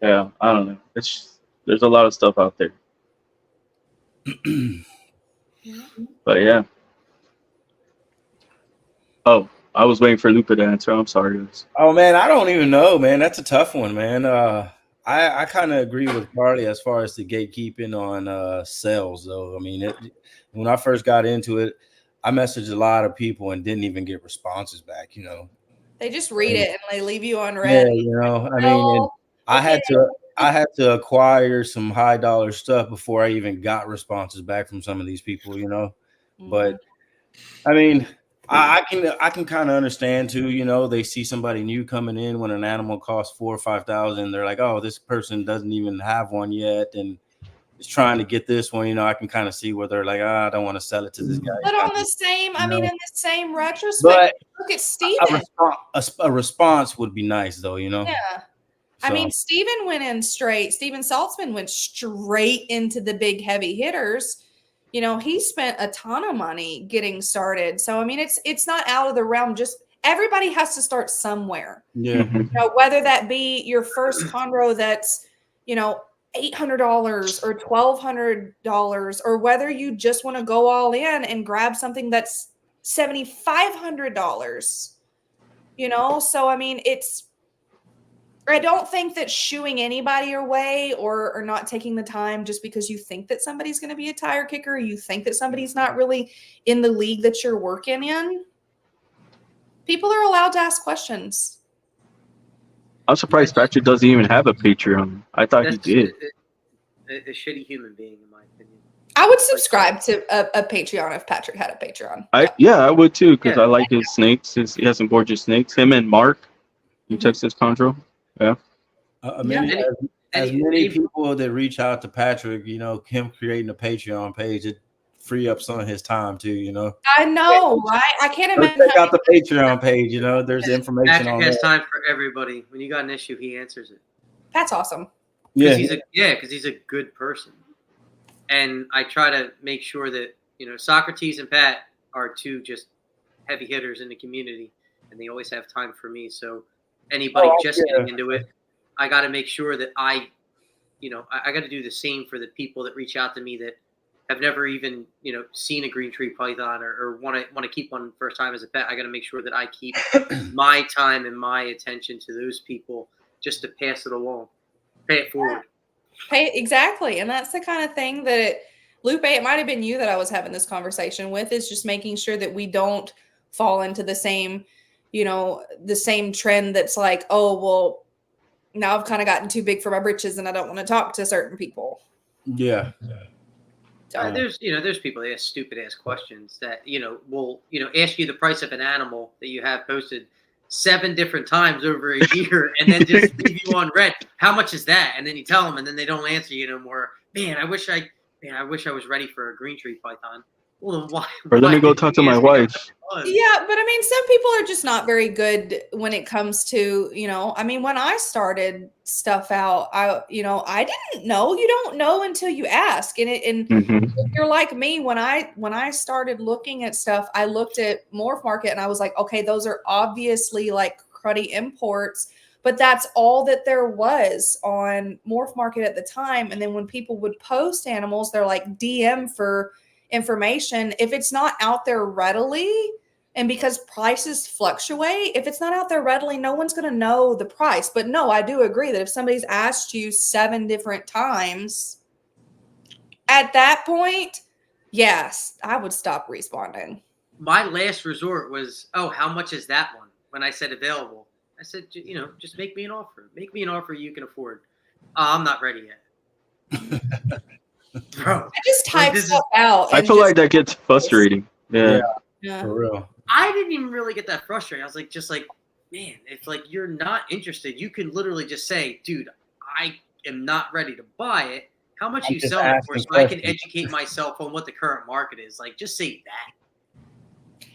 yeah, I don't know. There's a lot of stuff out there. But yeah. Oh, I was waiting for Lupa to answer. I'm sorry, guys. Oh man, I don't even know, man. That's a tough one, man. I kind of agree with Carly as far as the gatekeeping on sales, though. I mean, when I first got into it, I messaged a lot of people and didn't even get responses back. They just read it and they leave you on Yeah, red. I mean, and I had to acquire some high dollar stuff before I even got responses back from some of these people. But I mean, I can kind of understand too. They see somebody new coming in when an animal costs $4,000 or $5,000. They're like, oh, this person doesn't even have one yet, and is trying to get this one. I can kind of see where they're like, I don't want to sell it to this guy. But on the same, I mean, in the same retrospect, But look at Steven. A response would be nice, though. Yeah. So. I mean, Steven Saltzman went straight into the big heavy hitters. He spent a ton of money getting started. So, I mean, it's not out of the realm. Just everybody has to start somewhere. Yeah. Whether that be your first chondro that's, $800 or $1,200, or whether you just want to go all in and grab something that's $7,500. So I mean, I don't think that shooing anybody away or not taking the time just because you think that somebody's going to be a tire kicker, you think that somebody's not really in the league that you're working in. People are allowed to ask questions. I'm surprised Patrick doesn't even have a Patreon. I thought he did. A shitty human being, in my opinion. I would subscribe to a Patreon if Patrick had a Patreon. I would too, because I like his snakes. He has some gorgeous snakes. Him and Mark in Texas Chondro. Yeah. As many people that reach out to Patrick, him creating a Patreon page, it free up some of his time too. I know, right? I can't imagine. Check out the Patreon page. There's information Patrick on has there. time for everybody. When you got an issue, he answers it. That's awesome. Because he's a good person, and I try to make sure that Socrates and Pat are two just heavy hitters in the community, and they always have time for me. So anybody getting into it, I got to make sure that I got to do the same for the people that reach out to me that have never even seen a green tree python or want to keep one first time as a pet. I got to make sure that I keep my time and my attention to those people just to pass it along. Pay it forward. Exactly. And that's the kind of thing that Lupe, it might have been you that I was having this conversation with, is just making sure that we don't fall into the same, the same trend that's like, oh, well, now I've kind of gotten too big for my britches and I don't want to talk to certain people. Yeah. There's people that ask stupid ass questions that, will, ask you the price of an animal that you have posted 7 different times over a year and then just leave you on red. How much is that? And then you tell them and then they don't answer you no more. Man, I wish I was ready for a green tree python. Well, then why? Or let me go talk to my wife. Yeah, but I mean, some people are just not very good when it comes to, I mean, when I started stuff out, I didn't know. You don't know until you ask. And if you're like me, when I started looking at stuff, I looked at Morph Market and I was like, okay, those are obviously like cruddy imports, but that's all that there was on Morph Market at the time. And then when people would post animals, they're like DM for information. If it's not out there readily, and because prices fluctuate, if it's not out there readily, no one's going to know the price. But no, I do agree that if somebody's asked you 7 different times, at that point, yes, I would stop responding. My last resort was, oh, how much is that one? When I said available, I said, just make me an offer. Make me an offer you can afford. I'm not ready yet. Bro, I just type stuff out. I feel like that gets frustrating. Yeah. For real. I didn't even really get that frustrated. I was like, man, if like you're not interested, you can literally just say, dude, I am not ready to buy it. How much you sell it for, so I can educate myself on what the current market is. Like, just say that.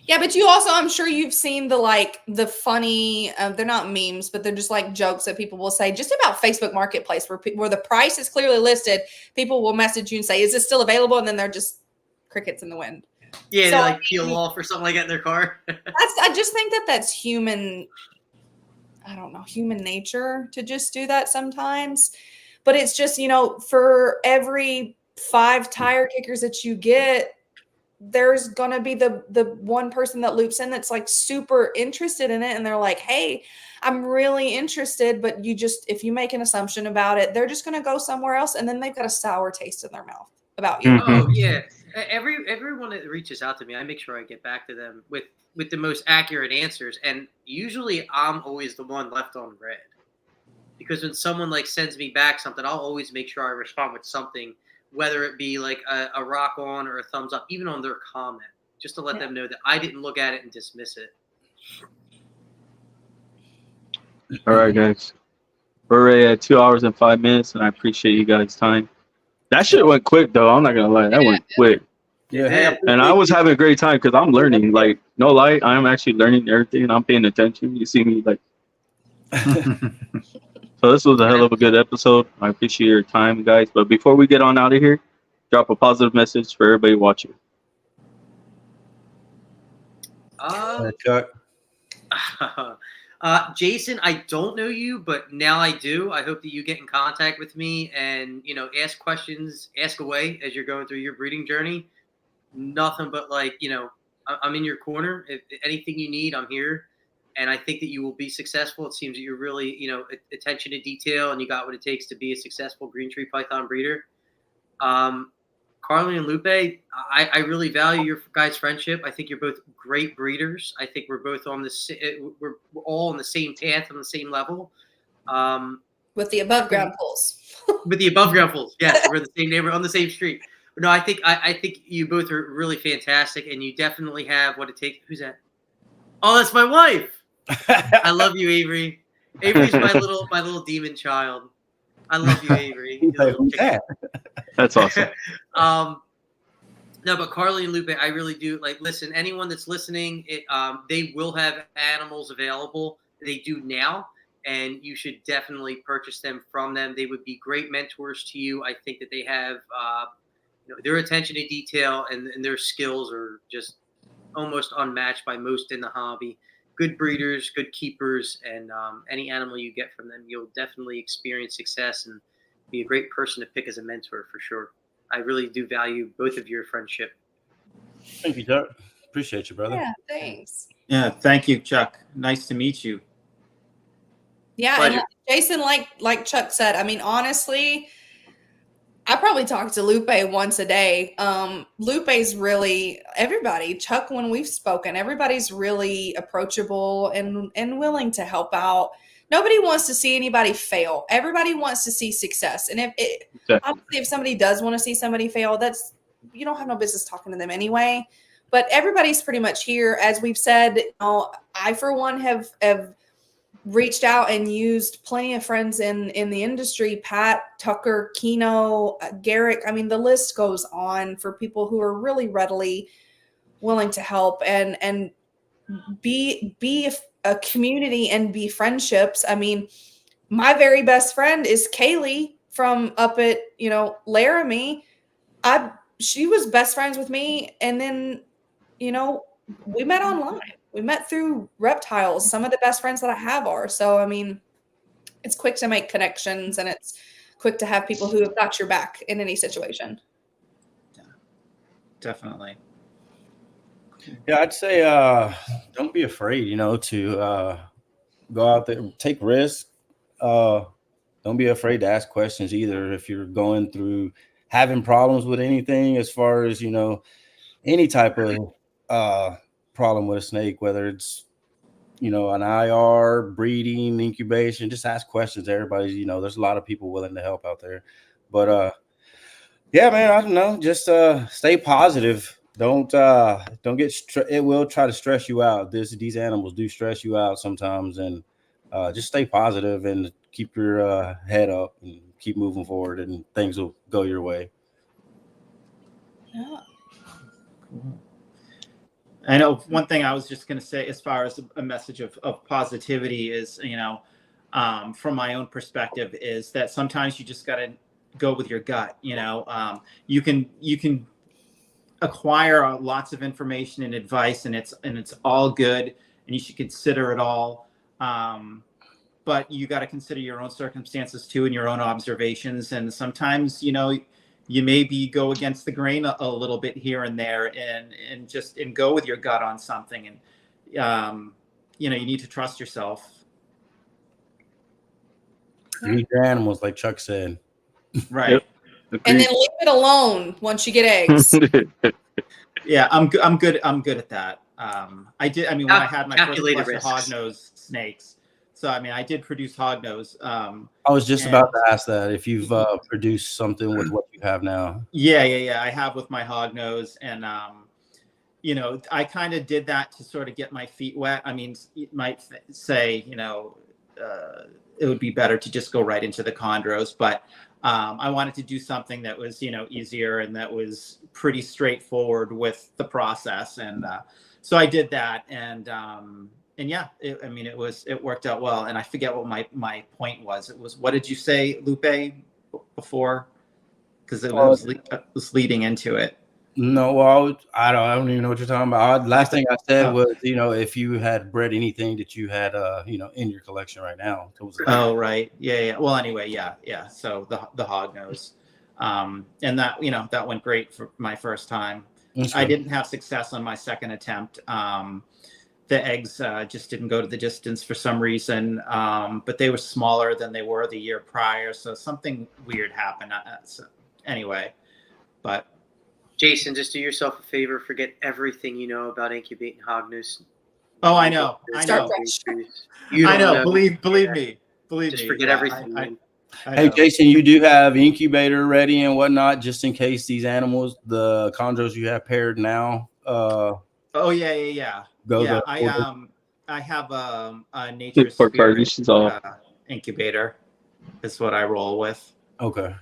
Yeah, but you also, I'm sure you've seen the funny, they're not memes, but they're just like jokes that people will say just about Facebook Marketplace where the price is clearly listed. People will message you and say, is this still available? And then they're just crickets in the wind. Yeah, so, they like peel off or something like that in their car. I just think that that's human, I don't know, human nature to just do that sometimes. But it's just, for every 5 tire kickers that you get, there's going to be the one person that loops in that's like super interested in it. And they're like, hey, I'm really interested. But if you make an assumption about it, they're just going to go somewhere else. And then they've got a sour taste in their mouth about you. Oh, yeah. Everyone that reaches out to me, I make sure I get back to them with the most accurate answers, and usually I'm always the one left on red. Because when someone like sends me back something, I'll always make sure I respond with something, whether it be like a rock on or a thumbs up, even on their comment, just to let them know that I didn't look at it and dismiss it. All right, guys. We're ready at 2 hours and 5 minutes, and I appreciate you guys' time. That shit went quick, though. I'm not gonna lie, that went quick. Yeah, hey, And I was having a great time because I'm learning. Like, no lie, I'm actually learning everything, and I'm paying attention. You see me, like. So this was a hell of a good episode. I appreciate your time, guys. But before we get on out of here, drop a positive message for everybody watching. Chuck. Jason, I don't know you, but now I do. I hope that you get in contact with me and, ask questions, ask away as you're going through your breeding journey. Nothing but I'm in your corner. If anything you need, I'm here. And I think that you will be successful. It seems that you're really, attention to detail, and you got what it takes to be a successful green tree python breeder. Carly and Lupe, I really value your guys' friendship. I think you're both great breeders. I think we're both we're all on the same path, on the same level. With the above ground pools. With the above ground pools, yes, we're in the same neighborhood, on the same street. But no, I think you both are really fantastic, and you definitely have what it takes. Who's that? Oh, that's my wife. I love you, Avery. Avery's my little demon child. I love you, Avery. Who's that? That's awesome. No, but Carly and Lupe, I really do listen. Anyone that's listening, they will have animals available. They do now, and you should definitely purchase them from them. They would be great mentors to you. I think that they have, their attention to detail and their skills are just almost unmatched by most in the hobby. Good breeders, good keepers, and any animal you get from them, you'll definitely experience success and be a great person to pick as a mentor for sure. I really do value both of your friendship. Thank you, Chuck. Appreciate you, brother. Yeah, thanks. Yeah, thank you, Chuck. Nice to meet you. Yeah, Pleasure. and Jason, like Chuck said, I mean, honestly, I probably talk to Lupe once a day. Lupe's really everybody. Chuck, when we've spoken, everybody's really approachable and willing to help out. Nobody wants to see anybody fail. Everybody wants to see success. And obviously, if somebody does want to see somebody fail, you don't have no business talking to them anyway. But everybody's pretty much here, as we've said. I for one have reached out and used plenty of friends in the industry, Pat, Tucker, Keno, Garrick. I mean, the list goes on for people who are really readily willing to help and be a community and be friendships. I mean, my very best friend is Kaylee from up at, Laramie. She was best friends with me. And then, we met online. We met through Reptiles. Some of the best friends that I have are. So, I mean, it's quick to make connections, and it's quick to have people who have got your back in any situation. Yeah, definitely. Yeah, I'd say don't be afraid, to go out there, take risks. Don't be afraid to ask questions either. If you're going through having problems with anything, as far as, any type of problem with a snake, whether it's an IR, breeding, incubation, just ask questions. Everybody's, there's a lot of people willing to help out there. But yeah, man, I don't know, just stay positive. Don't get it will try to stress you out. These animals do stress you out sometimes, and just stay positive and keep your head up and keep moving forward, and things will go your way. Yeah. Cool. I know one thing I was just going to say, as far as a message of positivity, is, from my own perspective, is that sometimes you just got to go with your gut. You can acquire lots of information and advice, and it's all good, and you should consider it all. But you got to consider your own circumstances too, and your own observations. And sometimes, you maybe go against the grain a little bit here and there, and go with your gut on something. And, you need to trust yourself. Breed your animals, like Chuck said. Right. Yep. and then leave it alone once you get eggs. Yeah, I'm good at that. I did. I mean, when I had my first Calculated clutch of risks. hognose snakes, so I mean, I did produce hognose. I was just about to ask that if you've produced something with what you have now. Yeah. I have with my hognose, and you know, I kind of did that to sort of get my feet wet. I mean, you might say, you know, it would be better to just go right into the chondros, but I wanted to do something that was, you know, easier and that was pretty straightforward with the process, and so I did that, and yeah, it worked out well. And I forget what my point was. It was, what did you say, Lupe, before? Because it was leading into it. No, well, I don't even know what you're talking about. Last thing I said was, you know, if you had bred anything that you had, you know, in your collection right now. Oh, right. Yeah. Well, anyway, yeah. So the hog nose, and that, you know, that went great for my first time. I didn't have success on my second attempt. The eggs just didn't go to the distance for some reason, but they were smaller than they were the year prior. So something weird happened. So anyway, but. Jason, just do yourself a favor. Forget everything you know about incubating hognose. Oh, I know. You I know. know. Believe me. Just forget everything. Hey, Jason, you do have incubator ready and whatnot, just in case these animals, the chondros you have paired now. Oh yeah. I have a nature spirit incubator. Is what I roll with. Okay.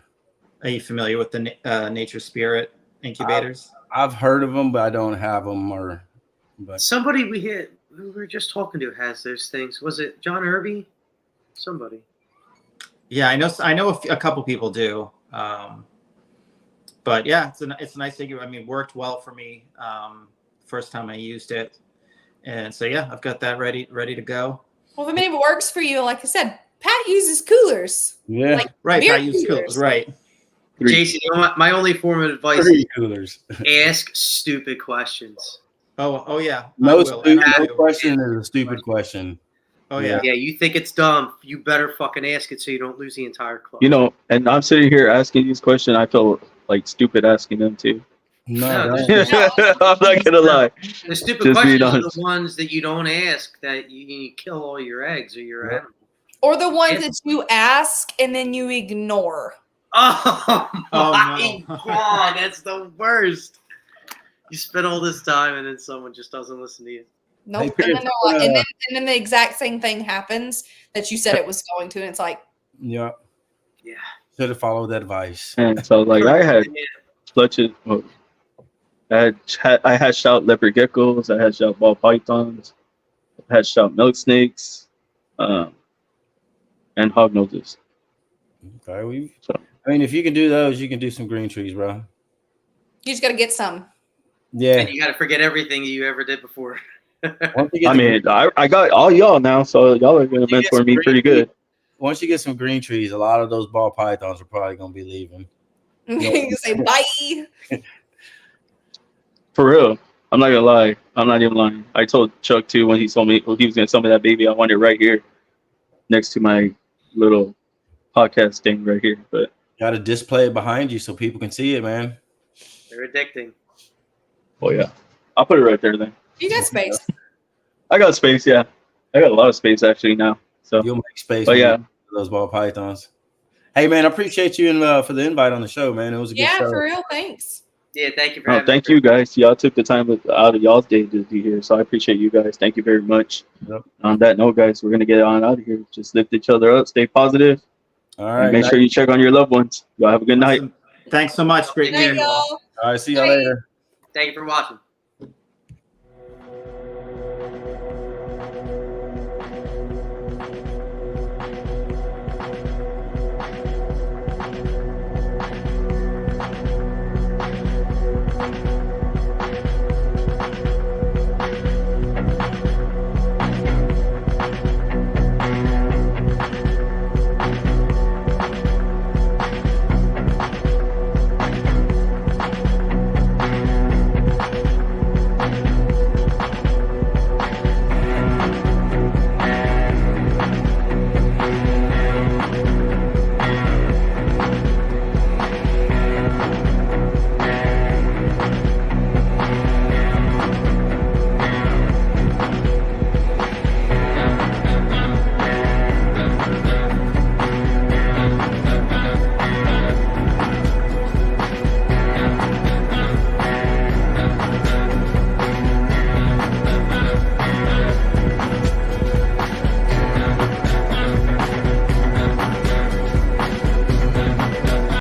Are you familiar with the nature spirit incubators? I've heard of them, but I don't have them. But somebody we were just talking to has those things. Was it John Irby? Somebody. Yeah, I know a couple people do. But yeah, it's a nice thing. I mean, worked well for me first time I used it, and so yeah, I've got that ready to go. Well, I mean, if it works for you, like I said, Pat uses coolers. Yeah, like right. Pat uses coolers, right? Jason, you know what? My only form of advice is coolers. Ask stupid questions. Oh yeah. No question is a stupid question. Oh yeah. Yeah, you think it's dumb. You better fucking ask it so you don't lose the entire club. You know, and I'm sitting here asking these questions. I feel like stupid asking them too. No, I'm not gonna lie. The stupid questions are the ones that you don't ask, that you kill all your eggs or your animals. Or the ones that you ask and then you ignore. Oh my God, that's the worst. You spend all this time and then someone just doesn't listen to you. Nope. And then the exact same thing happens that you said it was going to, and it's like, yeah. Should have followed that advice. And so, like, I had clutches. I hatched out leopard geckos. I hatched out ball pythons. I hatched out milk snakes, and hog noses. Okay, I mean, if you can do those, you can do some green trees, bro. You just got to get some. Yeah. And you got to forget everything you ever did before. I mean, I got all y'all now, so y'all are going to mentor me pretty good. Once you get some green trees, a lot of those ball pythons are probably going to be leaving. You say bye. For real. I'm not going to lie. I'm not even lying. I told Chuck, too, when he told me he was going to sell me that baby, I want it right here next to my little podcast thing right here. But got to display it behind you so people can see it, man. They're addicting. Oh, yeah. I'll put it right there then. You got space. I got space, yeah. I got a lot of space actually now. So you'll make space for those ball pythons. Hey man, I appreciate you for the invite on the show, man. It was a good show. Yeah, for real. Thanks. Yeah, thank you for having me. Thank you guys. Y'all took the time out of y'all's day to be here. So I appreciate you guys. Thank you very much. Yep. On that note, guys, we're gonna get on out of here. Just lift each other up, stay positive. All right. And make sure you check on your loved ones. Y'all have a good night. Thanks so much. Great night, meeting you all. All right, see y'all later. Thank you for watching.